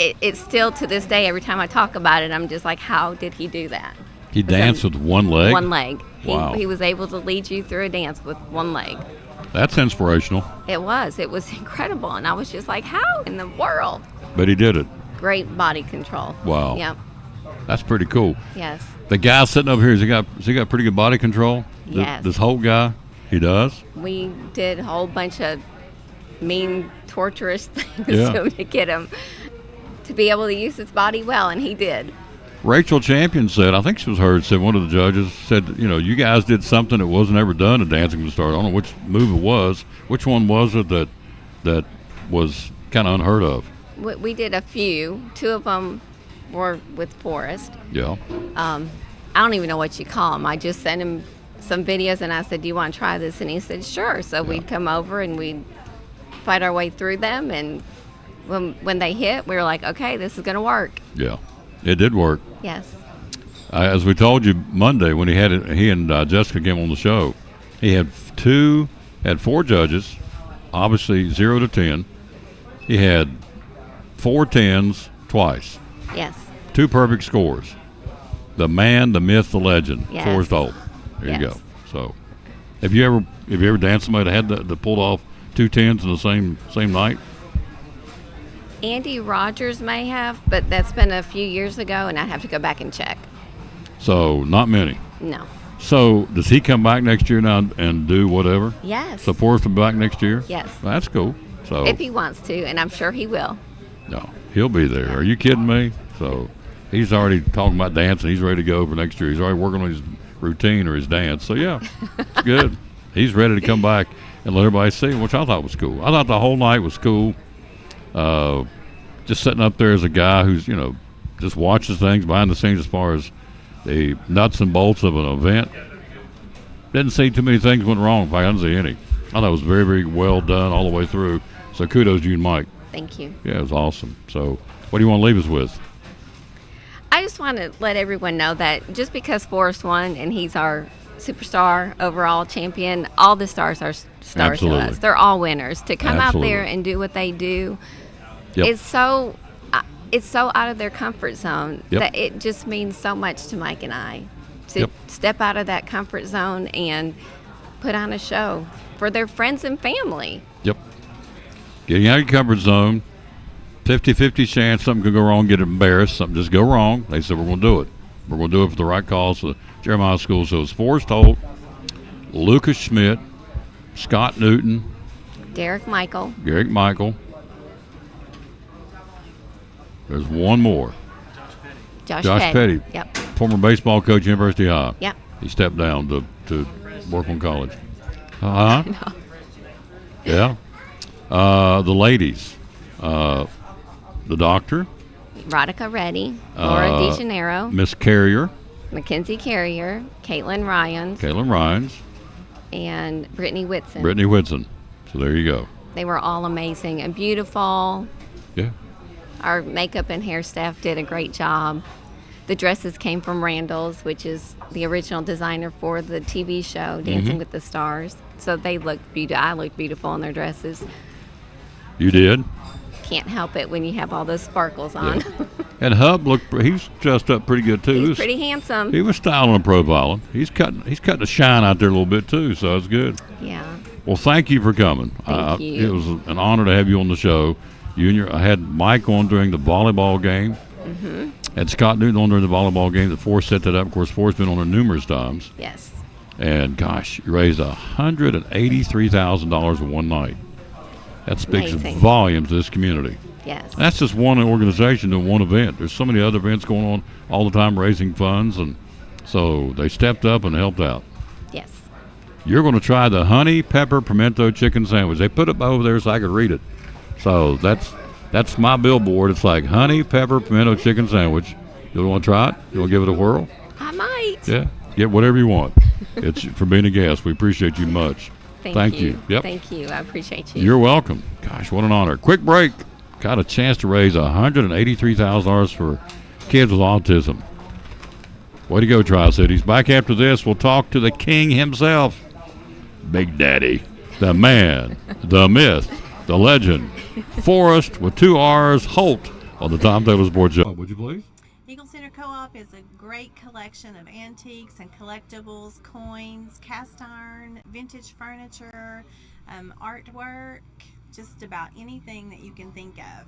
It's still to this day, every time I talk about it, I'm just like, how did he do that? He danced with one leg? One leg. Wow. He was able to lead you through a dance with one leg. That's inspirational. It was incredible. And I was just like, how in the world? But he did it. Great body control. Wow. Yep. That's pretty cool. Yes. The guy sitting over here, has he got pretty good body control? Yes. This whole guy, he does? We did a whole bunch of mean, torturous things to get him to be able to use his body well, and he did. Rachel Champion said, I think she was heard, said one of the judges said, you know, you guys did something that wasn't ever done at Dancing with the Stars. I don't know which move it was. Which one was it that was kind of unheard of? We did a few. 2 of them were with Forrest. Yeah. I don't even know what you call them. I just sent him some videos, and I said, do you want to try this? And he said, sure. So we'd come over, and we'd fight our way through them, and when they hit, we were like, okay, this is going to work. Yeah, it did work. Yes. As we told you Monday when he and Jessica came on the show, he had 4 judges, obviously 0 to 10. He had 4 10s twice. Yes. 2 perfect scores. The man, the myth, the legend, Yes. Forrest Holt. There you go. So, have you ever danced somebody that had that pulled off 2 10s in the same night? Andy Rogers may have, but that's been a few years ago, and I'd have to go back and check. So, not many. No. So, does he come back next year now and do whatever? Yes. So, Forrest will be back next year? Yes. Well, that's cool. So, If he wants to, and I'm sure he will. no, he'll be there. Are you kidding me? So, he's already talking about dancing. He's ready to go for next year. He's already working on his routine or his dance. So, yeah, it's good. He's ready to come back and let everybody see him, which I thought was cool. I thought the whole night was cool. Just sitting up there as a guy who's, you know, just watches things behind the scenes as far as the nuts and bolts of an event. Didn't see too many things went wrong. In fact, I didn't see any. I thought it was very, very well done all the way through. So kudos to you and Mike. Thank you. Yeah, it was awesome. So what do you want to leave us with? I just want to let everyone know that just because Forrest won and he's our superstar, overall champion. All the stars are stars Absolutely. to us. They're all winners. To come Absolutely. out there and do what they do, Yep. it's so out of their comfort zone Yep. that it just means so much to Mike and I to Yep. step out of that comfort zone and put on a show for their friends and family. Yep. Getting out of your comfort zone, 50-50 chance something could go wrong, get embarrassed, something just go wrong. They said, we're going to do it. We're going to do it for the right cause for the Jeremiah School. So it's Forrest Holt, Lucas Schmidt, Scott Newton, Derek Michael, Garrick Michael. There's one more. Josh Petty. Yep. Former baseball coach, University High. Yep. He stepped down to work on college. Uh-huh. Yeah. The ladies. The doctor. Rodica Reddy, Laura DeGennaro, Miss Carrier. Mackenzie Carrier, Caitlin Ryans. And Brittany Whitson. Brittany Whitson. So there you go. They were all amazing and beautiful. Yeah. Our makeup and hair staff did a great job. The dresses came from Randall's, which is the original designer for the TV show Dancing with the Stars. So they looked beautiful. I looked beautiful in their dresses. You did. Can't help it when you have all those sparkles on. Yeah. And Hub he's dressed up pretty good too. He's pretty handsome. He was styling and profiling. He's cutting the shine out there a little bit too, so it's good. Yeah. Well, thank you for coming. Thank you. It was an honor to have you on the show. I had Mike on during the volleyball game. Mm-hmm. And Scott Newton on during the volleyball game. That Forrest set that up. Of course, Forrest's been on there numerous times. Yes. And gosh, you raised $183,000 in one night. That speaks Amazing. volumes to this community. Yes. That's just one organization doing one event. There's so many other events going on all the time raising funds, and so they stepped up and helped out. Yes. You're going to try the honey pepper pimento chicken sandwich. They put it over there so I could read it. So that's my billboard. It's like honey pepper pimento chicken sandwich. You want to try it? You want to give it a whirl? I might. Yeah. Get whatever you want. It's for being a guest. We appreciate you much. Thank you. Yep. Thank you. I appreciate you. You're welcome. Gosh, what an honor. Quick break. Got a chance to raise $183,000 for kids with autism. Way to go, Tri-Cities. Back after this, we'll talk to the king himself, Big Daddy, the man, the myth, the legend, Forrest with 2 R's, Holt, on the Tom Taylor Sports Show. Would you please? Eagle Center Co-op is a great collection of antiques and collectibles, coins, cast iron, vintage furniture, artwork, just about anything that you can think of.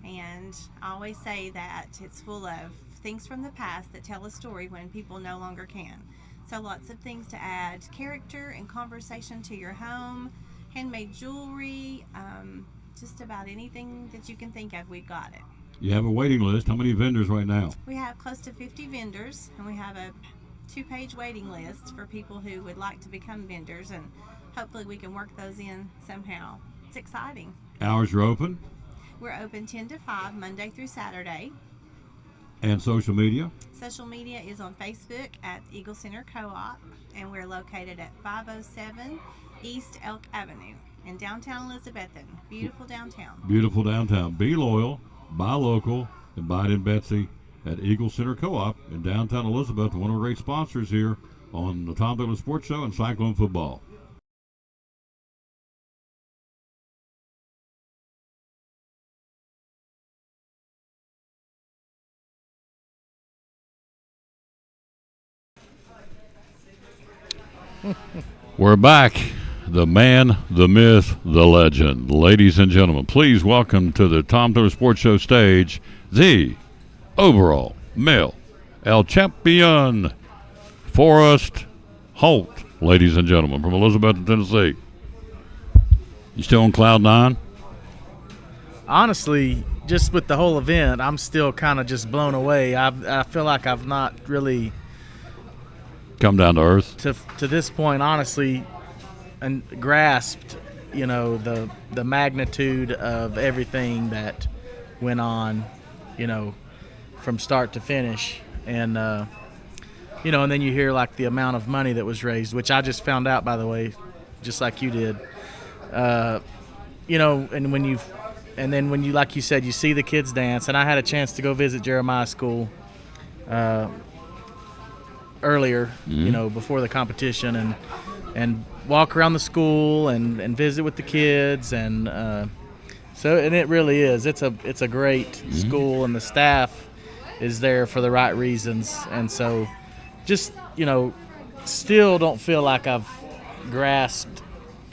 And I always say that it's full of things from the past that tell a story when people no longer can. So lots of things to add character and conversation to your home, handmade jewelry, just about anything that you can think of, we've got it. You have a waiting list. How many vendors right now? We have close to 50 vendors, and we have a 2-page waiting list for people who would like to become vendors, and hopefully we can work those in somehow. It's exciting. Hours are open. We're open 10 to 5, Monday through Saturday. And social media? Social media is on Facebook at Eagle Center Co-op, and we're located at 507 East Elk Avenue in downtown Elizabethton. Beautiful downtown. Beautiful downtown. Be loyal, buy local, and buy it in Betsy at Eagle Center Co-op in downtown Elizabeth. One of our great sponsors here on the Tom Taylor Sports Show and Cyclone Football. We're back. The man, the myth, the legend. Ladies and gentlemen, please welcome to the Tom Taylor Sports Show stage the overall male El Champion, Forrest Holt, ladies and gentlemen, from Elizabeth, Tennessee. You still on cloud 9? Honestly, just with the whole event, I'm still kind of just blown away. I feel like I've not really come down to earth to this point, honestly, and grasped, the magnitude of everything that went on, from start to finish. And, and then you hear like the amount of money that was raised, which I just found out, by the way, just like you did, and then when you, like you said, you see the kids dance, and I had a chance to go visit Jeremiah School, earlier, Mm-hmm. you know, before the competition, and walk around the school and visit with the kids, and and it really is. It's a great Mm-hmm. school, and the staff is there for the right reasons, and so just, you know, still don't feel like I've grasped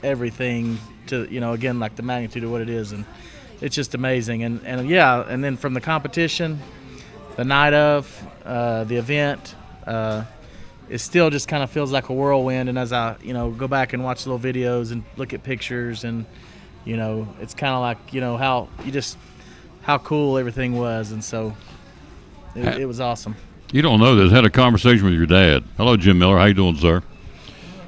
everything to, you know, again, like the magnitude of what it is, and it's just amazing. And then from the competition, the night of the event, it still just kind of feels like a whirlwind. And as I, you know, go back and watch little videos and look at pictures, and, you know, it's kind of like, you know, how cool everything was. And so it was awesome. You don't know this. I had a conversation with your dad. Hello, Jim Miller. How you doing, sir?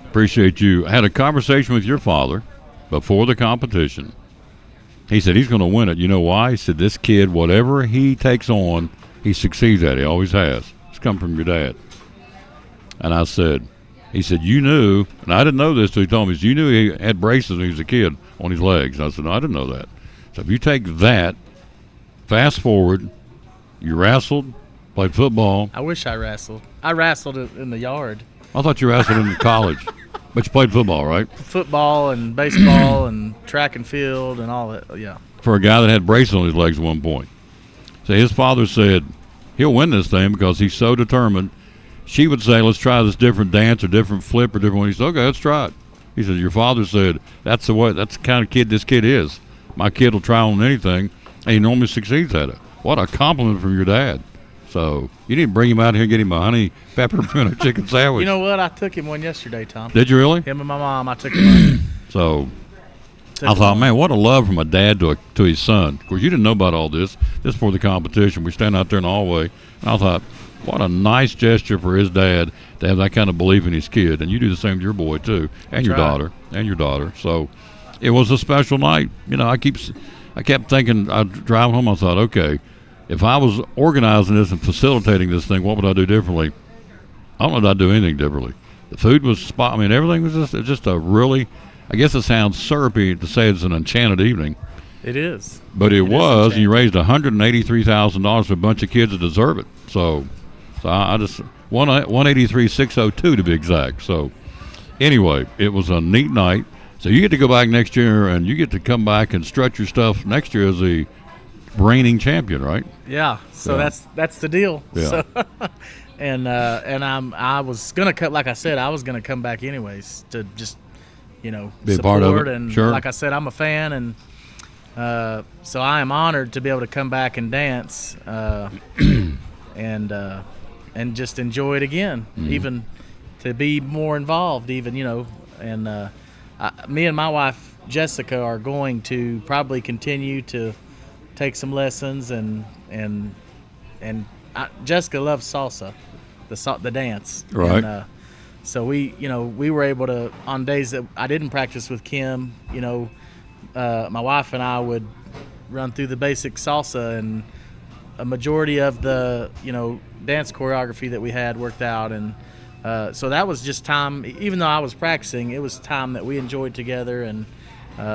Appreciate you. I had a conversation with your father before the competition. He said he's going to win it. You know why? He said this kid, whatever he takes on, he succeeds at. He always has. It's come from your dad. And I said, he said, you knew, and I didn't know this till he told me, he said, you knew he had braces when he was a kid on his legs. And I said, no, I didn't know that. So if you take that, fast forward, you wrestled, played football. I wish I wrestled. I wrestled in the yard. I thought you wrestled in college, but you played football, right? Football and baseball and track and field and all that, yeah. For a guy that had braces on his legs at one point. So his father said, he'll win this thing because he's so determined. She would say, let's try this different dance or different flip or different one. He said, okay, let's try it. He said, your father said, that's the kind of kid this kid is. My kid will try on anything, and he normally succeeds at it. What a compliment from your dad. So you need to bring him out here and get him a honey pepper tuna chicken sandwich. You know what? I took him one yesterday, Tom. Did you really? Him and my mom, I took him one. So I thought, man, what a love from a dad to his son. Of course, you didn't know about all this. This before the competition. We stand out there in the hallway, and I thought, what a nice gesture for his dad to have that kind of belief in his kid. And you do the same to your boy, too, and your daughter. So it was a special night. You know, I kept thinking, I'd drive home, I thought, okay, if I was organizing this and facilitating this thing, what would I do differently? I don't know that I'd do anything differently. The food was spot. I mean, everything was just a really, I guess it sounds syrupy to say it's an enchanted evening. It is. But it was, and you raised $183,000 for a bunch of kids that deserve it. So I just, 183,602 to be exact. So anyway, it was a neat night. So you get to go back next year, and you get to come back and stretch your stuff next year as the reigning champion, right? Yeah. So that's the deal. Yeah. So, and I was gonna cut, like I said, I was gonna come back anyways to just, you know, be support a part of it. And sure. Like I said, I'm a fan, and so I am honored to be able to come back and dance, and just enjoy it again, even to be more involved, even, you know, and me and my wife Jessica are going to probably continue to take some lessons, and Jessica loves salsa, the dance. Right. And, so we were able to, on days that I didn't practice with Kim, you know, my wife and I would run through the basic salsa, and a majority of the, you know, dance choreography that we had worked out, and so that was just time. Even though I was practicing, it was time that we enjoyed together, and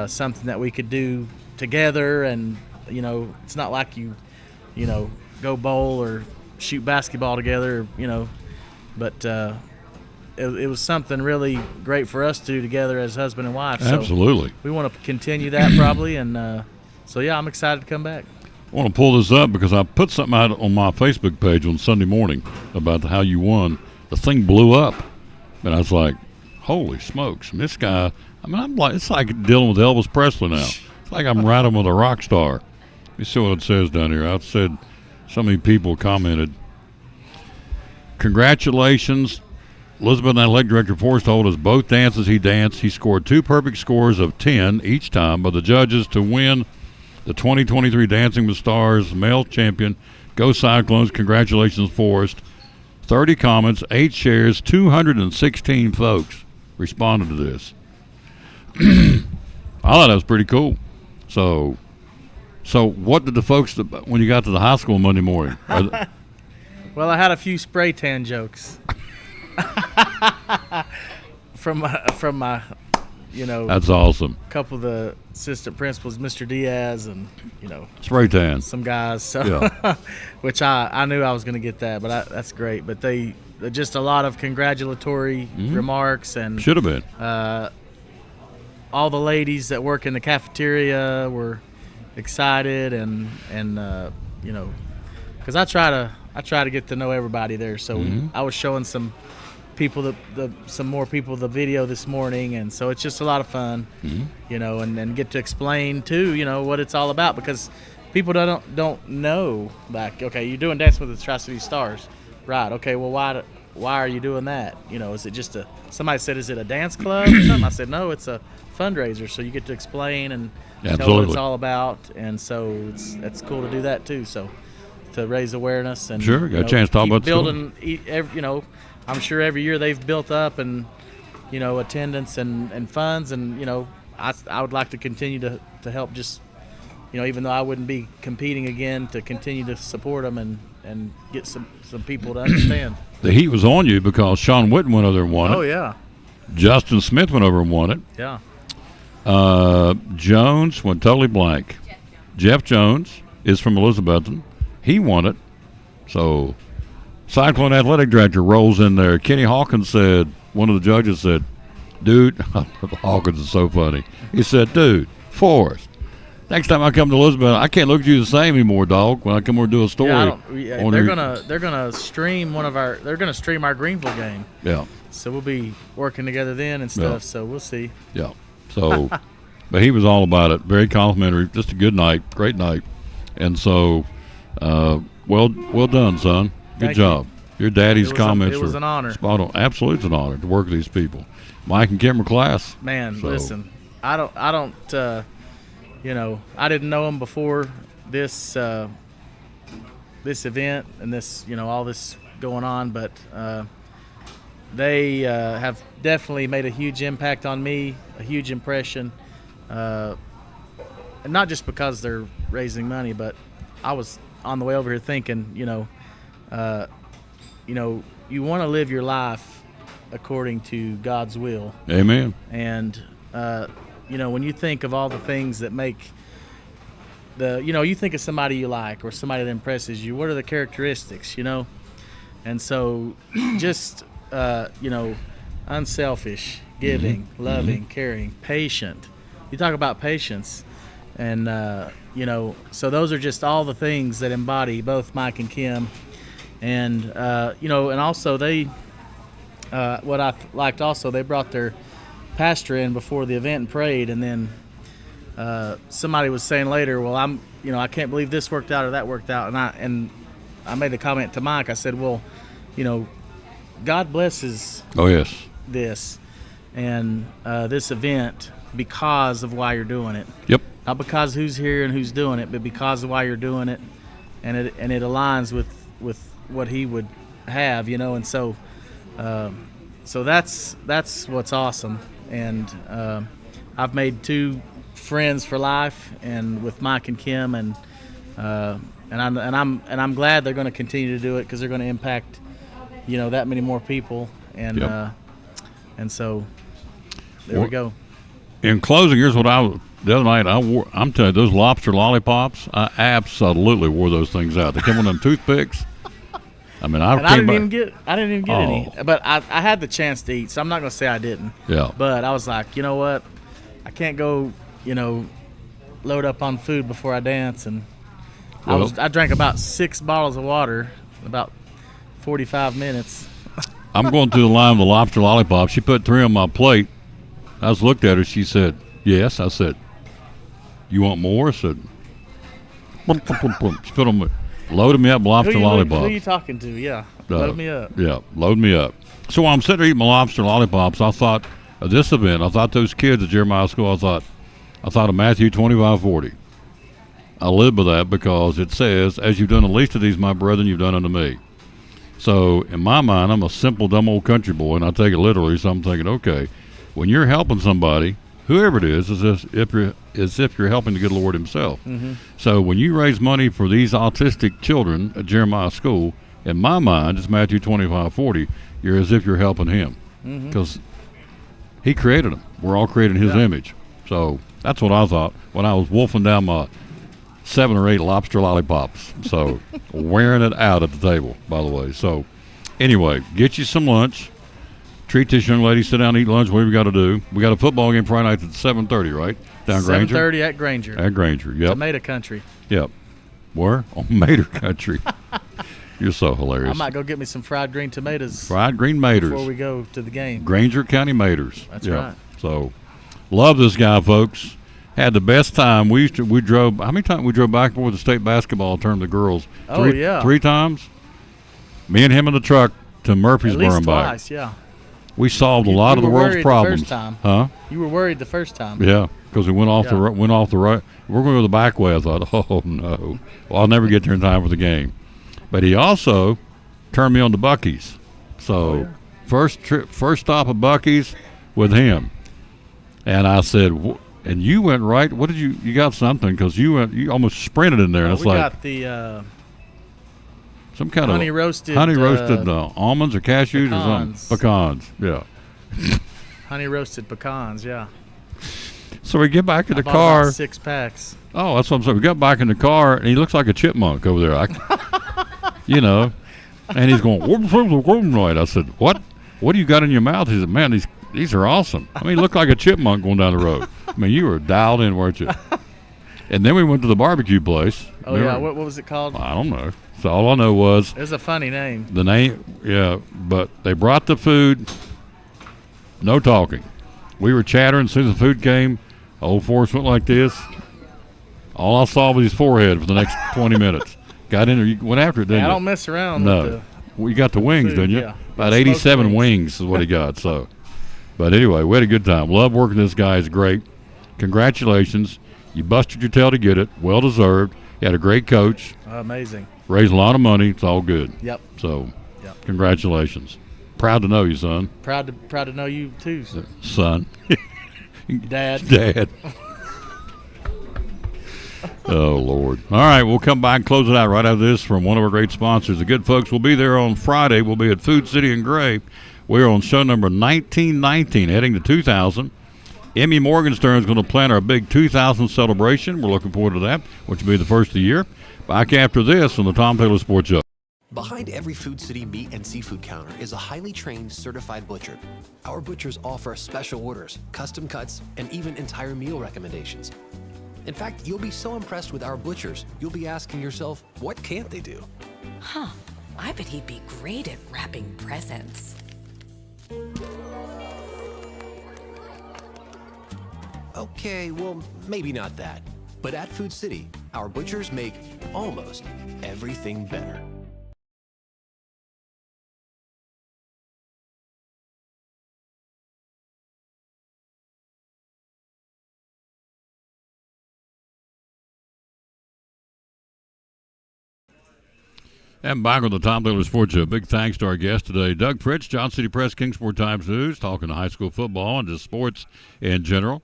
something that we could do together. And, you know, it's not like you know, go bowl or shoot basketball together, you know, but it was something really great for us to do together as husband and wife. Absolutely. So we want to continue that probably, and so yeah, I'm excited to come back. I want to pull this up because I put something out on my Facebook page on Sunday morning about how you won. The thing blew up, and I was like, holy smokes. And this guy, I mean, I'm like, it's like dealing with Elvis Presley now. It's like I'm riding with a rock star. Let me see what it says down here. I said, so many people commented, congratulations. Elizabeth Athletic Director Forrest told us both dances he danced, he scored 2 perfect scores of 10 each time by the judges to win the 2023 Dancing with Stars male champion. Go Cyclones. Congratulations, Forrest. 30 comments, 8 shares, 216 folks responded to this. I thought that was pretty cool. So what did the folks, when you got to the high school Monday morning? Well, I had a few spray tan jokes from my, you know. That's awesome. A couple of the assistant principals, Mr. Diaz, and, you know. Spray tan. Some guys. So, yeah. which I knew I was going to get that, but that's great. But they, just a lot of congratulatory remarks, and should have been. All the ladies that work in the cafeteria were excited, and you know, because I try to get to know everybody there. So I was showing some people some more people the video this morning, and so it's just a lot of fun, you know, and get to explain too, you know, what it's all about, because people don't know, like, okay, you're doing Dancing with the Tri-City Stars, right? Okay, well, why are you doing that? You know, is it just somebody said, is it a dance club or something? I said, no, it's a fundraiser. So you get to explain and tell what it's all about, and so it's cool to do that too. So to raise awareness and got a chance to talk about building, you know, I'm sure every year they've built up, and you know, attendance and funds, and you know, I would like to continue to help, just, you know, even though I wouldn't be competing again, to continue to support them and get some people to understand. The heat was on you because Sean Witten went over there and won it. Oh yeah. Justin Smith went over and won it. Yeah. Jones went totally blank. Jeff Jones is from Elizabethton. He won it. So Cyclone Athletic Director rolls in there. Kenny Hawkins said, one of the judges said, dude, Hawkins is so funny. He said, dude, Forrest, next time I come to Elizabeth, I can't look at you the same anymore, dog. When I come over to do a story, they're gonna stream they're gonna stream our Greenville game. Yeah. So we'll be working together then and stuff. So we'll see. Yeah. So, but he was all about it. Very complimentary. Just a good night, great night, and so, well done, son. Good job. Your daddy's comments it was are an honor. Spot on. Absolutely, it's an honor to work with these people. Mike and Kim were class. Man, listen, I don't. You know, I didn't know them before this this event and this, you know, all this going on, but they have definitely made a huge impact on me, a huge impression, and not just because they're raising money, but I was on the way over here thinking, you know, you want to live your life according to God's will. Amen. And you know, when you think of all the things that make you think of somebody you like or somebody that impresses you, what are the characteristics, you know? And so just, you know, unselfish, giving, loving, caring, patient. You talk about patience. And, you know, so those are just all the things that embody both Mike and Kim. And, you know, and also they, what I liked also, they brought their pastor in before the event and prayed, and then somebody was saying later, well, I can't believe this worked out or that worked out, and I made a comment to Mike. I said, well, you know, God blesses this and this event because of why you're doing it. Yep. Not because who's here and who's doing it, but because of why you're doing it, and it aligns with what He would have, you know, and so that's what's awesome. And I've made 2 friends for life, and with Mike and Kim, and I'm glad they're going to continue to do it, because they're going to impact, you know, that many more people, and and so there we go. In closing, here's what the other night I'm telling you, those lobster lollipops, I absolutely wore those things out. They come on them toothpicks. I mean, I didn't even get any, but I had the chance to eat, so I'm not going to say I didn't. Yeah. But I was like, you know what, I can't go, you know, load up on food before I dance, and I drank about 6 bottles of water in about 45 minutes. I'm going through the line of the lobster lollipops. She put 3 on my plate. I just looked at her. She said, yes. I said, you want more? I said, she put them. Loaded me up lobster lollipops. Who are you talking to? Yeah, load me up. Yeah, load me up. So while I'm sitting there eating my lobster lollipops, I thought of this event. I thought those kids at Jeremiah School. I thought of Matthew 25:40. I live by that, because it says, "As you've done the least of these, my brethren, you've done unto me." So in my mind, I'm a simple, dumb old country boy, and I take it literally. So I'm thinking, okay, when you're helping somebody, whoever it is as if you're helping the good Lord Himself. Mm-hmm. So when you raise money for these autistic children at Jeremiah School, in my mind, it's Matthew 25:40. You're as if you're helping Him, because He created them. We're all created in His image. So that's what I thought when I was wolfing down my 7 or 8 lobster lollipops. So wearing it out at the table, by the way. So Anyway, get you some lunch. Treat this young lady. Sit down and eat lunch. What have we got to do? We got a football game Friday night at 7:30, right? Down Granger. 7:30 at Granger. At Granger, yep. Tomato Country. Yep. Where? On Mater Country. You're so hilarious. I might go get me some fried green tomatoes. Fried green maters. Before we go to the game. Granger County Maters. That's yeah. right. So, love this guy, folks. Had the best time. We drove. How many times we drove back and forth the state basketball tournament? The girls. Oh, yeah. 3 times. Me and him in the truck to Murfreesboro At least and back. twice, yeah. We solved a lot of the world's problems. The first time. Huh? You were worried the first time. Yeah, because we went off the right. We're going to go the back way. I thought, oh no, well I'll never get there in time for the game. But he also turned me on to Buc-ee's. So first stop at Buc-ee's with him, and I said, and you went right. What did you got something? Because you almost sprinted in there. And it's we like got the some kind honey of roasted almonds or cashews pecans. or something. Pecans, yeah. Honey roasted pecans, yeah. So we get back in the bought car. about 6 packs. Oh, that's what I'm saying. We got back in the car, and he looks like a chipmunk over there. You know, and he's going, right. I said, what do you got in your mouth? He said, man, these are awesome. I mean, he looked like a chipmunk going down the road. I mean, you were dialed in, weren't you? And then we went to the barbecue place. Oh, yeah. What was it called? I don't know. So all I know was. It was a funny name. The name, yeah. But they brought the food. No talking. We were chattering as soon as the food came. Old Forrest went like this. All I saw was his forehead for the next 20 minutes. Got in there. You went after it, didn't you? I don't mess around no. with the Well, you got the wings, food, didn't you? yeah. About 87 wings is what he got. So, but anyway, we had a good time. Love working with this guy. He's great. Congratulations. You busted your tail to get it. Well deserved. You had a great coach. Amazing. Raised a lot of money. It's all good. Yep. So, Yep. Congratulations. Proud to know you, son. Proud to know you too, sir. Son. Dad. Dad. Oh, Lord. All right, we'll come back and close it out right after this from one of our great sponsors. The good folks will be there on Friday. We'll be at Food City in Gray. We're on show number 1919, heading to 2000. Emmy Morgenstern is going to plan our big 2000 celebration. We're looking forward to that, which will be the first of the year. Back after this on the Tom Taylor Sports Show. Behind every Food City meat and seafood counter is a highly trained, certified butcher. Our butchers offer special orders, custom cuts, and even entire meal recommendations. In fact, you'll be so impressed with our butchers, you'll be asking yourself, what can't they do? Huh, I bet he'd be great at wrapping presents. Okay, well, maybe not that. But at Food City, our butchers make almost everything better. And back on the Tom Taylor Sports Show. Big thanks to our guest today, Doug Fritz, Johnson City Press, Kingsport Times News, talking high school football and just sports in general.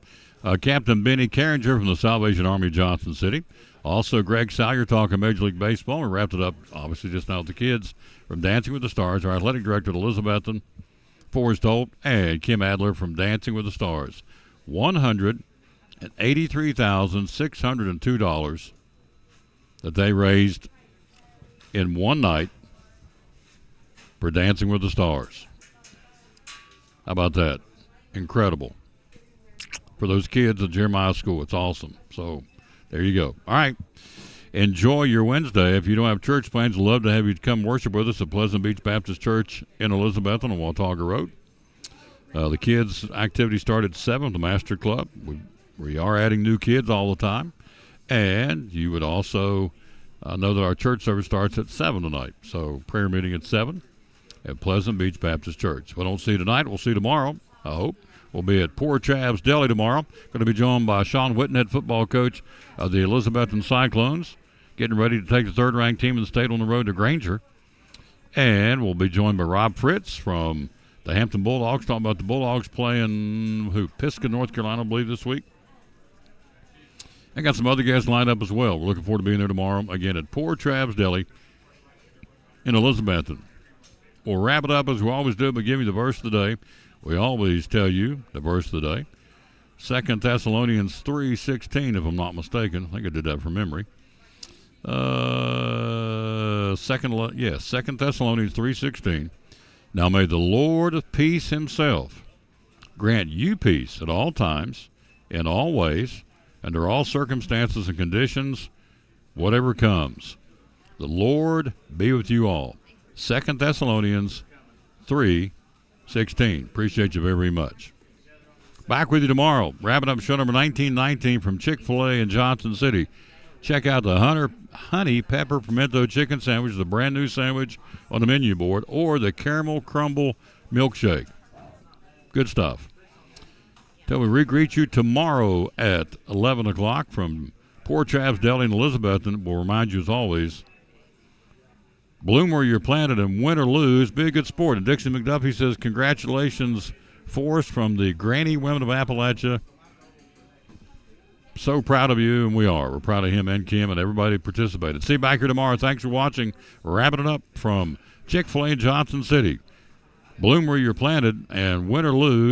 Captain Benny Carringer from the Salvation Army of Johnson City. Also, Greg Salyer talking Major League Baseball. We wrapped it up, obviously, just now with the kids from Dancing with the Stars. Our athletic director, Elizabethan, Forrest Holt, and Kim Adler from Dancing with the Stars. $183,602 that they raised in one night for Dancing with the Stars. How about that? Incredible. For those kids at Jeremiah School, it's awesome. So there you go. All right. Enjoy your Wednesday. If you don't have church plans, we'd love to have you come worship with us at Pleasant Beach Baptist Church in Elizabethton on Watauga Road. The kids' activity started at 7, the Master Club. We are adding new kids all the time. And you would also know that our church service starts at 7 tonight. So prayer meeting at 7 at Pleasant Beach Baptist Church. If we don't see you tonight, we'll see you tomorrow, I hope. We'll be at Poor Chav's Deli tomorrow. Going to be joined by Sean Whitnett, football coach of the Elizabethton Cyclones, getting ready to take the third-ranked team in the state on the road to Granger. And we'll be joined by Rob Fritz from the Hampton Bulldogs, talking about the Bulldogs playing Pisgah, North Carolina, I believe, this week. I got some other guests lined up as well. We're looking forward to being there tomorrow, again, at Poor Chav's Deli in Elizabethton. We'll wrap it up as we always do, but give you the verse of the day. We always tell you the verse of the day. 2 Thessalonians 3:16, if I'm not mistaken. I think I did that from memory. 2 Thessalonians 3:16. Now may the Lord of peace himself grant you peace at all times, in all ways, under all circumstances and conditions, whatever comes. The Lord be with you all. 2 Thessalonians 3:16. Appreciate you very, very much. Back with you tomorrow. Wrapping up show number 1919 from Chick-fil-A in Johnson City. Check out the honey pepper pimento chicken sandwich, the brand new sandwich on the menu board, or the caramel crumble milkshake. Good stuff. Till we re-greet you tomorrow at 11 o'clock from Poor Chav's Deli in Elizabethton. We'll remind you as always, bloom where you're planted and win or lose, be a good sport. And Dixie McDuffie says, congratulations, Forrest, from the Granny Women of Appalachia. So proud of you, and we are. We're proud of him and Kim and everybody who participated. See you back here tomorrow. Thanks for watching. Wrapping it up from Chick-fil-A in Johnson City. Bloom where you're planted and win or lose.